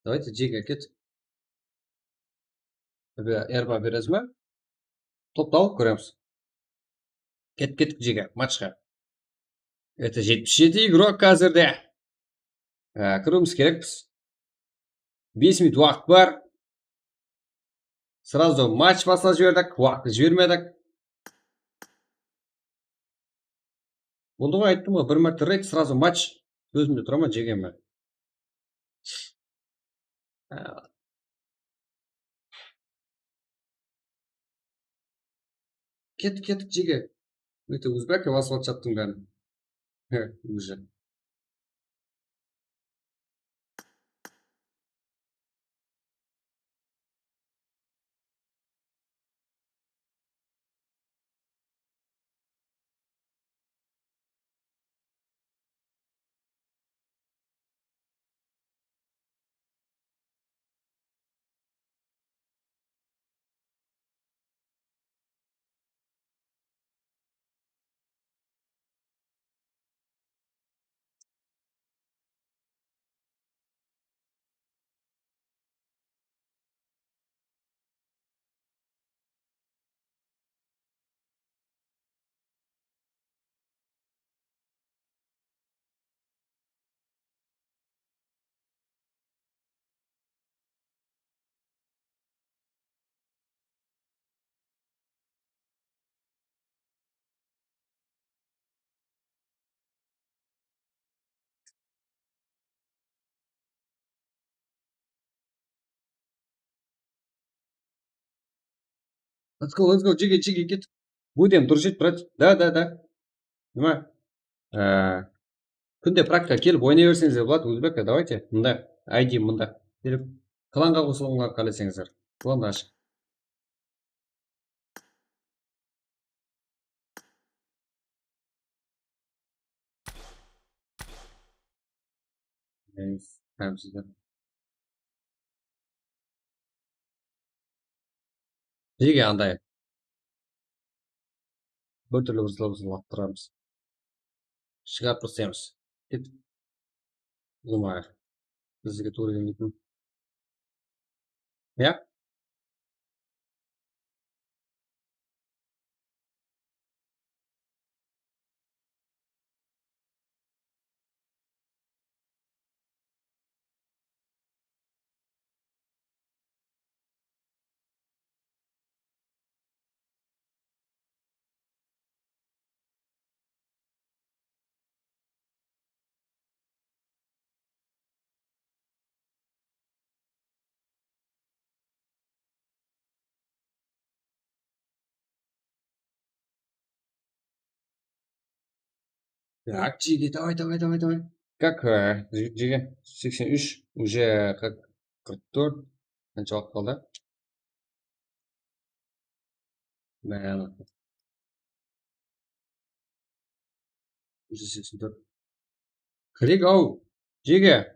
Давайте жеге кет. Эрба бересіз ма? Топты алып көреміз. Кеттік жеге матчқа. Это 77 игрок қазірде. Кіруіміз керекпіз. 5 минут уақыт бар. Сразу матч басына жібердік. Уақытты жібермедік. Болды ғой, айттым ғой, бір мәрте рейд, сразу матч. Өзімде тұра ма, жеге ме? Кеттік жеге. Это узбек, басып атшаттың бәрін. Уже. Let's go, жеге, кет. Будем дружить, брат. Да. Нема? Күнде практика келіп ойнай берсеңіздер болады, Узбека, давайте. Мында, ID мында. Келіп, кланға қосылуға қаласаңыздар. Кланды ашық. Сіздер. Жеге андай. Бір түрлі лап тұрамыз. Шығарып тастаймыз. Кет. Зумайық. Бізге тура келмейтін. Я? Так, Жиги, давай. Как, Жиги? 83, уже как 44. Қанша уақыт қалды? Бәрі. Уже 84. Кірек ау, Жиги.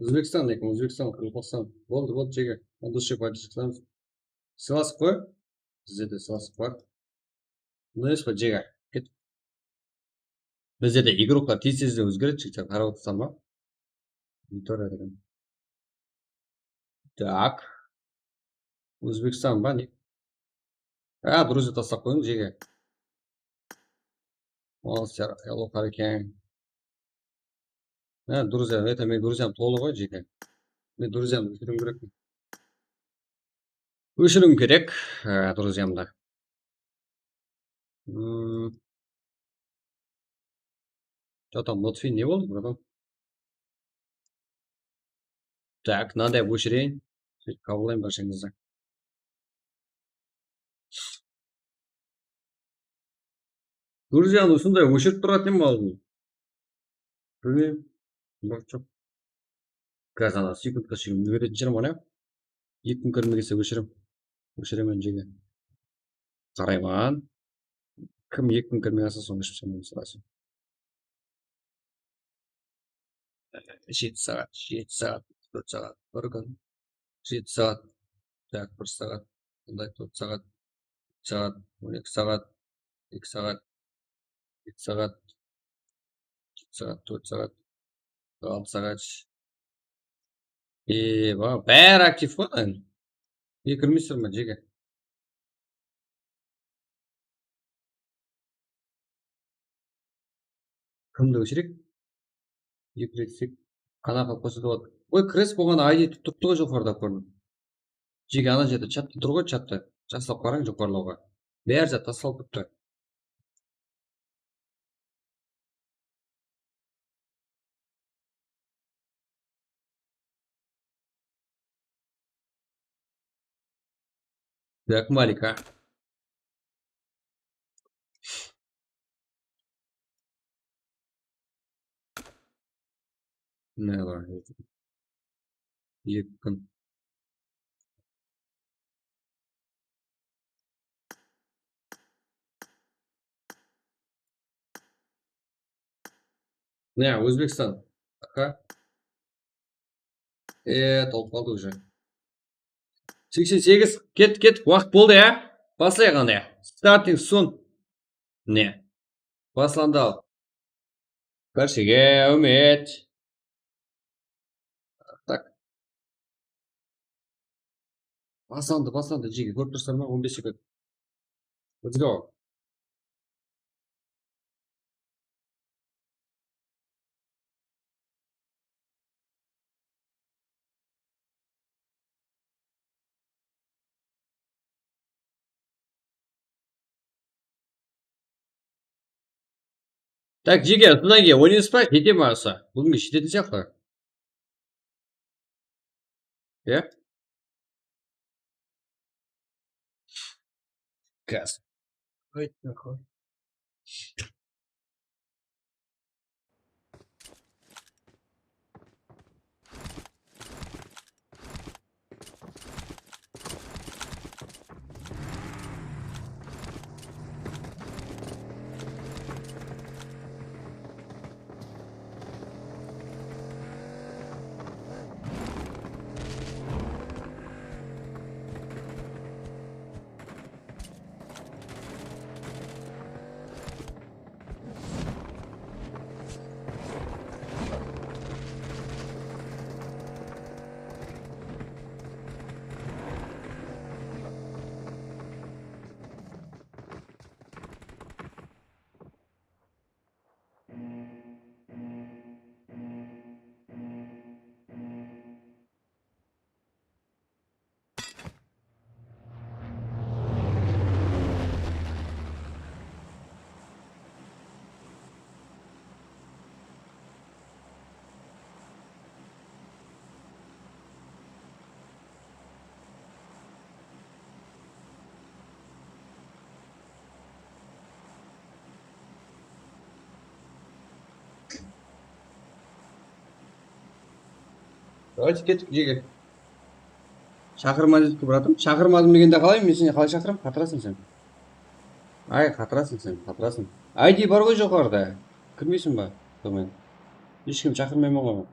Өзбекстан, Қырғызстан. Болды, Жиги. Он дұрыс жеп айтып жатамыз. Сыйласып қой. Бізде де сыйласып бар. Бұндай емес қой, Жиги. Кет. Бізде де игроктар тез-тезден өзгереді, жігіттер қарап отырсам ба? Виктория деген. Так. Өзбекстан ба не? Друзья тастап қойыңыз, Жиги. Молодцер, hello, Қарекен. Друзья, это мен друзьям толы ғой, Жиги. Мен друзьямды өшірім керек. Өшірім керек, друзьямды. Что там, Лотфин не болды, братан? Так, мынандай өшірейін. Қабылдаймын баршаңызды. Друзьяны сондай өшіріп тұратын ем алдын. білмеймін бірақ жоқ қазір ана секундқа шейін үлгеретін шығармын ана 2 күн кірмей келсе өшіремін жеге қарайман кім 2 күн кірмей қалса соны ішіп тастаймын сразу 7 сағат 4 сағат бір күн 7 сағат так 1 сағат сондай 4 сағат 12 сағат 2 сағат 2 сағат 4 сағат 6 сағат бәрі актив қой енді неге кірмейсіздер ма жеге кімді өшірейік 2 рет істейік қанаққа көрсетіп алады ой кірес болған ID тұрыпты ғой жоғарыда көрініп жеге ана жерде чатта тұр ғой чатта жасап қараң жоғарылауға бәрі зат тасталып кетті так малика не бар 2 күн не Өзбекстан аха толып қалды уже 88 кет уақыт болды ә баслайық ана стартинг сун не басланды ал көршіге үміт так басланды жеге көріп тұрсыздар ма 15 секунд let's go так жеге содан кейін ойнайсыз ба жете ма осы бүгінге жететін сияқты иә қазір давайте кеттік жеге шақырма дедік братым шақырмадым дегенде қалай мен сені қалай шақырамын қатырасың сен қатырасың ID бар ғой жоғарыда кірмейсің ба сонымен ешкім шақырмаймын ғой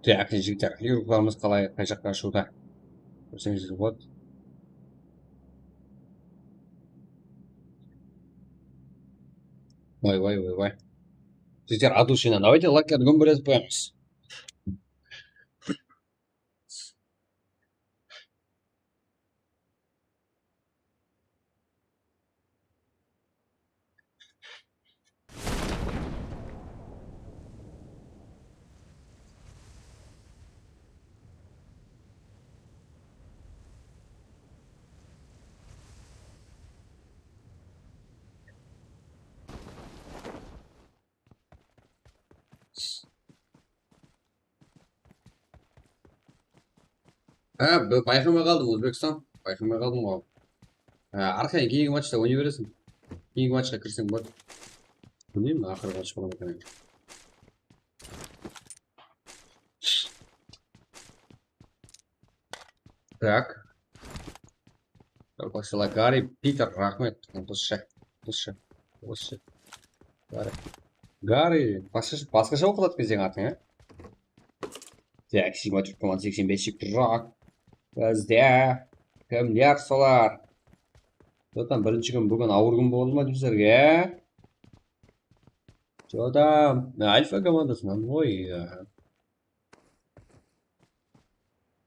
так жігіттер лирукаларымыз қалай қай жаққа ашуда көрсеңіздер болады ой жігіттер от души давайте лайктарды көмбелесіп қоямыз байқамай қалдым Өзбекстан байқамай қалдым ғой арқайын кейінгі матчта ойнай бересің кейінгі матчқа кірсең болады білмеймін ақырғы матч бола ма екен Так. Посылай Гарри, Питер, рахмет. Дұрыс. Гарри, басқаша оқылады екен сенің атың, Так, 7,85 құрақ. Бізде кімдер солар? Жотам, бірінші күн бүгін ауыр күн болды ма сіздерге? Жотам, Альфа командасынан ғой.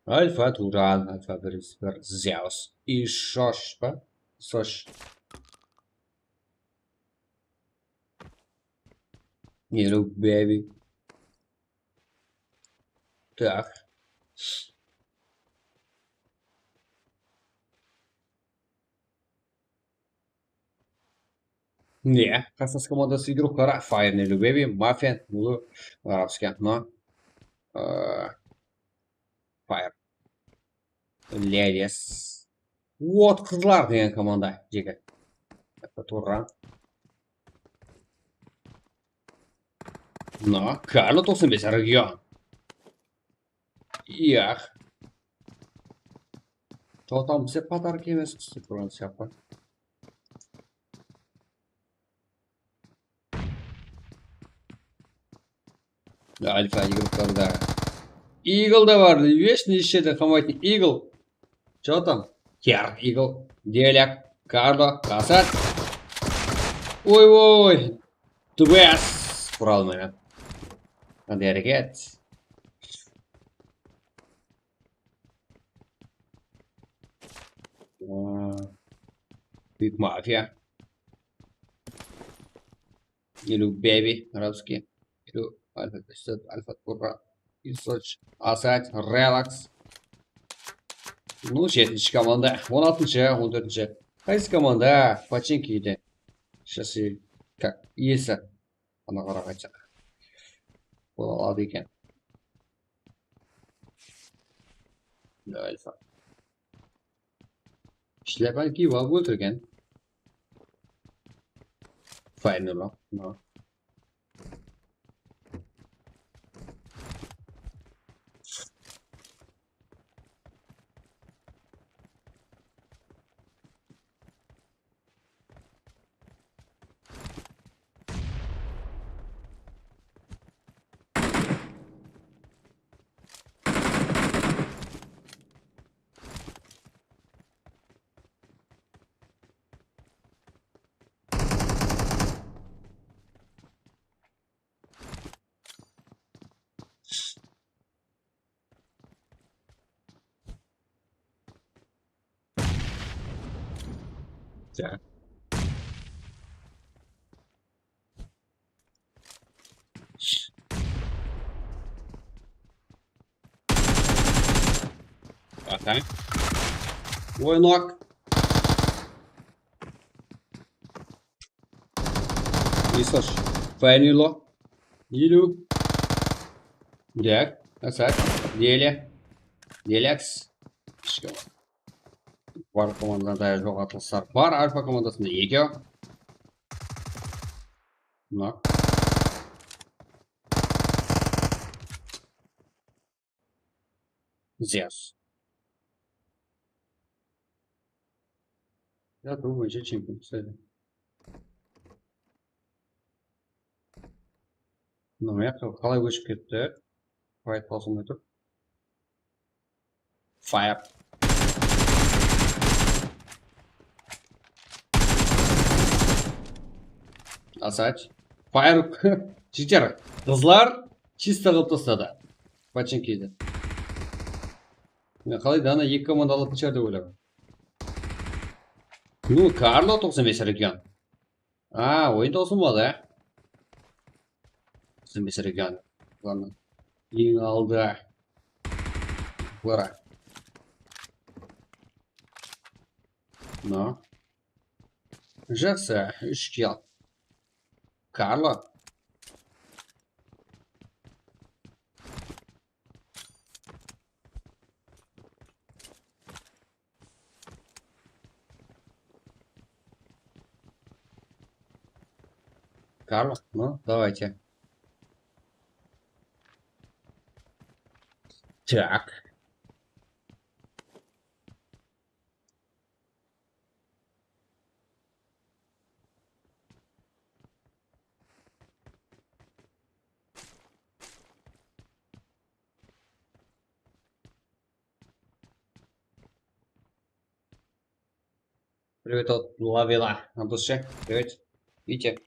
Альфа Туран, Альфа бір Зеус. И Шош, па? Сош. Не рук, бэби. Так. Не, красавская командасы игрок Кара, Fire не любеви, Мафия, Мулу, арабский, но Fire. Лерес. Вот қызлар деген команда, жеке. Это Туран. Но, Карло 95 регион. Ях. Что там все подарки емес кісі тұрған сияқты. Альфа игроктарда. Игл да бар, вечный жерде қамайтын Игл. Что там? Керн Игл, Деляк, Карло, Касат. Ой-ой. Твес. Құралмайын. Қандай әрекет. Big Mafia. Или Бэби, арабский. Или Альфа Кастет, Альфа Тура. Исоч, Асать, Релакс. Ну, 7-ші команда. 16-ші, 14-ші. Қайсы команда? Починки еді. Сейчас и как иесі. Ана қарап айтсақ. Бола алады екен. Альфа. Шляпаны киіп алып өлтірген. Файнула. Так. Ага. Ойнақ. Исош. Файнило. Илю. Так. Асад. Делякс. Бар командада жоқ атылыстар бар. Альфа командасында екеу. Мына. Зевс. Я думаю, че чемпион кстати. Ну, я қалай көшіп кетті. Файт басылмай тұр. Fire. Асач. Fire. Житер. Қызлар чисто қылып тастады. Починкиді. Мен қалай дана екі команда алатын шығар деп ойлаймын. Ну, Карло 95 регион. Ойын таусылмады, ә? 95 регион. Ладно. Ең алды. Бұра. Ну. Жақсы, 3 килл. Карло. Карло, ну, давайте. Так. Привет от Лавила. Антошек, привет. Витя.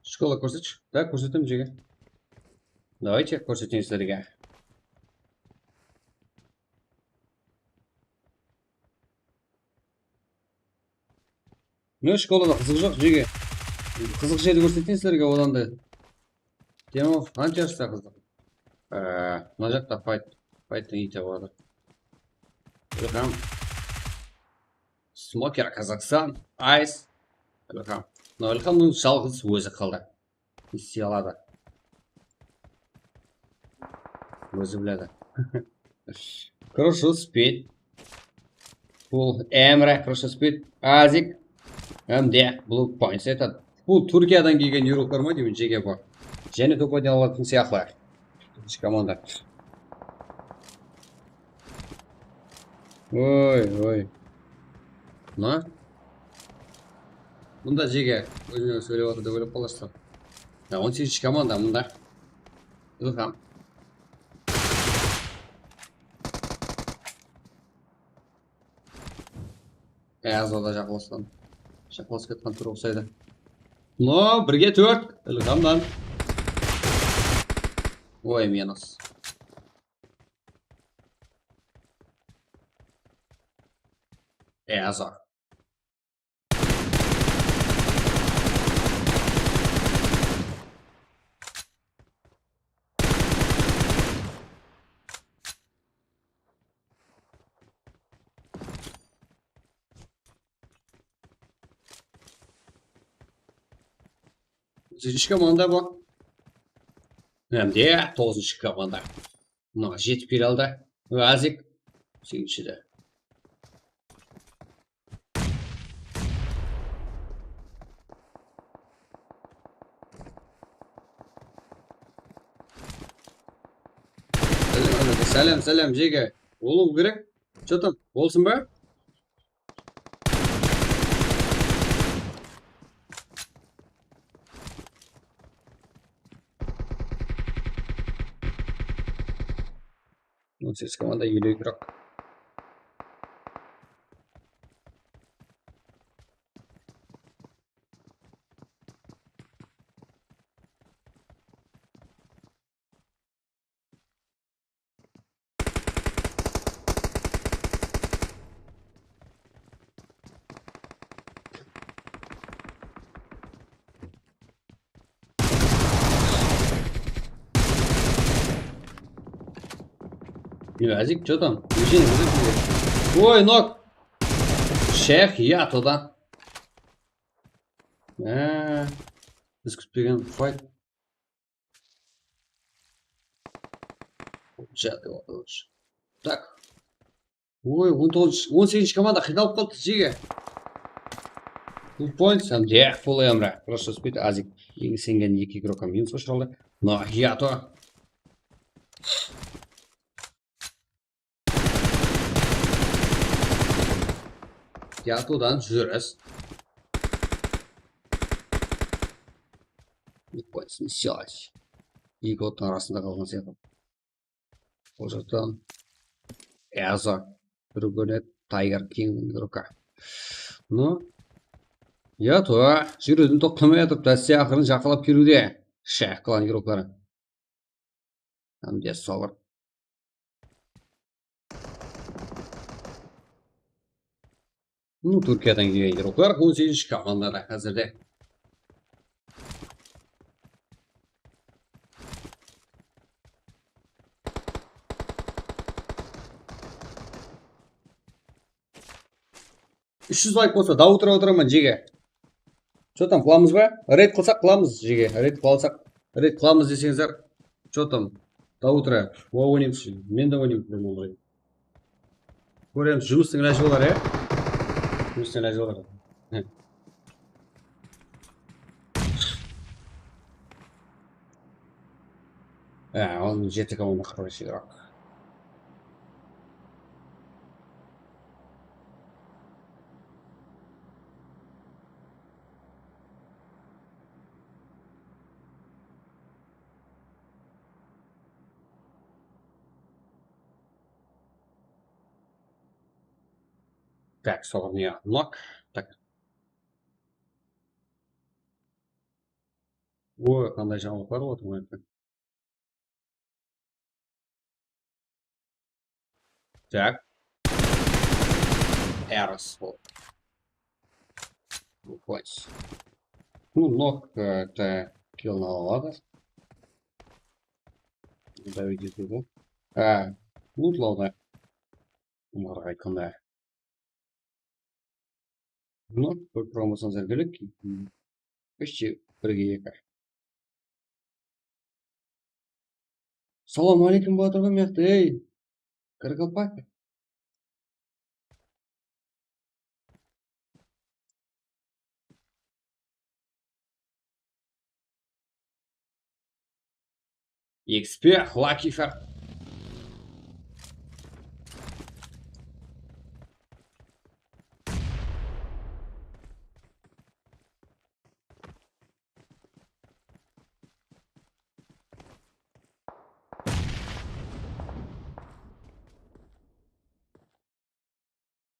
Школа көрсетші. Да, көрсетемін жеге. Давайте көрсетейін сіздерге. Ну, школада қызық жоқ жеге. Қызық жерді көрсетейін сіздерге одан да. Демов, қанша жаста қызық? Мына жақта файттың ите болады. Welcome. Смокер Казахстан. Айс. Welcome. Но Welcome'ның жалғыз өзі қалды. Істей алады. Өзі біледі. Хорошо спит. Бұл Эмре, хорошо спит. Азик. Әмде, бұл points етеді. Бұл Түркиядан келген еуроптар ма деймін жеге бұл. Және топ ойнай алатын сияқты. Команда. Ой. На? Мұнда жеге өзіне сөйлеп отыр деп ойлап қаласыздар. 18 команда мұнда. Welcome. Азода жақыласқан. Жақылас кеткен түрі ұқсайды. Но, бірге 4. Welcome'дан. Ой, минус. Азо. Жетінші команда бұл. Әмде 9-шы команда. Мына жетіп келе алды. Азик 8-шіде. Сәлем жеге. Олу керек? Что там? Болсын ба? Ну, здесь команда еле игрок. Азик, что там? Ой, ног! Шех, я туда. Біз күтпеген файт. Так. Ой, 18 команда қиналып қалды жеге. Full points, де, full эмре. Просто спит Азик. Ең сенген 2 игрока минус ұшыралды. Но, я то. Ятудан жүріс. Не понял, сядь. Екі оттың арасында қалған сияқты. Ол жақтан Азо. Бір Тайгер Кингдің игрока. Ну, Ято, жүруден тоқтамай атып, дәсте ақырын жақылап келуде. Шәқ қылан игроклары. Әмде собыр. Ну, Түркиядан келген игроклар 18 командада қазірде. $300 лайк болса, да отырамын жеге. Что там, қыламыз ба? Рейд қылсақ қыламыз жеге. Рейд қыламыз десеңіздер. Что там? Да утро. Ойнаймыз. Мен де ойнаймын. Көреміз, жұмыстың ләжі болар, Жұмыстың ләжі болар. Он 7 команда хороший игрок. Так, соғырния нок. Так. Ой, қандай жаңалық бар ғой отыр. Так. Эрос. Хватит. Ну, ног это килл на ладно. Давайте туда. Лутлауды. Оларға айтқанда. Ну, бір промосаңыздар келек. Почти бірге екі. Салам алейкум батырға мықты, ей! Каракалпак. XP, Lucky Fair.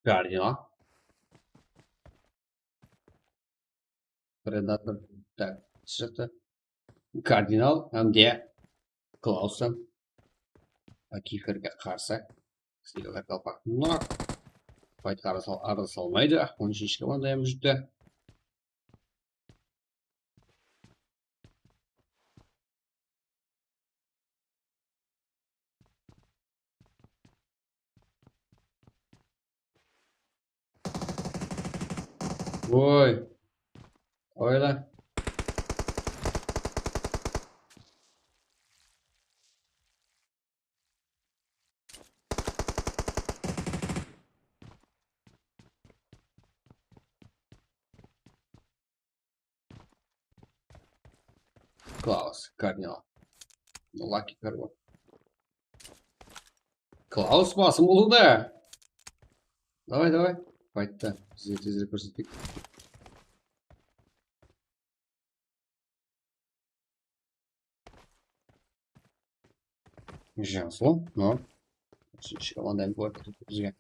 Кардинал. Предатор. Так, что-то. Кардинал, где? Клауса. Киферге қарсы. Сыйға қалпақ. Нок. Файт ары салмайды. 13-ші командаем жүтті. Ой. Ойла. Клаус, Кардинал. Ну, Лаки первый. Клаус басым болуда. Давай. Файтта. Тезірек көрсетпейік. Жасыл, но. Үшінші командаем болады бізге.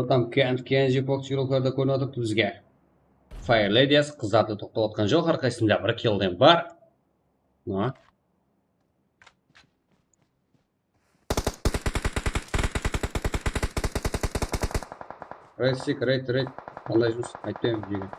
Там Кенджи фоксировкаларда көрініп отырыпты бізге. Fire Ladies қыздарды тоқтатқан жоқ, арқасында бір киллден бар. Ну. Рейд. Қандай жұмыс айтпаймын деген.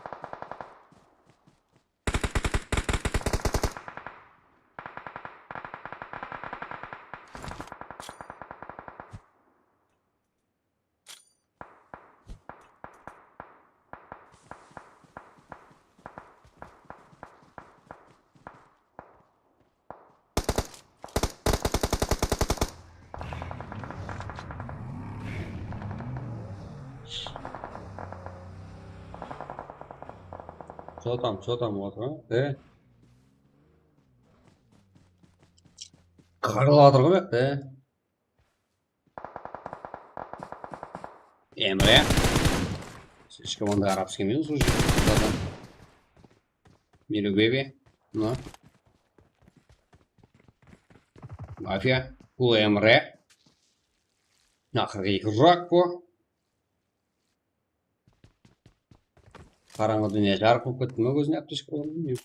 Что там, вот, Қарылатыр ғой бәкті. Эмре. Сеш команда арабский минус уже. Милю беби. Ну. Мафия. Кул Эмре. Ақырғы екі жақ по. Қараңғы дүние жарық болып кетті ме көзіне аптешкі болғанын?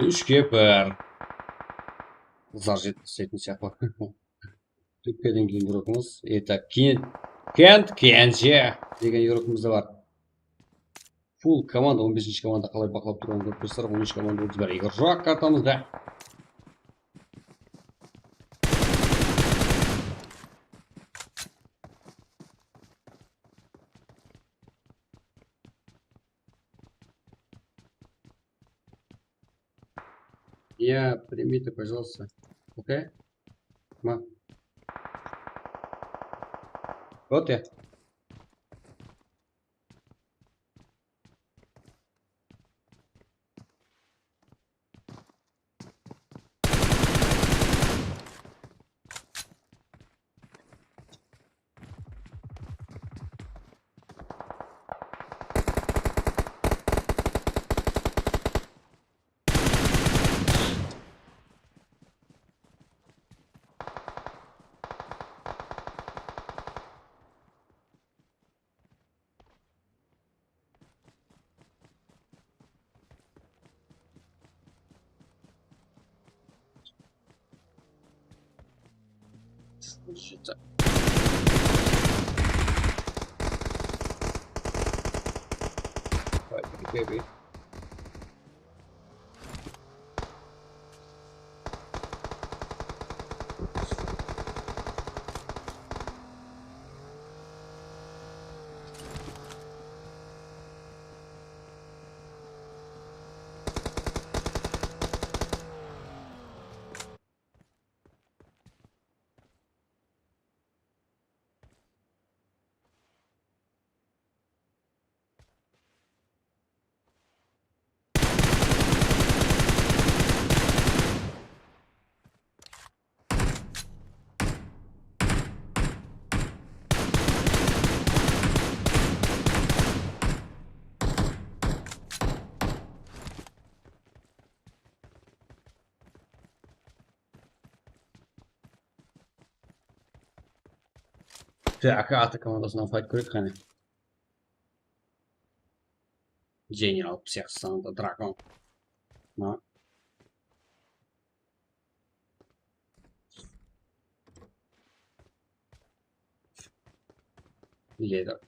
Үшке бір. Зар жеткізетін сияқты. Түпкеден кейін игрокымыз. Это Кенджи деген игрокымыз да бар. Фул команда, 15-ші команда қалай бақылап тұрғанын көріп тұрсыздар. 13 команда бар. Игрок картамызда. Я, прими ты, пожалуйста. Окей? Ма. Вот я. Слушайте. Давай, бей. Так, атака должна файт криками. Генерал всех Санта Дракон. На. Лидер.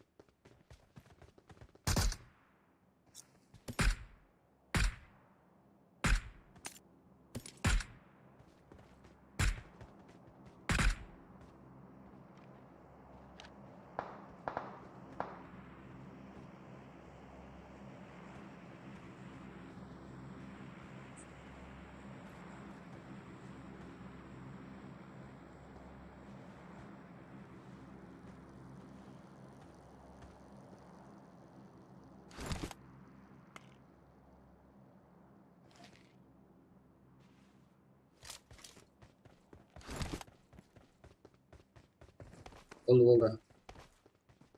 Долго.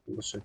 Больше.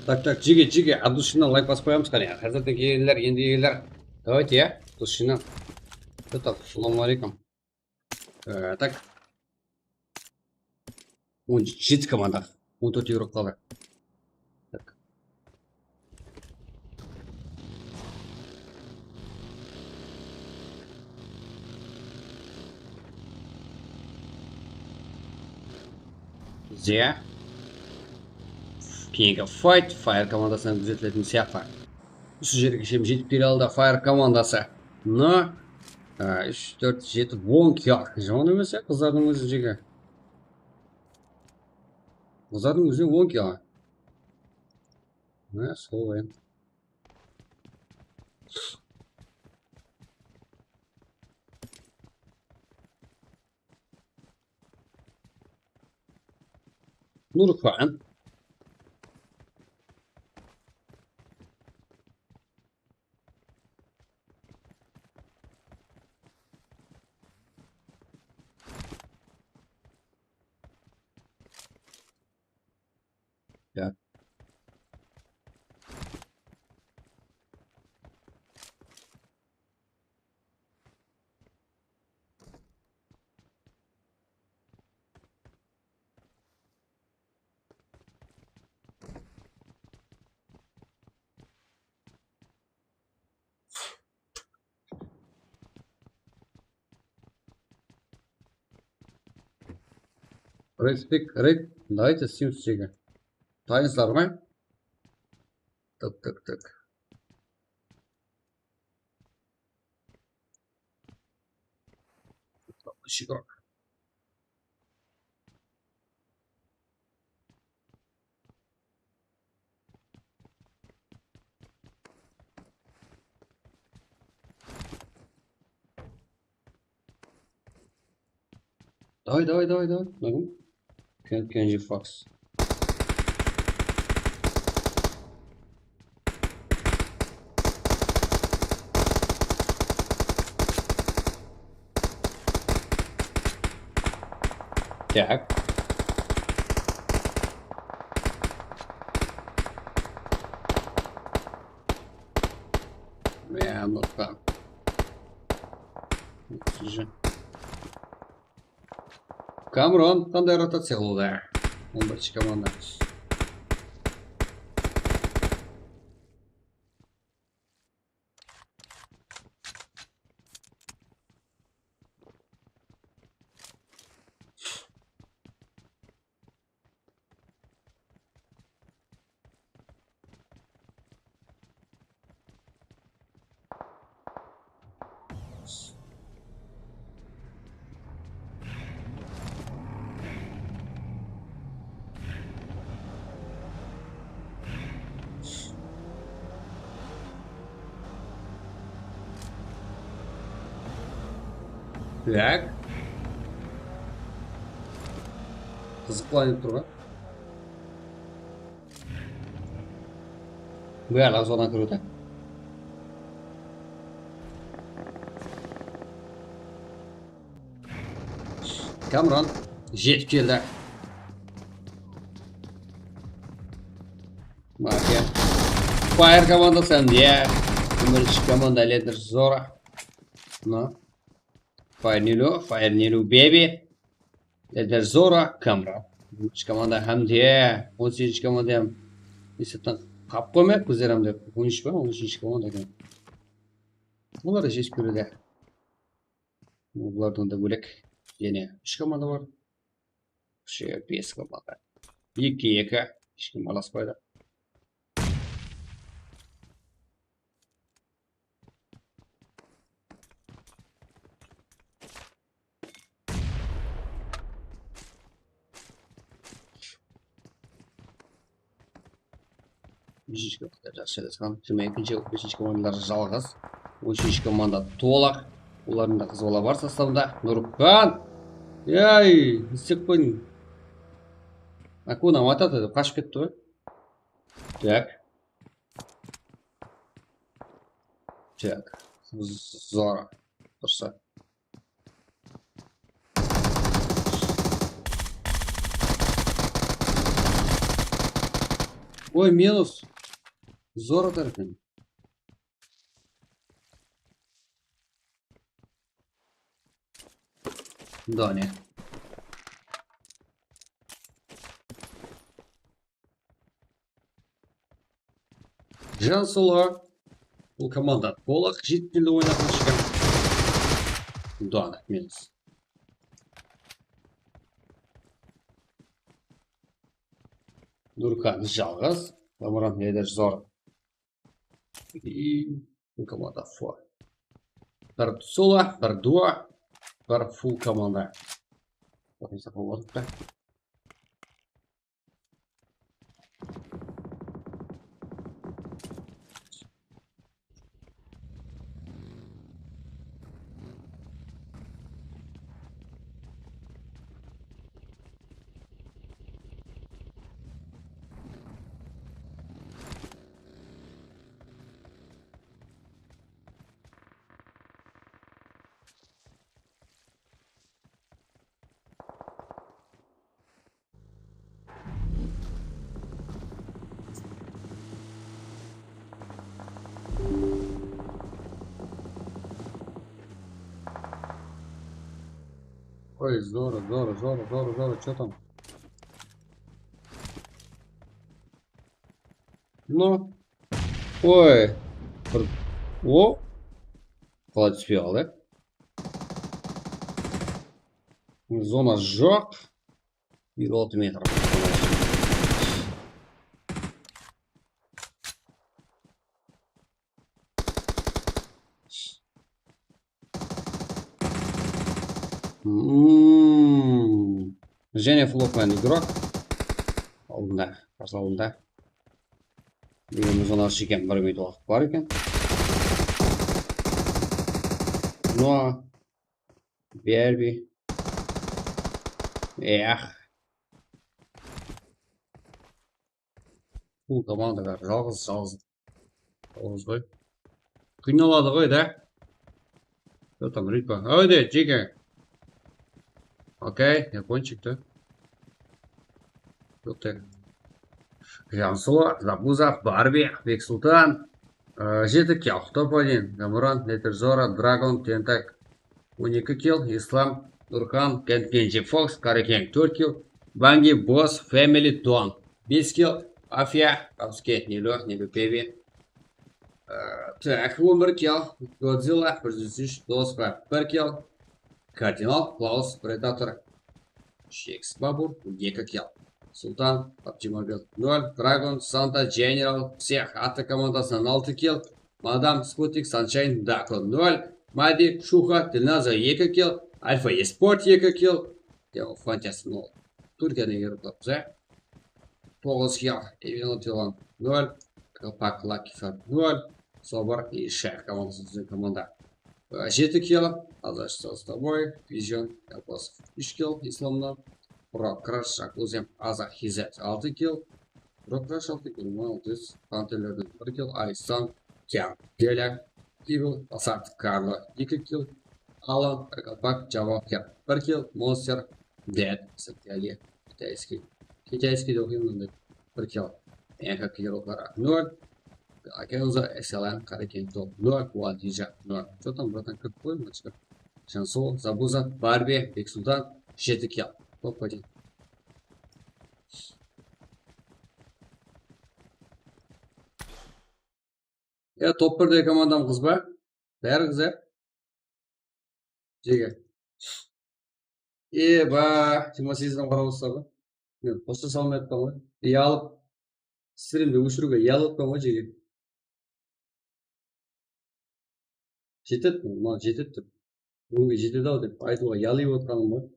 Так, Джиги, от души лайк басып қоямыз қане. Қазірдің келгендер, енді келгендер. Давайте, я, душина. Так, ассаламу алейкум. Так. 17 команда. 14 игрок қалды. Так. Зе. King of Fight. Fire командасынан күзетілетін сияқты. Осы жерге шем жетіп келе алды Fire командасы. Но 3, 4, 7, 10 кияр. Жаман емес я, қыздардың өзі жеге. Қыздардың өзі 10 кияр. Сол ойын. Нұрхан. Так. Рейд, давайте сим стига. Дайынсыздар ма? Так. Шикарно. Давай. Ну, Кенджи Фокс. Так. Ну так. Камрон, қандай ротация қылды? 11 команда. Так. Қызықланып тұр ғой. Бәрі зона кіруді. Камрон жетіп келді. Мафия. Fire командасы әнде. Бірінші команда лидер Зора. Но. Fire Nilu, baby. Лидер Зора, Камрон. Бірінші команда әнде. 18 команда әм. Есеттен қап қоймай, көздерімді 13 па, 13 команда әкен. Олар жес көруді. Олардан да бөлек. Және 3 команда бар. 5 команда. 2-2. Ешкім аласпайды. Бесінші команда жақсы жазған. 22-5 командалар жалғыз. 13 команда толық. Олардың да қыз бала бар составында. Нұрхан! Яй, істеп қойдың. Акуна матады деп қашып кетті ғой. Так. Зора. Дұрса. Ой, минус. Зор атар екен. Да, не. Жансұлы. Бұл команда толық жеткілі ойнаған шығар. Да, минус. Нуркан жалғыз. Ламуран лидер зор. И команда фор. Бір соло, бір дуо, бір фул команда. Bakın olmadık da. Ой, здорово. Что там? Ну. Ой. О. Подспел, да? Зона сжег. И 2 метров. Женя флопмен игрок. Алдында, қарсы алдында. Дегеніміз зонасы екен, 1 минут уақыт бар екен. Но Берби. Бұл командаға жалғыз ғой. Қиналады ғой, да? Что там, Рипа? Ой, да, Чика. Окей, я кончик-то. Что ты? Жансұлы, Забузов, Барби, Бексултан. Жеті килл, топ-1. Гамуран, Нетерзора, Драгон, Тентак. 12 килл, Ислам, Нурхан, Кенджи Фокс, Карикен, 4 килл. Банги, Босс, Фэмили, Тон. 5 килл, Афия, Капскет, Нелю Певи. Так, 1 килл, Годзилла, Прозусиш, Доспа, 1 килл. Кардинал, Клаус, Предатор, Шекс, Бабур, 2 килл. Султан, Оптимобил, 0, Драгон, Санта, Дженерал, всех, Ата командасынан 6 килл. Мадам, Спутник, Саншайн, Дако, 0. Мади, Шуха, Тильназа, 2 килл. Альфа, Еспорт, 2 килл. Тема, Фантаст, 0. Түркияны еріп за 9 килл. Эвен Тилан, 0. Калпак, Лакифер, 0. Собор и Шех, команда. 7 килл. Азаш, с тобой. Визион, Калпасов, 3 килл. Исламна. Прокраш, Шакузем, Аза, Хизет, 6 килл. Прокраш, 6 килл. Малтис, Пантелерден, 1 килл. Айсан, Кяр, Геля, Кивил, Асад, Карло, 2 килл. Алан, Калпак, Джава, Кяр, 1 килл. Монстер, Дед, Сатьяле, Китайский дохин, 1 килл. Энха Кирокара, 0. Акенза, SLN, Каракен, Топ, 0. Куадижа, 0. Что там, братан, какой матчка? Шансол, Забуза, Барби, Бексултан, 7 килл. Топ-1. Топ-1'de командам қыз ба? Бәрі қыз, Жеге. Ба, 28-ден қарап отырса ғой. Мен қоса салмай атпам ғой. Алып, стримді өшіруге алып атпам ғой, Жеге. Жетеді, маған жетеді. Бүгінге жетеді ау деп айтуға ялып отқаным ғой.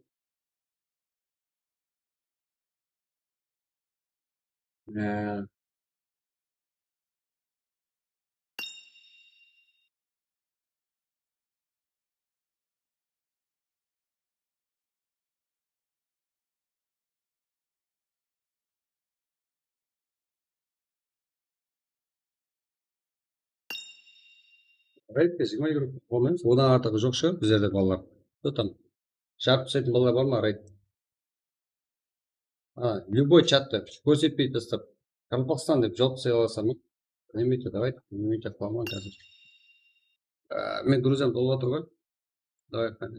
Рейдке 7 группа болмаймыз. Одан артығы жоқ шығар біздерде балалар. Что там? Шарт писайтын балалар бар ма, рейд? Любой чатты көрсетпей тастап. Qalpaqston deb javob qo'ya olasanmi? Bilmaydi, давай, bilmaydi qilman hozir. Men Gruziyam to'lg'otirman. Давай, qani.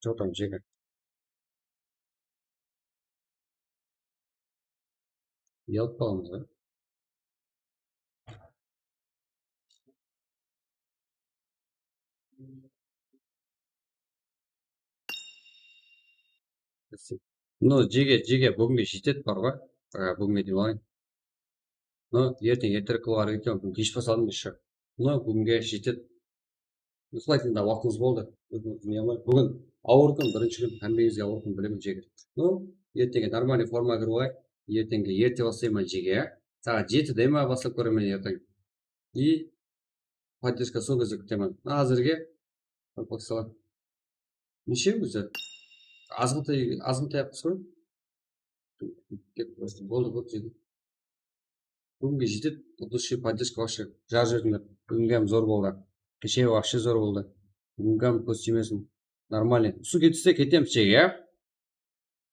Что там, Джека? Yalp qolamiz, ha? No, Jega bugunga жетеді бар ғой. Bugunga deb olайын. No, ертең ертерек қылар екен, кеш басадым еще. No, bugunga жетеді. Ұйықтайтын да уақытымыз болды. Бүгін ауырдым, бірінші күн таңертеңгізге ауырдым, білемін Jega. No, ертеңге нормальный форма кіріп алайық. Ертеңге ерте бастаймын Jega. Сағат 7-де ма бастап көремін ертең. И поддержка сол кезде күтемін. Әзірге Қалпақстан. Неше өзі? Азғынтай аппыз ғой. Болды жеді. Бүгінге жетеді. Души поддержка вообще жар жердіңдер. Бүгінгем зор болды. Кеше вообще зор болды. Бүгінгем көз тимесін. Нормальный. Су кетсе кетеміз Jega, ә?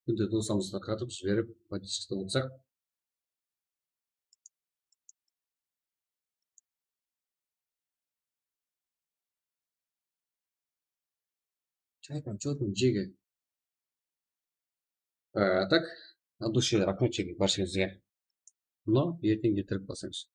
Күнде досамызды қатып жіберіп поддержкаста болсақ. Что там, Jega? Так, от души рахмет Jega, баршаңызға. Но ертең ертерек басамыз.